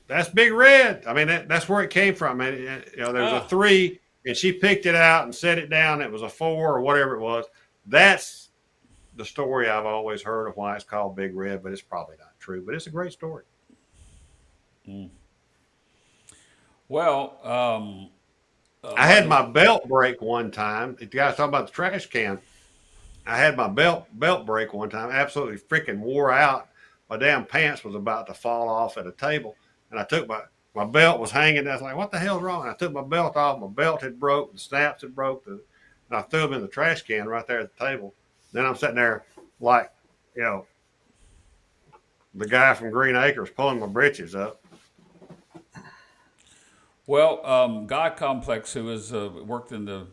that's Big Red. I mean, that's where it came from. And, there was a 3, and she picked it out and set it down. It was a 4 or whatever it was. That's the story I've always heard of why it's called Big Red, but it's probably not true. But it's a great story. Mm. Well, I had my belt break one time. If you guys talking about the trash can, I had my belt break one time. Absolutely freaking wore out. My damn pants was about to fall off at a table, and I took my belt was hanging. I was like, "What the hell's wrong?" And I took my belt off. My belt had broke. The snaps had broke. And I threw them in the trash can right there at the table. Then I'm sitting there like, the guy from Green Acres pulling my britches up. Well, God Complex, who has worked in the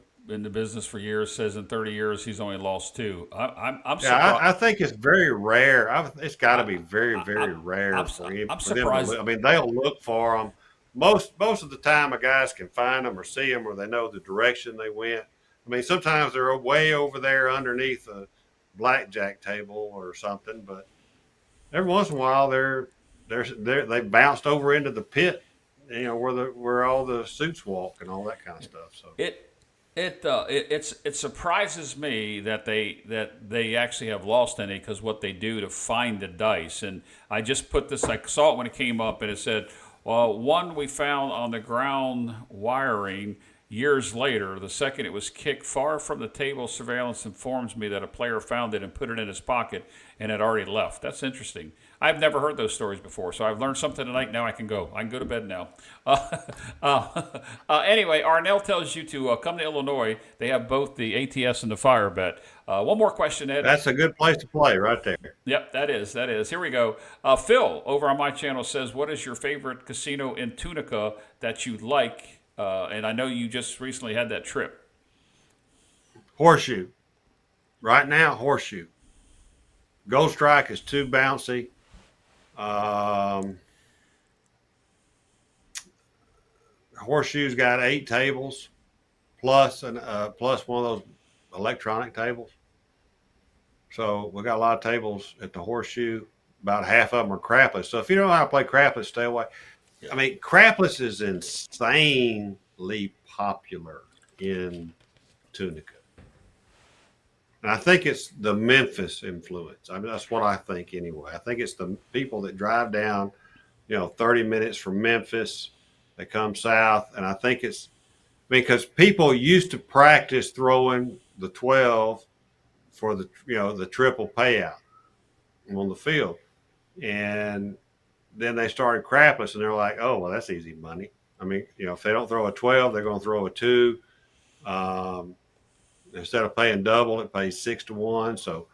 business for years, says in 30 years he's only lost 2. I'm surprised. I think it's very rare. It's got to be very, very rare I'm for them surprised. to look. I mean, they'll look for them. Most of the time, a guys can find them or see them, or they know the direction they went. I mean, sometimes they're way over there underneath a blackjack table or something, but every once in a while they bounced over into the pit, where all the suits walk and all that kind of stuff. So it surprises me that they actually have lost any, because what they do to find the dice. And I just put this. I saw it when it came up, and it said, well, one we found on the ground wiring years later. The second, it was kicked far from the table. Surveillance informs me that a player found it and put it in his pocket and had already left. That's interesting. I've never heard those stories before, so I've learned something tonight. Now I can go to bed now. Anyway, Arnell tells you to come to Illinois. They have both the ATS and the Fire Bet. One more question, Ed. That's a good place to play right there. Yep, that is. Here we go. Phil over on my channel says, what is your favorite casino in Tunica that you like? And I know you just recently had that trip. Horseshoe. Right now, Horseshoe. Gold Strike is too bouncy. Horseshoe's got 8 tables plus one of those electronic tables. So we got a lot of tables at the Horseshoe. About half of them are crapless. So if you don't know how to play crapless, stay away. I mean, crapless is insanely popular in Tunica. And I think it's the Memphis influence. I mean, that's what I think anyway. I think it's the people that drive down, 30 minutes from Memphis, they come south. And I think it's because people used to practice throwing the 12 for the triple payout on the field. And then they started crapless and they're like, oh, well, that's easy money. I mean, if they don't throw a 12, they're going to throw a 2. Instead of paying double, it pays 6-1. So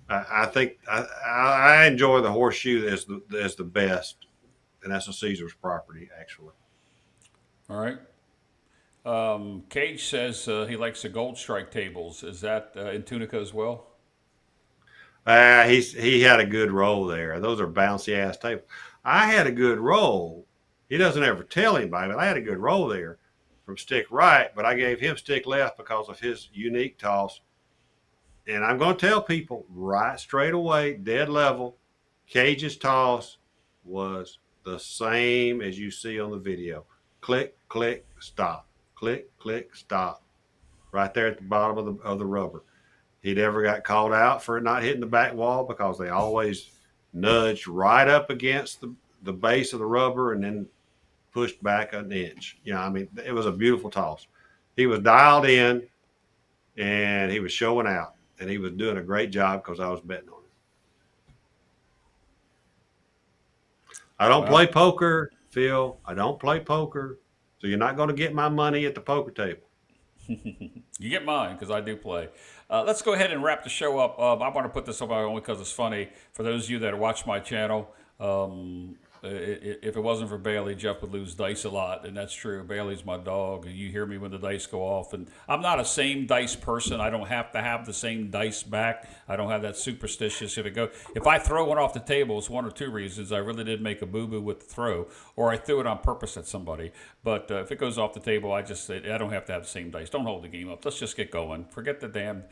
I think I enjoy the Horseshoe as the best, and that's a Caesar's property, actually. All right. Cage says he likes the Gold Strike tables. Is that in Tunica as well? He had a good roll there. Those are bouncy ass tables. I had a good roll. He doesn't ever tell anybody, but I had a good roll there from stick right, but I gave him stick left because of his unique toss. And I'm going to tell people right straight away, dead level, Cage's toss was the same as you see on the video. Click, click, stop. Click, click, stop. Right there at the bottom of the rubber. He never got called out for it not hitting the back wall because they always nudged right up against the base of the rubber and then pushed back an inch. I mean, it was a beautiful toss. He was dialed in and he was showing out and he was doing a great job because I was betting on him. I don't play poker, Phil. I don't play poker. So you're not going to get my money at the poker table. You get mine because I do play. Let's go ahead and wrap the show up. I want to put this up only because it's funny. For those of you that watch my channel, if it wasn't for Bailey, Jeff would lose dice a lot, and that's true. Bailey's my dog. You hear me when the dice go off, and I'm not a same dice person. I don't have to have the same dice back. I don't have that superstitious. If I throw one off the table, it's one or two reasons. I really did make a boo-boo with the throw, or I threw it on purpose at somebody. But if it goes off the table, I don't have to have the same dice. Don't hold the game up. Let's just get going. Forget the damn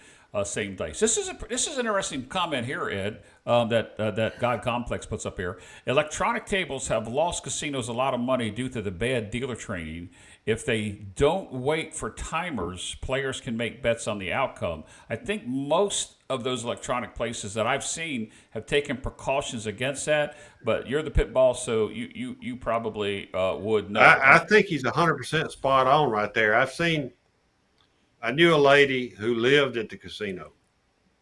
same dice. This is an interesting comment here, Ed, that God Complex puts up here. Electronic tables have lost casinos a lot of money due to the bad dealer training. If they don't wait for timers, players can make bets on the outcome. I think most of those electronic places that I've seen have taken precautions against that, but you're the pit boss, so you probably would know. I think he's 100% spot on right there. I knew a lady who lived at the casino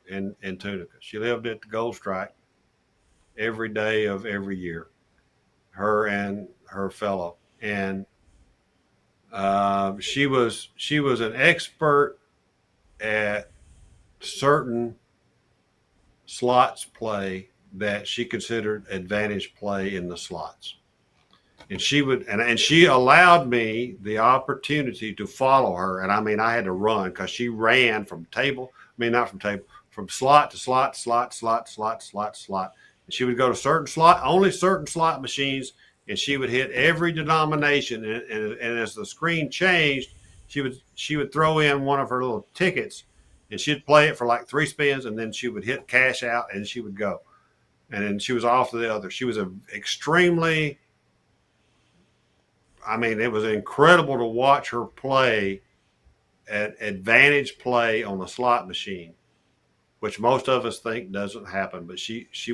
in Tunica. She lived at the Gold Strike every day of every year, her and her fellow. And she was an expert at certain slots play that she considered advantage play in the slots. And she allowed me the opportunity to follow her. And I mean, I had to run because she ran from slot to slot, slot. And she would go to only certain slot machines, and she would hit every denomination. And as the screen changed, she would throw in one of her little tickets, and she'd play it for like 3 spins, and then she would hit cash out, and she would go. And then she was off to the other. She was it was incredible to watch her play at advantage play on the slot machine, which most of us think doesn't happen. But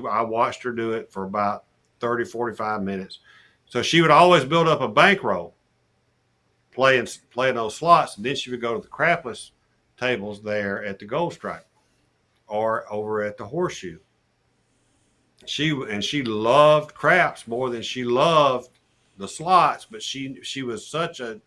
I watched her do it for about 30, 45 minutes. So she would always build up a bankroll playing those slots. And then she would go to the crapless tables there at the Gold Strike or over at the Horseshoe. She loved craps more than she loved the slots, but she was such an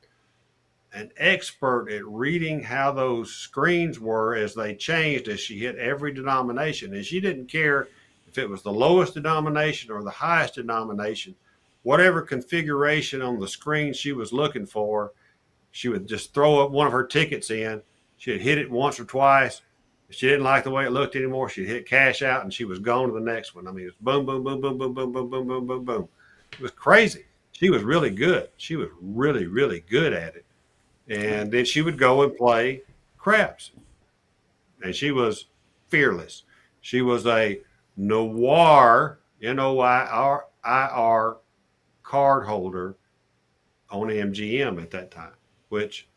expert at reading how those screens were as they changed as she hit every denomination. And she didn't care if it was the lowest denomination or the highest denomination. Whatever configuration on the screen she was looking for, she would just throw up one of her tickets in. She'd hit it once or twice. If she didn't like the way it looked anymore, she'd hit cash out and she was gone to the next one. I mean, it was boom, boom, boom, boom, boom, boom, boom, boom, boom, boom, boom. It was crazy. She was really good. She was really, really good at it. And then she would go and play craps. And she was fearless. She was a noir, Noir card holder on MGM at that time, which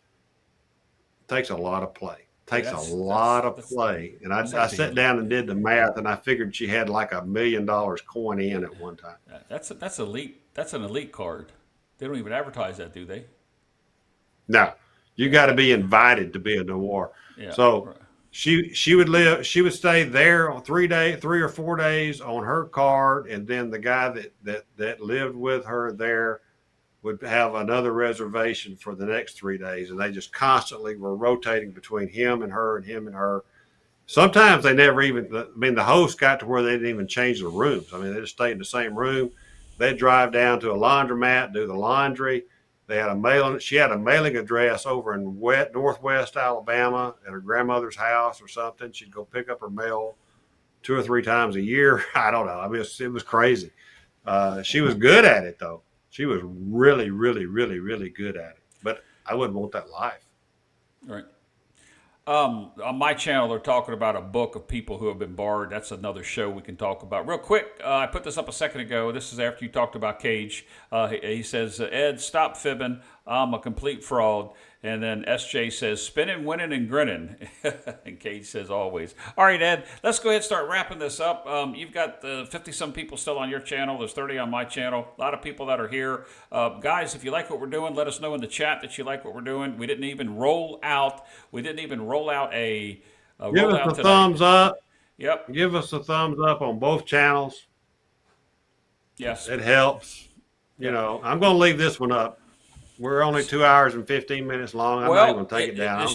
takes a lot of play. Yeah, Takes a lot of play. And I that's sat down and did the math, and I figured she had like $1 million coin in at one time. that's elite. That's an elite card. They don't even advertise that, do they? No, you got to be invited to be a noir. Yeah. So Right. she would stay there on 3 or 4 days on her card, and then the guy that lived with her there would have another reservation for the next 3 days, and they just constantly were rotating between him and her and him and her. Sometimes they never even, I mean, the host got to where they didn't even change the rooms. I mean, they just stayed in the same room. They'd drive down to a laundromat, do the laundry. She had a mailing address over in northwest Alabama at her grandmother's house or something. She'd go pick up her mail 2 or 3 times a year. I don't know. I mean, it was crazy. She was good at it, though. She was really, really, really, really good at it. But I wouldn't want that life. Right. On my channel, they're talking about a book of people who have been barred. That's another show we can talk about. Real quick, I put this up a second ago. This is after you talked about Cage. He says, Ed, stop fibbing. I'm a complete fraud. And then SJ says, spinning, winning, and grinning. And Cage says, always. All right, Ed, let's go ahead and start wrapping this up. You've got 50-some people still on your channel. There's 30 on my channel. A lot of people that are here. Guys, if you like what we're doing, let us know in the chat that you like what we're doing. We didn't even roll out a Give us a thumbs up. Yep. Give us a thumbs up on both channels. Yes. It helps. You know, I'm going to leave this one up. We're only 2 hours and 15 minutes long. I'm not even going to take it down.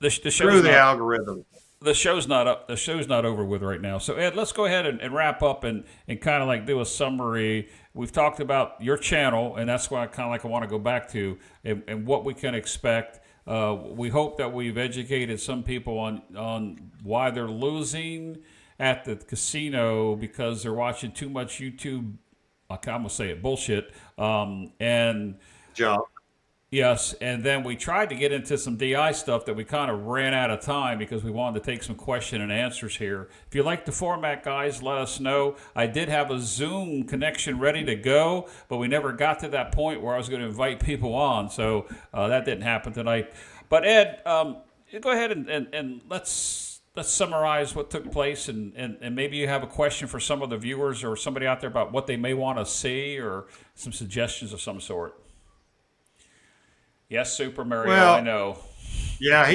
Screw the algorithm. The show's not up. The show's not over with right now. So Ed, let's go ahead and wrap up and kind of like do a summary. We've talked about your channel, and that's why I want to go back to and what we can expect. We hope that we've educated some people on why they're losing at the casino because they're watching too much YouTube. I'm gonna say it, bullshit. And Jump. yes, and then we tried to get into some DI stuff that we kind of ran out of time because we wanted to take some question and answers here. If you like the format, guys, let us know. I did have a Zoom connection ready to go, but we never got to that point where I was going to invite people on, so that didn't happen tonight. But Ed, go ahead and let's summarize what took place, and maybe you have a question for some of the viewers or somebody out there about what they may want to see or some suggestions of some sort. Yes, Super Mario, Well, I know. yeah,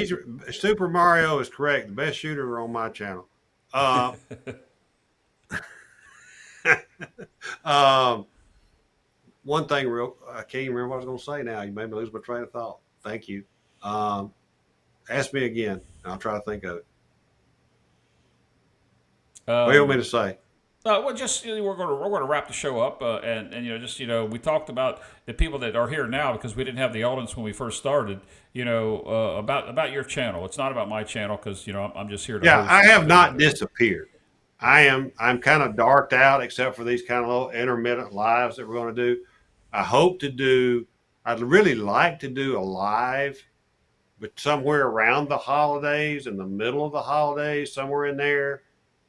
Super Mario is correct. The best shooter on my channel. One thing I can't even remember what I was going to say now. You made me lose my train of thought. Thank you. Ask me again, and I'll try to think of it. What do you want me to say? Well, just we're going to wrap the show up, and we talked about the people that are here now because we didn't have the audience when we first started. About your channel. It's not about my channel because I'm just here to. Yeah, host. I have not disappeared. I'm kind of darked out except for these kind of little intermittent lives that we're going to do. I'd really like to do a live, but somewhere around the holidays, in the middle of the holidays, somewhere in there.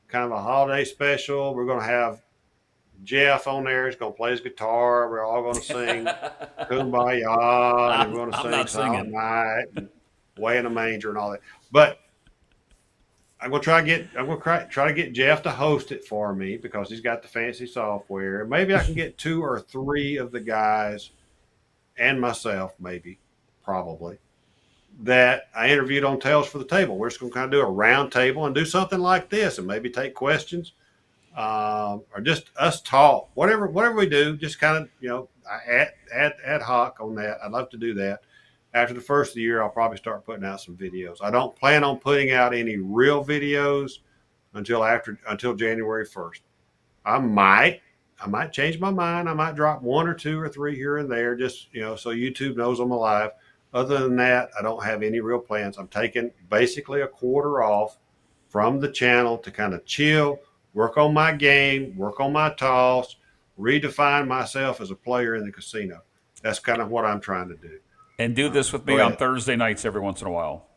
Kind of a holiday special. We're going to have Jeff on there. He's going to play his guitar. We're all going to sing Kumbaya, and we're going to sing Silent Night, and Way in a Manger, and all that. But I'm going to try to get Jeff to host it for me because he's got the fancy software. Maybe I can get 2 or 3 of the guys and myself, probably, that I interviewed on Tales for the Table. We're just going to kind of do a round table and do something like this and maybe take questions or just us talk. Whatever we do, just kind of, ad hoc on that. I'd love to do that. After the first of the year, I'll probably start putting out some videos. I don't plan on putting out any real videos until January 1st. I might change my mind. I might drop 1 or 2 or 3 here and there, just, so YouTube knows I'm alive. Other than that, I don't have any real plans. I'm taking basically a quarter off from the channel to kind of chill, work on my game, work on my toss, redefine myself as a player in the casino. That's kind of what I'm trying to do. And do this with Go me on ahead. Thursday nights every once in a while.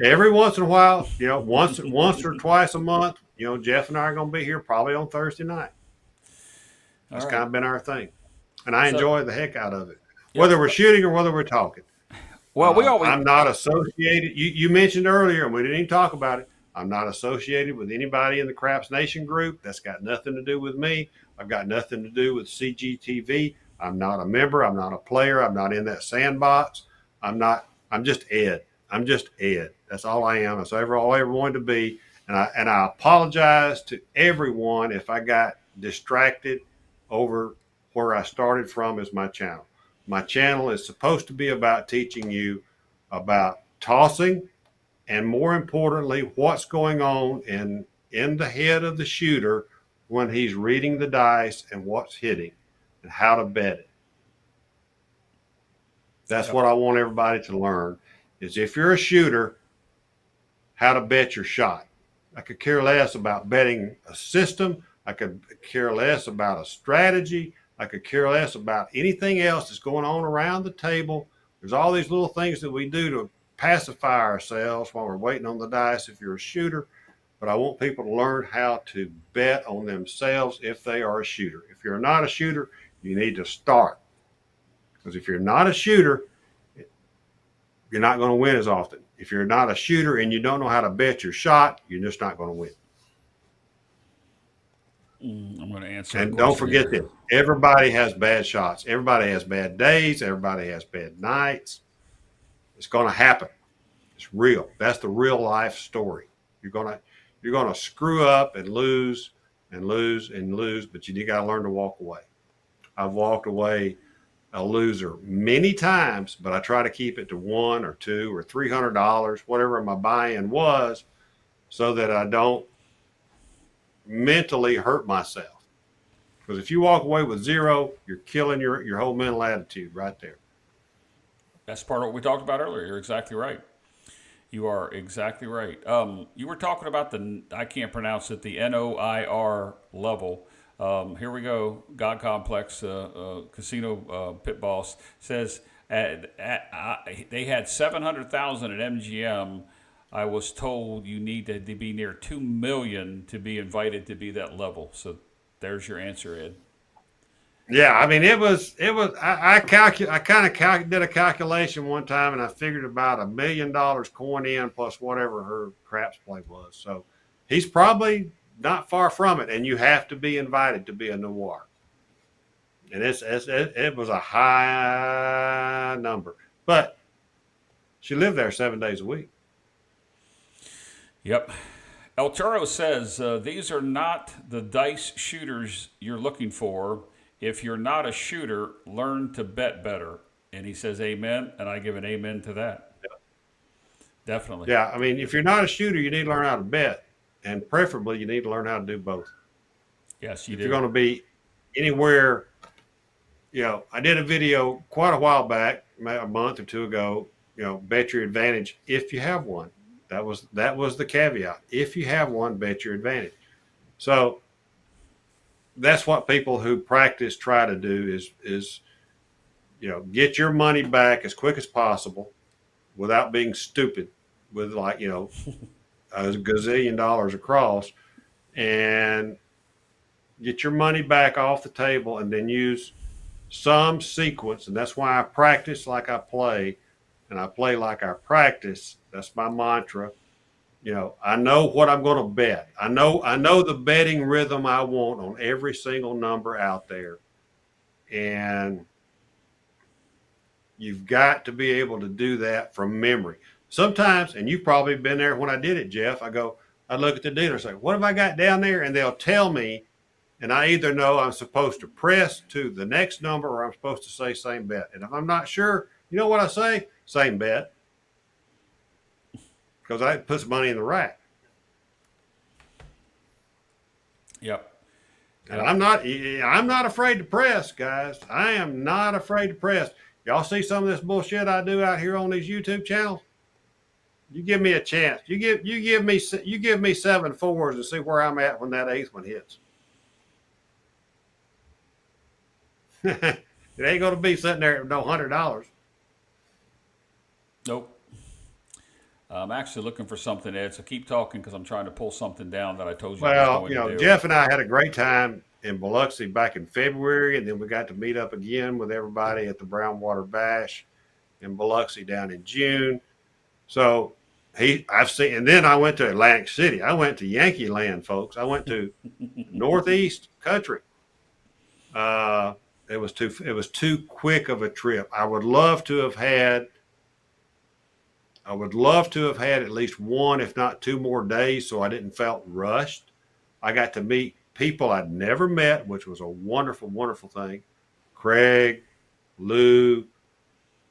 Every once in a while, once or twice a month, Jeff and I are going to be here probably on Thursday night. All That's kind right. of been our thing, and I So, enjoy the heck out of it, whether yep. we're shooting or whether we're talking. Well, we always. I'm not associated. You mentioned earlier, and we didn't even talk about it. I'm not associated with anybody in the Craps Nation group. That's got nothing to do with me. I've got nothing to do with CGTV. I'm not a member. I'm not a player. I'm not in that sandbox. I'm not. I'm just Ed. I'm just Ed. That's all I am. That's all I ever wanted to be. And I apologize to everyone if I got distracted over where I started from as my channel. My channel is supposed to be about teaching you about tossing and, more importantly, what's going on in the head of the shooter when he's reading the dice and what's hitting and how to bet it. That's Yep. what I want everybody to learn is if you're a shooter, how to bet your shot. I could care less about betting a system. I could care less about a strategy. I could care less about anything else that's going on around the table. There's all these little things that we do to pacify ourselves while we're waiting on the dice if you're a shooter. But I want people to learn how to bet on themselves if they are a shooter. If you're not a shooter, you need to start. Because if you're not a shooter, you're not going to win as often. If you're not a shooter and you don't know how to bet your shot, you're just not going to win. I'm going to answer a And don't question forget here. that everybody has bad shots. Everybody has bad days. Everybody has bad nights. It's going to happen. It's real. That's the real life story. You're gonna screw up and lose and lose and lose, but you got to learn to walk away. I've walked away a loser many times, but I try to keep it to $1 or $2 or $300, whatever my buy-in was, so that I don't mentally hurt myself. Because if you walk away with zero, you're killing your whole mental attitude right there. That's part of what we talked about earlier. You're exactly right. You are exactly right. You were talking about I can't pronounce it, the NOIR level. Here we go. God Complex Casino Pit Boss says they had 700,000 at MGM. I was told you need to be near 2 million to be invited to be that level. So there's your answer, Ed. Yeah, I mean, it was. I kind of did a calculation one time, and I figured about $1 million coin in plus whatever her craps play was. So he's probably not far from it, and you have to be invited to be a noir. And it was a high number, but she lived there 7 days a week. Yep. El Toro says these are not the dice shooters you're looking for. If you're not a shooter, learn to bet better. And he says amen, and I give an amen to that. Definitely. Yeah, I mean, if you're not a shooter, you need to learn how to bet, and preferably you need to learn how to do both. Yes, you If you're do. going to be anywhere, I did a video quite a while back, a month or two ago. Bet your advantage if you have one. That was the caveat. If you have one, bet your advantage. So that's what people who practice try to do is get your money back as quick as possible without being stupid with a gazillion dollars across, and get your money back off the table, and then use some sequence. And that's why I practice like I play, and I play like I practice. That's my mantra. I know what I'm going to bet. I know the betting rhythm I want on every single number out there. And you've got to be able to do that from memory. Sometimes, and you've probably been there when I did it, Jeff, I look at the dealer and say, what have I got down there? And they'll tell me, and I either know I'm supposed to press to the next number or I'm supposed to say same bet. And if I'm not sure, you know what I say? Same bet. Because I put some money in the rack. Yep. And Yep. I'm not afraid to press, guys. I am not afraid to press. Y'all see some of this bullshit I do out here on these YouTube channels? You give me a chance. You give me 7 4s and see where I'm at when that 8th one hits. It ain't gonna be sitting there with no $100. Nope. I'm actually looking for something, Ed. So keep talking because I'm trying to pull something down that I told you I was Well, going to do. Jeff and I had a great time in Biloxi back in February, and then we got to meet up again with everybody at the Brownwater Bash in Biloxi down in June. So I've seen, and then I went to Atlantic City. I went to Yankee Land, folks. I went to Northeast Country. Uh, it was too quick of a trip. I would love to have had at least one, if not two more days, so I didn't felt rushed. I got to meet people I'd never met, which was a wonderful, wonderful thing. Craig, Lou,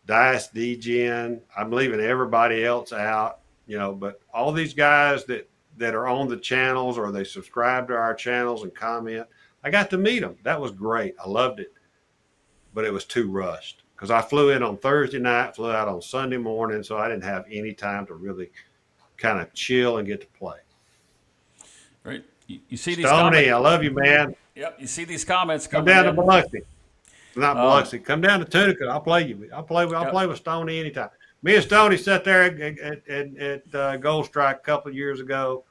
Dice DGen. I'm leaving everybody else out, but all these guys that are on the channels or they subscribe to our channels and comment, I got to meet them. That was great. I loved it, but it was too rushed because I flew in on Thursday night, flew out on Sunday morning, so I didn't have any time to really kind of chill and get to play. Right? You see these Stoney, comments? I love you, man. Yep. You see these comments Come coming down to in. Biloxi. Not Biloxi. Come down to Tunica. I'll play you. I'll play with Stoney anytime. Me and Stoney sat there at Gold Strike a couple of years ago,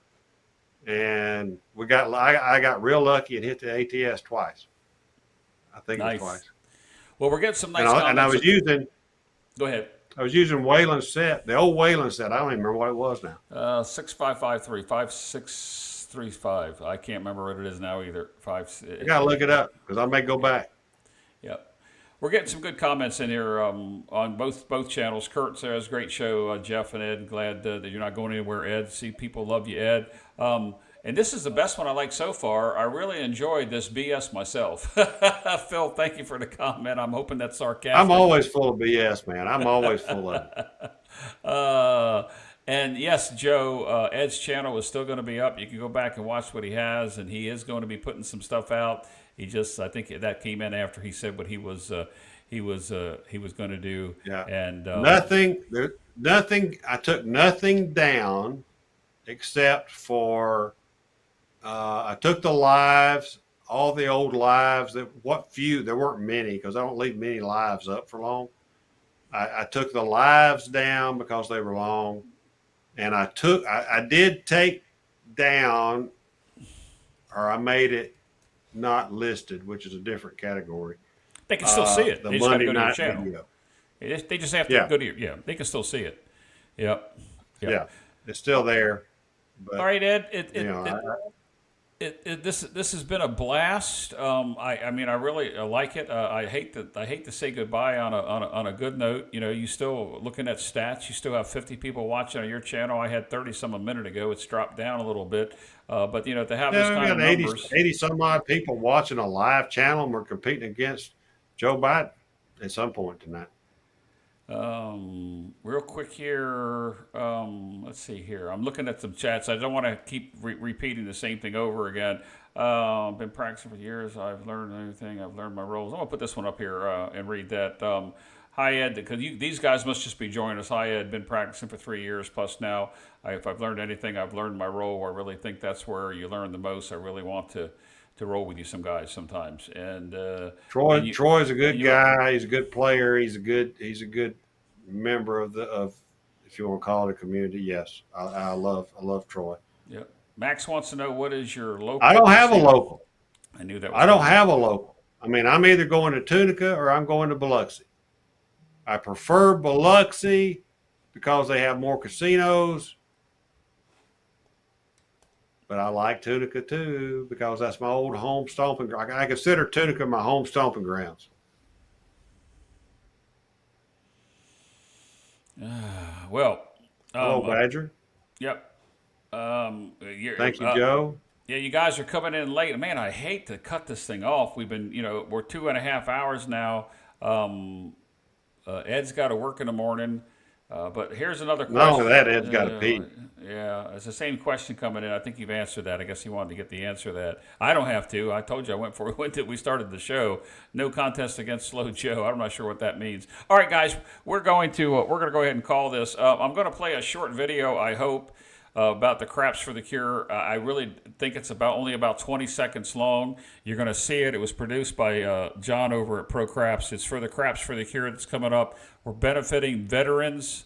and I got real lucky and hit the ATS twice. I think Nice. it was twice. Well, we're getting some nice comments. And I was using. Go ahead. I was using Waylon's set, the old Waylon set. I don't even remember what it was now. 6553 5635. I can't remember what it is now either. I gotta look it up because I may go back. Yep. We're getting some good comments in here on both channels. Kurt says, great show, Jeff and Ed. Glad that you're not going anywhere, Ed. See, people love you, Ed. And this is the best one I like so far. I really enjoyed this BS myself. Phil, thank you for the comment. I'm hoping that's sarcastic. I'm always full of BS, man. I'm always full of it. And yes, Joe, Ed's channel is still going to be up. You can go back and watch what he has, and he is going to be putting some stuff out. I think that came in after he said what he was going to do. Yeah. And nothing. I took nothing down except for I took the lives, all the old lives. There weren't many because I don't leave many lives up for long. I took the lives down because they were long, and I did take down, or I made it not listed, which is a different category. They can still see it. The They just have to Monday go to your night channel. video. They just have to go to your, they can still see it. Yep. Yeah, it's still there. But, all right, Ed. This has been a blast. I mean, I really like it. I hate to say goodbye on a good note. You still looking at stats. You still have 50 people watching on your channel. I had 30 some a minute ago. It's dropped down a little bit. But to have this kind of numbers, 80 some odd people watching a live channel, and we're competing against Joe Biden at some point tonight. Real quick here. Let's see here. I'm looking at some chats. I don't want to keep repeating the same thing over again. Been practicing for years. I've learned everything. I've learned my roles. I'm going to put this one up here and read that. Hi, Ed, because these guys must just be joining us. Hi, Ed, been practicing for 3 years plus now. If I've learned anything, I've learned my role. I really think that's where you learn the most. I really want to roll with you some guys sometimes. And Troy's a good guy. He's a good player. He's a good member of if you want to call it a community. Yes, I love Troy. Yeah. Max wants to know, what is your local? I don't have a local. I knew that. I don't have a local. I mean, I'm either going to Tunica or I'm going to Biloxi. I prefer Biloxi because they have more casinos. But I like Tunica too because that's my old home stomping ground. I consider Tunica my home stomping grounds. Well, hello, Badger. Yep. Thank you, Joe. Yeah, you guys are coming in late. Man, I hate to cut this thing off. We've been, we're 2.5 hours now. Ed's got to work in the morning. But here's another question. Not only that, Ed's got to pee. Yeah, it's the same question coming in. I think you've answered that. I guess he wanted to get the answer to that. I don't have to. I told you we started the show. No contest against Slow Joe. I'm not sure what that means. All right, guys, we're going to go ahead and call this. I'm going to play a short video, I hope, about the Craps for the Cure. I really think it's only about 20 seconds long. You're going to see it. It was produced by John over at Pro Craps. It's for the Craps for the Cure that's coming up. We're benefiting Veterans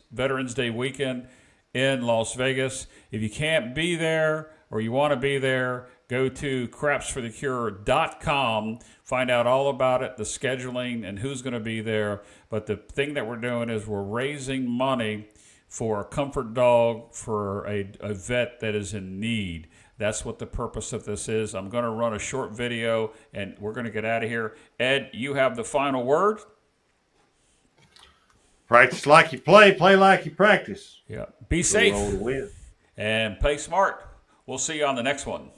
Day weekend in Las Vegas. If you can't be there or you want to be there, go to crapsforthecure.com. Find out all about it, the scheduling, and who's going to be there. But the thing that we're doing is we're raising money for a comfort dog for a vet that is in need. That's what the purpose of this is. I'm going to run a short video, and we're going to get out of here. Ed, you have the final word. Practice like you play like you practice. Yeah. Be safe Roll to win. and play smart. We'll see you on the next one.